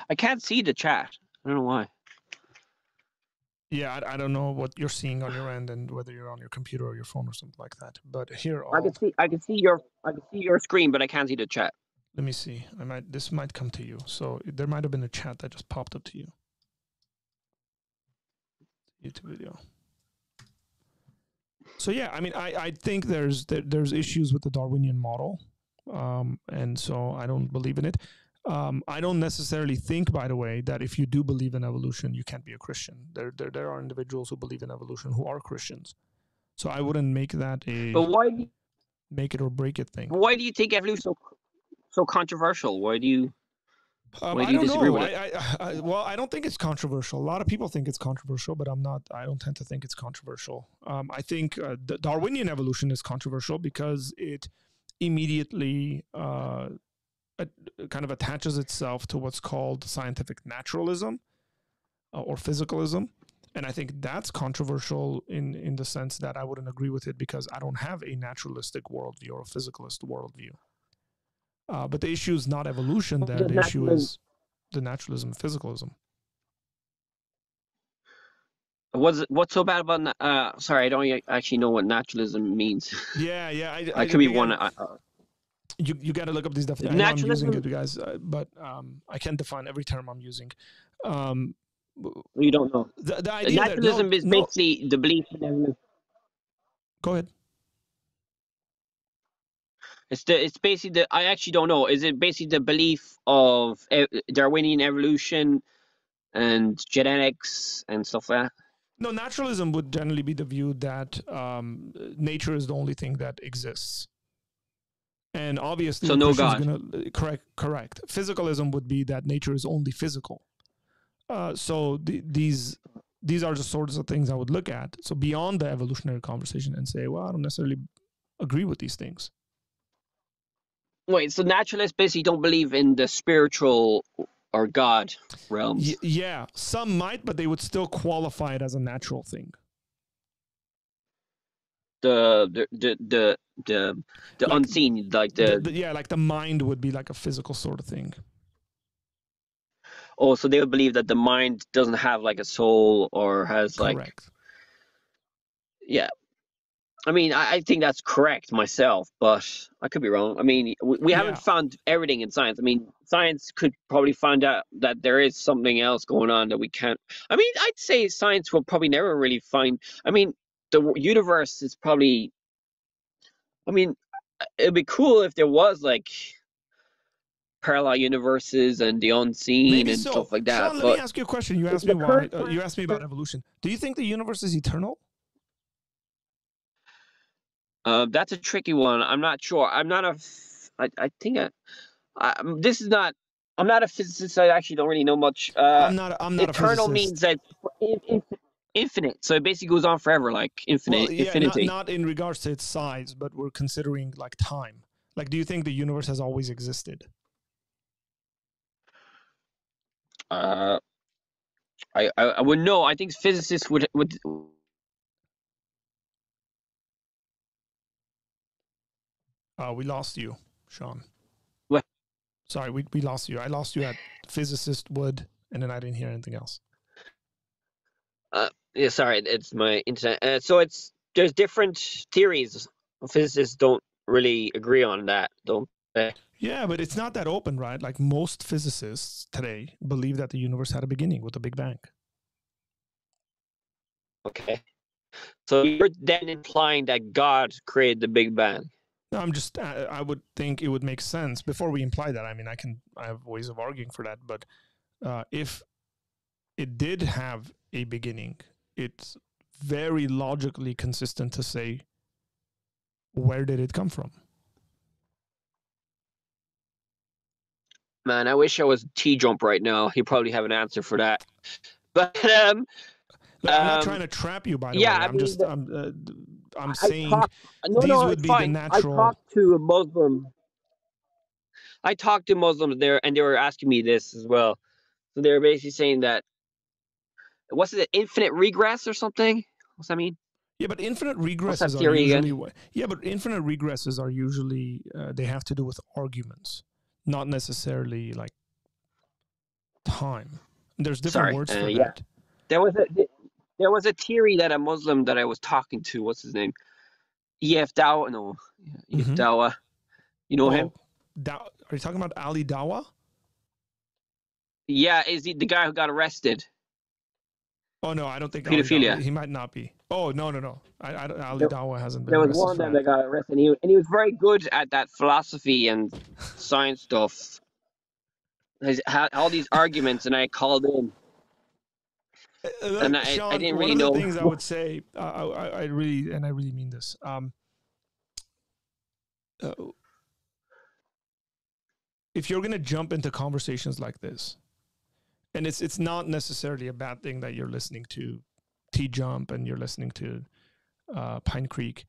I can't see the chat. I don't know why. Yeah, I don't know what you're seeing on your end and whether you're on your computer or your phone or something like that. But here, I can see your screen, but I can't see the chat. Let me see. This might come to you. So there might have been a chat that just popped up to you. YouTube video. So yeah, I mean, I think there's issues with the Darwinian model. And so I don't believe in it. I don't necessarily think, by the way, that if you do believe in evolution, you can't be a Christian. There are individuals who believe in evolution who are Christians. So I wouldn't make that make it or break it thing. Why do you think evolution is so controversial? Why do you I don't disagree know. with it? Well, I don't think it's controversial. A lot of people think it's controversial, but I don't tend to think it's controversial. I think the Darwinian evolution is controversial because it immediately kind of attaches itself to what's called scientific naturalism or physicalism. And I think that's controversial in the sense that I wouldn't agree with it because I don't have a naturalistic worldview or a physicalist worldview. But the issue is not evolution there. The issue is the naturalism, physicalism. What's so bad about? Sorry, I don't actually know what naturalism means. Yeah. I could be one. You got to look up these definitions. I know I'm using Naturalism. it, guys, but I can't define every term I'm using. You don't know. The idea that Naturalism is no. basically the belief in evolution. Go ahead. It's basically I actually don't know. Is it basically the belief of Darwinian evolution and genetics and stuff like that? No, naturalism would generally be the view that nature is the only thing that exists. And obviously, So the no Christian's God. gonna correct. Physicalism would be that nature is only physical. So these are the sorts of things I would look at. So beyond the evolutionary conversation and say, well, I don't necessarily agree with these things. Wait, so naturalists basically don't believe in the spiritual or God realms. Yeah, some might, but they would still qualify it as a natural thing. The Like, unseen, like like the mind would be like a physical sort of thing. Oh, so they would believe that the mind doesn't have like a soul or has like. Correct. Yeah. I mean, I think that's correct myself, but I could be wrong. I mean, we haven't found everything in science. I mean, science could probably find out that there is something else going on that we can't. I mean, I'd say science will probably never really find. I mean, the universe is probably. I mean, it'd be cool if there was like parallel universes and the unseen Maybe and so. stuff like that. Sean, let me ask you a question. You asked me why. You asked me about evolution. Do you think the universe is eternal? That's a tricky one. I'm not sure. I'm not a. I think this is not. I'm not a physicist. I actually don't really know much. I'm not eternal a physicist. Means that infinite. So it basically goes on forever, like infinite. Well, yeah, infinity. Not in regards to its size, but we're considering like time. Like, do you think the universe has always existed? I would know. I think physicists would. We lost you, Sean. What? Sorry, we lost you. I lost you at physicist would, and then I didn't hear anything else. Yeah, sorry, it's my internet. So there's different theories. Physicists don't really agree on that, don't they? Yeah, but it's not that open, right? Like most physicists today believe that the universe had a beginning with a Big Bang. Okay. So you're then implying that God created the Big Bang. No, I would think it would make sense before we imply that. I mean, I have ways of arguing for that, but if it did have a beginning, it's very logically consistent to say, where did it come from? Man, I wish I was T-Jump right now. He'd probably have an answer for that. But Look, I'm not trying to trap you, by the way. I'm saying these would be the natural. I talked to a Muslim. I talked to Muslims there, and they were asking me this as well. So they were basically saying that, what's it, infinite regress or something? What's that mean? Yeah, but infinite regresses are usually. Yeah, but infinite regresses are usually they have to do with arguments, not necessarily like time. There's different words for that. There was a theory that a Muslim that I was talking to, what's his name? E.F. Dawa. No, E.F. Dawa. You know him? Are you talking about Ali Dawa? Yeah, is he the guy who got arrested? Oh no, I don't think pedophilia. He might not be. Oh no. Ali Dawa hasn't been. There was one that got arrested, and he was very good at that philosophy and science stuff. He had all these arguments, and I called in. Look, and Sean, I didn't really know. One of the things I would say, I really mean this. If you're going to jump into conversations like this, and it's not necessarily a bad thing that you're listening to T-Jump and you're listening to Pine Creek,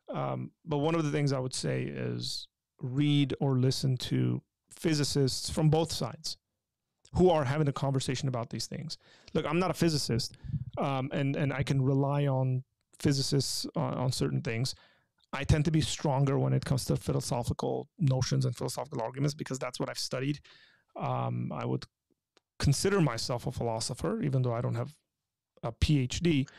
but one of the things I would say is read or listen to physicists from both sides who are having a conversation about these things. Look, I'm not a physicist, and I can rely on physicists on certain things. I tend to be stronger when it comes to philosophical notions and philosophical arguments because that's what I've studied. I would consider myself a philosopher, even though I don't have a PhD.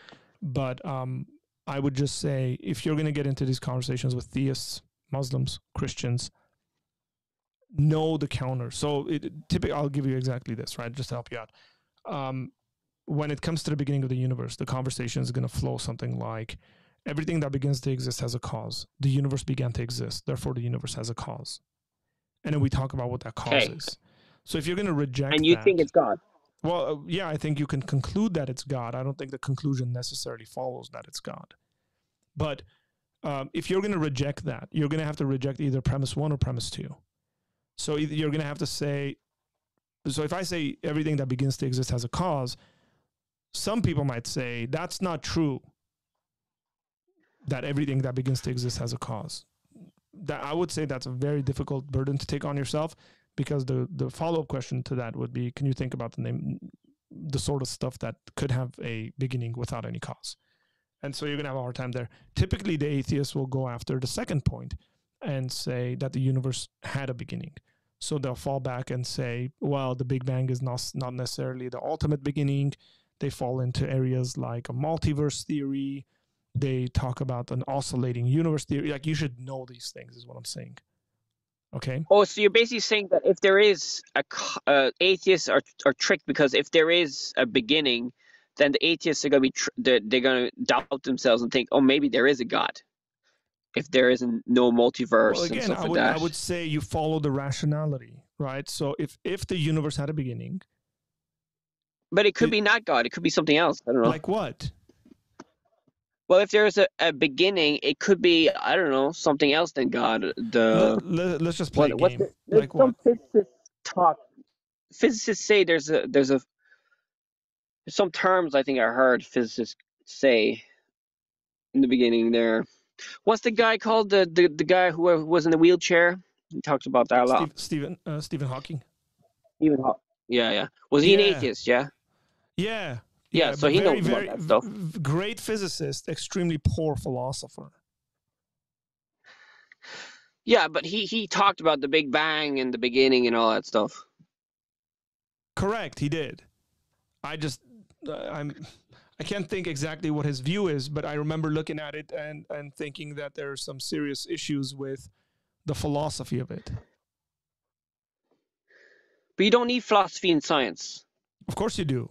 But I would just say, if you're going to get into these conversations with theists, Muslims, Christians, know the counter. So typically, I'll give you exactly this, right? Just to help you out. When it comes to the beginning of the universe, the conversation is going to flow something like, everything that begins to exist has a cause. The universe began to exist, therefore the universe has a cause. And then we talk about what that cause is. So if you're going to reject and you that, think it's God. well, yeah, I think you can conclude that it's God. I don't think the conclusion necessarily follows that it's God. But if you're going to reject that, you're going to have to reject either premise 1 or premise 2. So either you're going to have to say, so if I say everything that begins to exist has a cause, some people might say that's not true, that everything that begins to exist has a cause. That I would say that's a very difficult burden to take on yourself, because the follow-up question to that would be, can you think about the sort of stuff that could have a beginning without any cause? And so you're going to have a hard time there. Typically, the atheists will go after the second point and say that the universe had a beginning. So they'll fall back and say, well, the Big Bang is not necessarily the ultimate beginning. They fall into areas like a multiverse theory. They talk about an oscillating universe theory. Like, you should know these things is what I'm saying. Okay. Oh, so you're basically saying that if there is atheists are tricked, because if there is a beginning, then the atheists are going to be they're going to doubt themselves and think, oh, maybe there is a God. If there isn't no multiverse, well, again, and stuff like that. I would say you follow the rationality, right? So if the universe had a beginning, but it could be not God. It could be something else. I don't know. Like what? Well, if there's a beginning, it could be, I don't know, something else than God. Let's just play a game. Like some what? Physicists say there's some terms I think I heard physicists say in the beginning there. What's the guy called? The guy who was in the wheelchair? He talks about that a lot. Stephen Hawking. Stephen Hawking. Yeah. Was he an atheist? Yeah. Yeah. So he knows about that stuff. Great physicist, extremely poor philosopher. Yeah, but he talked about the Big Bang and the beginning and all that stuff. Correct, he did. I can't think exactly what his view is, but I remember looking at it and thinking that there are some serious issues with the philosophy of it. But you don't need philosophy in science. Of course you do.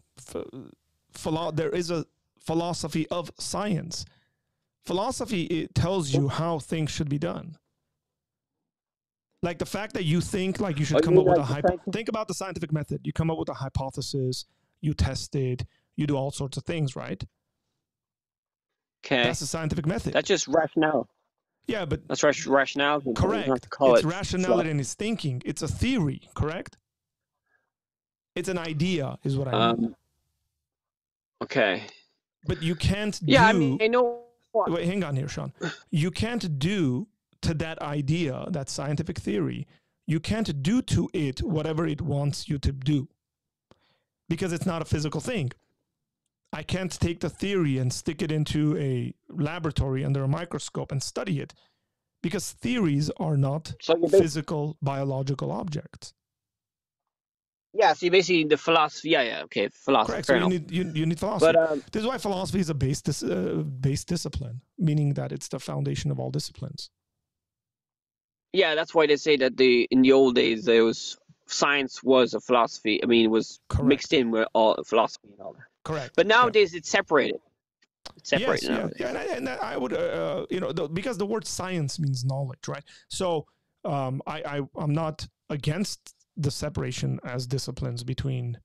There is a philosophy of science. Philosophy, it tells you how things should be done. Like the fact that you think like you should come up with think about the scientific method. You come up with a hypothesis, you test it, you do all sorts of things, right? Okay. That's the scientific method. That's just rationale. Yeah, but that's rationale. Correct. It's rationality and it's thinking. It's a theory, correct? It's an idea, is what I mean. Okay. But you can't do... Yeah, I mean, I know... Wait, hang on here, Sean. You can't do to that idea, that scientific theory, you can't do to it whatever it wants you to do. Because it's not a physical thing. I can't take the theory and stick it into a laboratory under a microscope and study it. Because theories are not physical, biological objects. Yeah, so basically the philosophy, okay, philosophy. Correct. So you need philosophy. But, this is why philosophy is a base discipline, meaning that it's the foundation of all disciplines. Yeah, that's why they say that in the old days science was a philosophy. I mean, it was mixed in with all philosophy and all that. Correct. But nowadays it's separated. Yes, and I would, because the word science means knowledge, right? So I'm not against the separation as disciplines between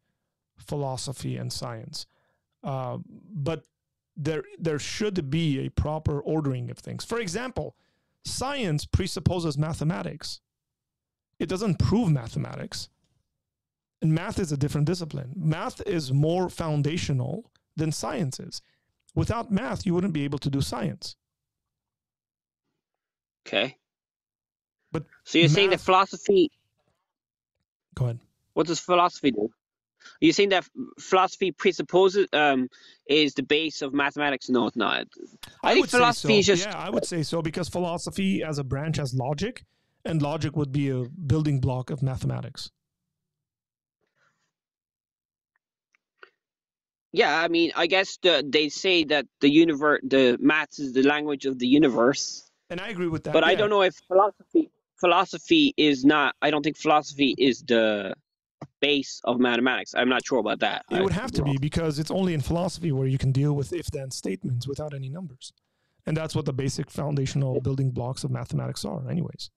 philosophy and science. But there should be a proper ordering of things. For example, science presupposes mathematics. It doesn't prove mathematics. And math is a different discipline. Math is more foundational than science is. Without math, you wouldn't be able to do science. Okay. But so you're saying that philosophy... Go ahead. What does philosophy do? Are you saying that philosophy presupposes is the base of mathematics? No, it's not. I think philosophy is just... Yeah, I would say so, because philosophy as a branch has logic, and logic would be a building block of mathematics. Yeah, I mean, I guess they say that the maths is the language of the universe. And I agree with that. But I don't know if philosophy is not. I don't think philosophy is the base of mathematics. I'm not sure about that. It would have to be, because it's only in philosophy where you can deal with if-then statements without any numbers. And that's what the basic foundational building blocks of mathematics are anyways.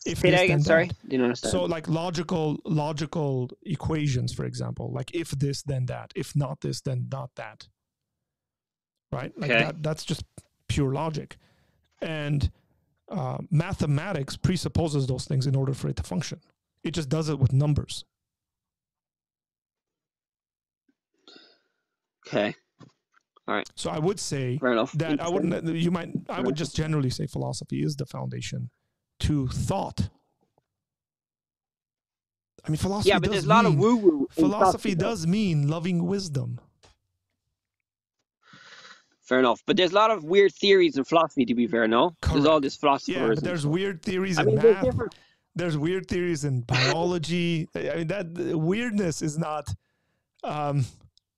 If Say that this, again, then sorry? that. Didn't understand. So like logical equations, for example, like if this, then that, if not this, then not that. Right? Like Okay. that's just pure logic. And mathematics presupposes those things in order for it to function. It just does it with numbers. Okay. All right. So I would say Fair enough. that I would just generally say philosophy is the foundation to thought. I mean, philosophy Yeah, but there's a lot of woo-woo. Philosophy does mean loving wisdom. Fair enough. But there's a lot of weird theories in philosophy, to be fair, no? Correct. There's all this philosophers. Yeah, but there's weird theories in there's math. different. There's weird theories in biology. I mean, that weirdness is not There's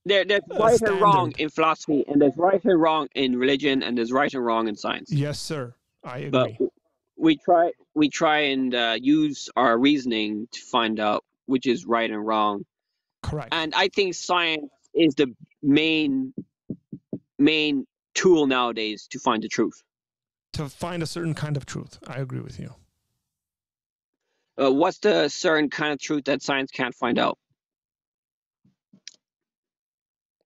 right and wrong standard. in philosophy, and there's right and wrong in religion, and there's right and wrong in science. Yes, sir. I agree. But we try and use our reasoning to find out which is right and wrong. Correct. And I think science is the main tool nowadays to find the truth. To find a certain kind of truth. I agree with you. What's the certain kind of truth that science can't find out?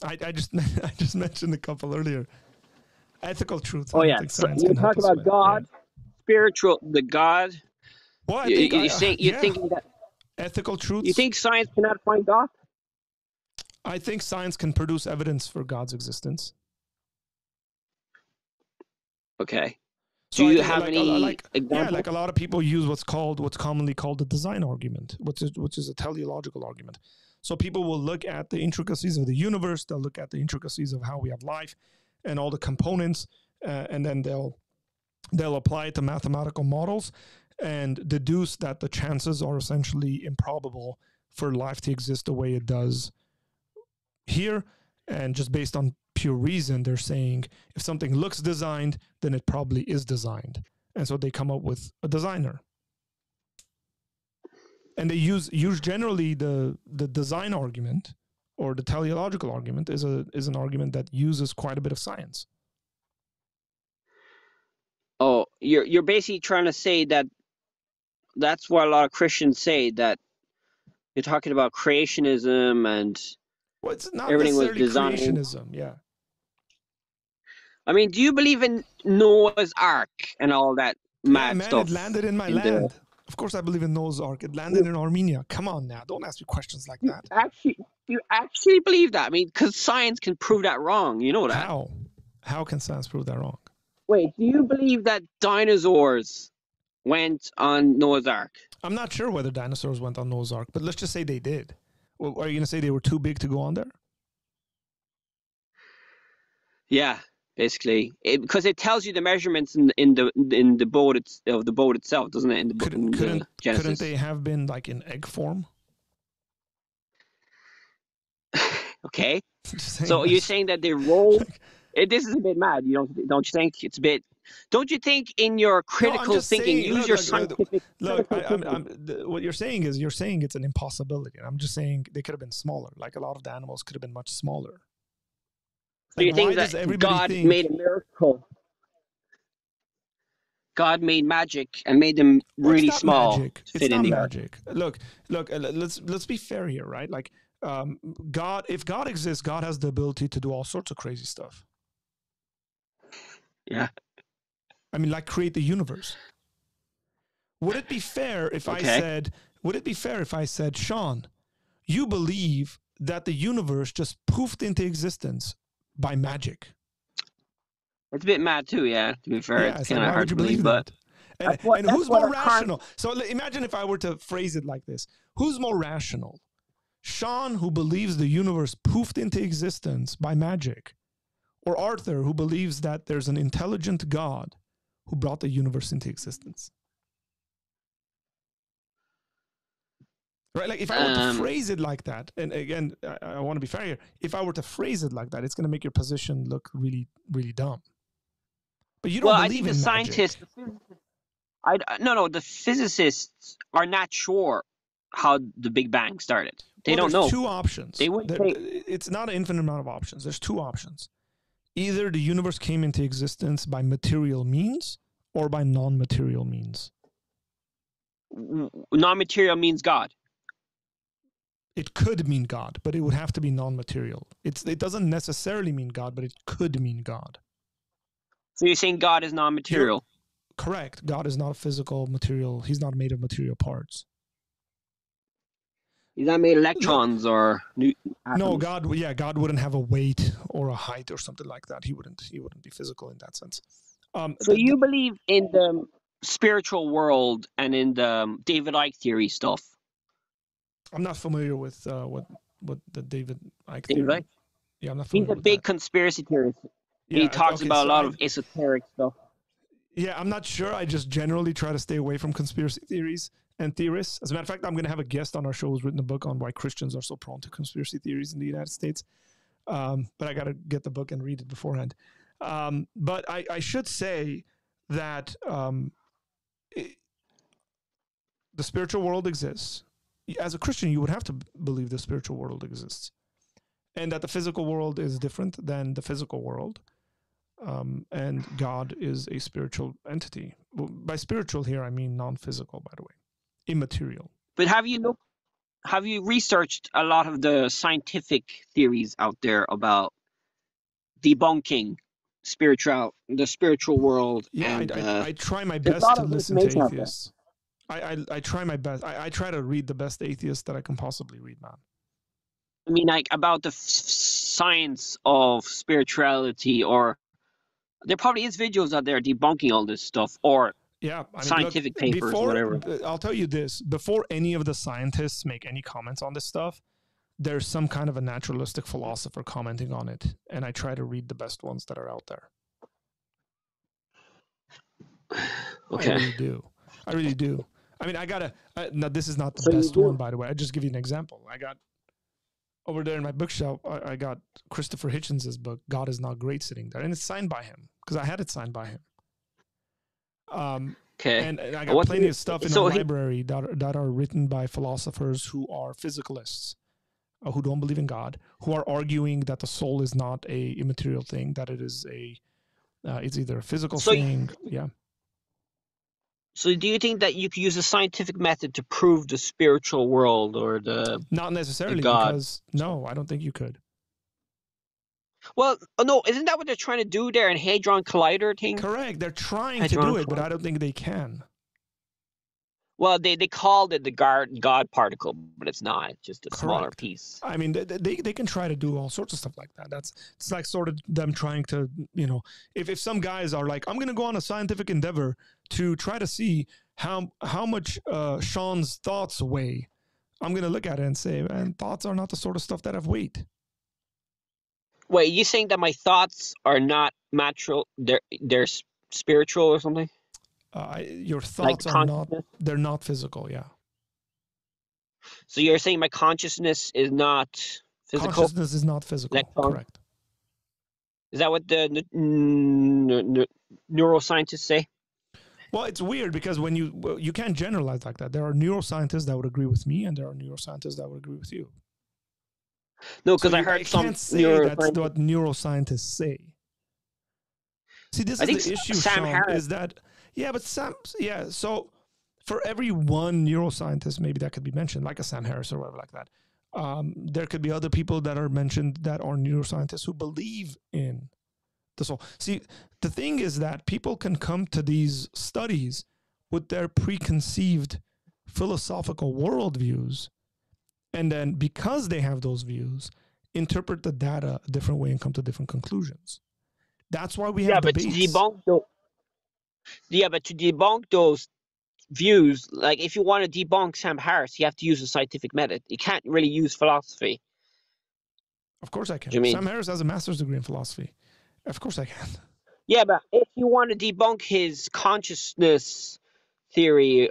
I just mentioned a couple earlier. Ethical truths. Oh yeah, you talk about God, spiritual, the God. Well, You're thinking that ethical truths. you think science cannot find God? I think science can produce evidence for God's existence. Okay. So do you have any examples? Yeah, like a lot of people use what's commonly called the design argument, which is a teleological argument. So people will look at the intricacies of the universe, they'll look at the intricacies of how we have life and all the components, and then they'll apply it to mathematical models and deduce that the chances are essentially improbable for life to exist the way it does here. And just based on pure reason, they're saying if something looks designed, then it probably is designed. And so they come up with a designer. And they use generally the design argument, or the teleological argument is an argument that uses quite a bit of science. Oh, you're basically trying to say that that's what a lot of Christians say, that you're talking about creationism and well, it's not everything was necessarily designed. creationism, yeah. I mean, do you believe in Noah's Ark and all that mad stuff? It landed in my land. Of course I believe in Noah's Ark. It landed in Armenia. Come on now. Don't ask me questions like that. You actually believe that? I mean, because science can prove that wrong. You know that. How? How can science prove that wrong? Wait, do you believe that dinosaurs went on Noah's Ark? I'm not sure whether dinosaurs went on Noah's Ark, but let's just say they did. Well, are you going to say they were too big to go on there? Yeah, basically, because it tells you the measurements in the boat of the boat itself, doesn't it? In the Genesis. Couldn't they have been like in egg form? Okay, so you're saying that they rolled. This is a bit mad. Don't you think it's a bit? Don't you think in your critical thinking, use your scientific? Look, what you're saying is it's an impossibility. And I'm just saying they could have been smaller. Like a lot of the animals could have been much smaller. So you think that God made a miracle? God made magic and made them really small. It's not magic. Look. Let's be fair here, right? Like, God. If God exists, God has the ability to do all sorts of crazy stuff. Yeah. I mean, like create the universe. Would it be fair if I said? Would it be fair if I said, Sean, you believe that the universe just poofed into existence by magic? It's a bit mad too, yeah. To be fair, it's kind of hard to believe, but and who's more rational? So imagine if I were to phrase it like this: who's more rational, Sean, who believes the universe poofed into existence by magic, or Arthur, who believes that there's an intelligent God who brought the universe into existence? Right? Like if I were to phrase it like that, and again, I want to be fair here. If I were to phrase it like that, it's going to make your position look really, really dumb. But you don't believe in magic. No. The physicists are not sure how the Big Bang started. They don't know. There's two options. They wouldn't say. It's not an infinite amount of options. There's two options. Either the universe came into existence by material means or by non-material means. Non-material means God. It could mean God, but it would have to be non-material. It doesn't necessarily mean God, but it could mean God. So you're saying God is non-material? Correct. God is not a physical material. He's not made of material parts. He's not made of electrons or atoms. No, God wouldn't have a weight or a height or something like that. He wouldn't be physical in that sense. So you believe in the spiritual world and in the David Icke theory stuff? I'm not familiar with the David Icke David theory. Icke? Yeah, I'm not He's familiar a with big that. conspiracy theorist. He talks about a lot of esoteric stuff. Yeah, I'm not sure. I just generally try to stay away from conspiracy theories and theorists. As a matter of fact, I'm going to have a guest on our show who's written a book on why Christians are so prone to conspiracy theories in the United States. But I got to get the book and read it beforehand. But I should say that the spiritual world exists. As a Christian, you would have to believe the spiritual world exists, and that the physical world is different than the physical world. And God is a spiritual entity. By spiritual here, I mean non-physical, by the way, immaterial. But have you researched a lot of the scientific theories out there about debunking the spiritual world? Yeah, and, I try my best to listen to atheists. I try my best. I try to read the best atheists that I can possibly read, man. I mean, like about the science of spirituality, or there probably is videos out there debunking all this stuff, or scientific papers, or whatever. I'll tell you this: before any of the scientists make any comments on this stuff, there's some kind of a naturalistic philosopher commenting on it, and I try to read the best ones that are out there. Okay. I really do. I mean, now this is not the best one, by the way. I just give you an example. I got over there in my bookshelf, I got Christopher Hitchens' book, God is Not Great, sitting there, and it's signed by him because I had it signed by him. Okay. And I got plenty of stuff in our library that are written by philosophers who are physicalists, who don't believe in God, who are arguing that the soul is not a immaterial thing, that it is it's either a physical thing. Yeah. So do you think that you could use a scientific method to prove the spiritual world or the Not necessarily, God? Because no, I don't think you could. Well, no, isn't that what they're trying to do there in Hadron Collider thing? Correct. They're trying to do it, but I don't think they can. Well, they called it the God particle, but it's not. It's just a smaller piece. I mean, they can try to do all sorts of stuff like that. It's like sort of them trying to, if some guys are like, I'm going to go on a scientific endeavor to try to see how much Sean's thoughts weigh, I'm going to look at it and say, man, thoughts are not the sort of stuff that have weight. Wait, you saying that my thoughts are not material? They're spiritual or something? Your thoughts are not, they're not physical, yeah. So you're saying my consciousness is not physical? Consciousness is not physical, correct. Is that what the neuroscientists say? Well, it's weird because when you can't generalize like that. There are neuroscientists that would agree with me, and there are neuroscientists that would agree with you. No, because I heard some can't say that's what neuroscientists say. See, this is the issue, Sam Harris is that... Yeah, but so for every one neuroscientist, maybe that could be mentioned, like a Sam Harris or whatever like that, there could be other people that are mentioned that are neuroscientists who believe in the soul. See, the thing is that people can come to these studies with their preconceived philosophical worldviews, and then because they have those views, interpret the data a different way and come to different conclusions. That's why we have debates. But to debunk those views, like if you want to debunk Sam Harris, you have to use a scientific method. You can't really use philosophy. Of course I can. Sam Harris has a master's degree in philosophy. Of course I can. Yeah, but if you want to debunk his consciousness theory,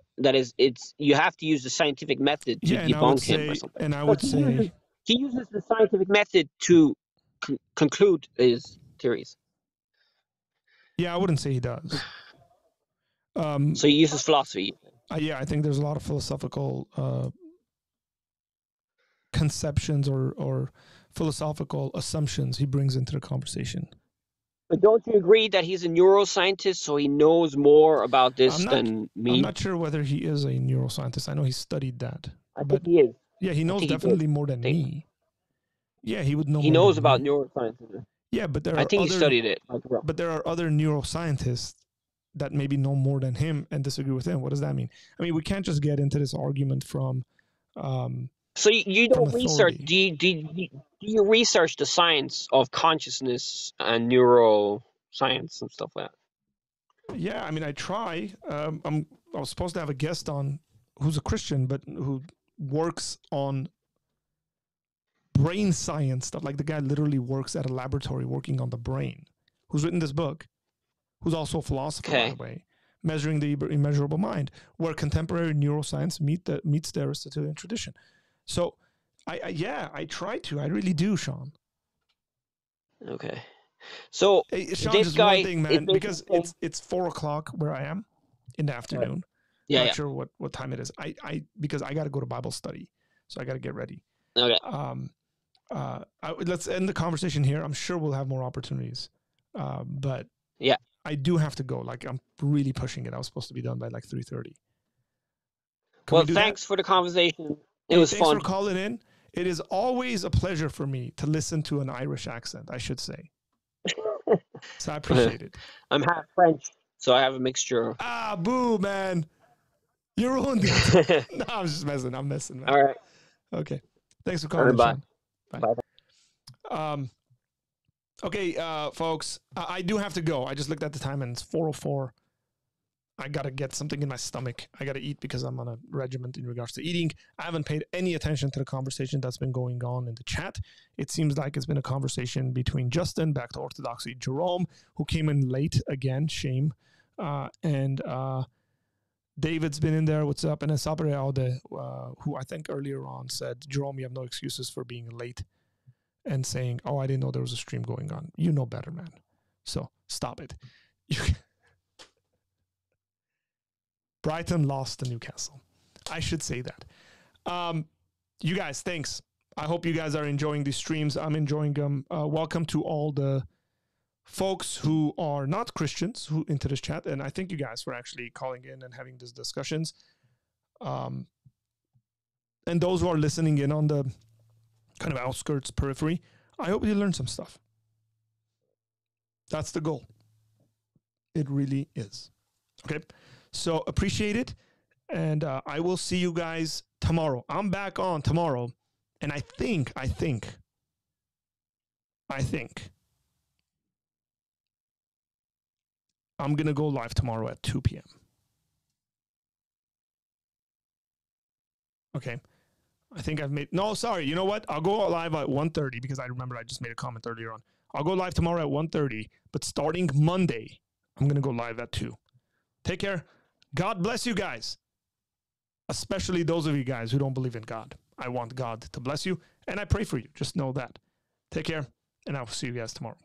you have to use the scientific method to debunk him or something. And I would say he uses the scientific method to conclude his theories. Yeah, I wouldn't say he does. So he uses philosophy. Yeah, I think there's a lot of philosophical conceptions or philosophical assumptions he brings into the conversation. But don't you agree that he's a neuroscientist, so he knows more about this than me? I'm not sure whether he is a neuroscientist. I know he studied that. I think he is. Yeah, he knows definitely more than me. Yeah, he would know more. He knows about neuroscience. Yeah, but I think he studied it. But there are other neuroscientists that maybe know more than him and disagree with him. What does that mean? I mean, we can't just get into this argument from. So you don't research? Do you research the science of consciousness and neuroscience and stuff like that? Yeah, I mean, I try. I was supposed to have a guest on who's a Christian, but who works on brain science stuff. Like the guy literally works at a laboratory working on the brain. Who's written this book? Who's also a philosopher, by the way, Measuring the Immeasurable Mind, where contemporary neuroscience meets the Aristotelian tradition. So, I try to. I really do, Sean. Okay. So hey, Sean, this just guy, one thing, man, because it's 4:00 where I am in the afternoon. Right. Yeah, Not sure what time it is. Because I got to go to Bible study, so I got to get ready. Okay. Let's end the conversation here. I'm sure we'll have more opportunities. But yeah, I do have to go. Like, I'm really pushing it. I was supposed to be done by like 3:30. Well, thanks for the conversation. It was fun. Thanks for calling in. It is always a pleasure for me to listen to an Irish accent, I should say. So I appreciate it. I'm half French, so I have a mixture. Boo, man. You ruined it. No, I'm just messing. I'm messing, man. All right. Okay. Thanks for calling, Bye. Sean. Bye. Okay, folks, I do have to go. I just looked at the time and it's 4:04. I got to get something in my stomach. I got to eat because I'm on a regiment in regards to eating. I haven't paid any attention to the conversation that's been going on in the chat. It seems like it's been a conversation between Justin, back to Orthodoxy, Jerome, who came in late again, shame, and David's been in there, what's up, and then Sabri Aude, who I think earlier on said, Jerome, you have no excuses for being late, and saying, oh, I didn't know there was a stream going on. You know better, man. So stop it. Brighton lost to Newcastle. I should say that. You guys, thanks. I hope you guys are enjoying these streams. I'm enjoying them. Welcome to all the folks who are not Christians who into this chat. And I thank you guys for actually calling in and having these discussions. And those who are listening in on the kind of outskirts, periphery, I hope you learn some stuff. That's the goal. It really is. Okay. So appreciate it. And I will see you guys tomorrow. I'm back on tomorrow. And I think I'm going to go live tomorrow at 2 p.m. Okay. I think I've made, no, sorry. You know what? I'll go live at 1:30 because I remember I just made a comment earlier on. I'll go live tomorrow at 1:30, but starting Monday, I'm going to go live at 2. Take care. God bless you guys. Especially those of you guys who don't believe in God. I want God to bless you, and I pray for you. Just know that. Take care, and I will see you guys tomorrow.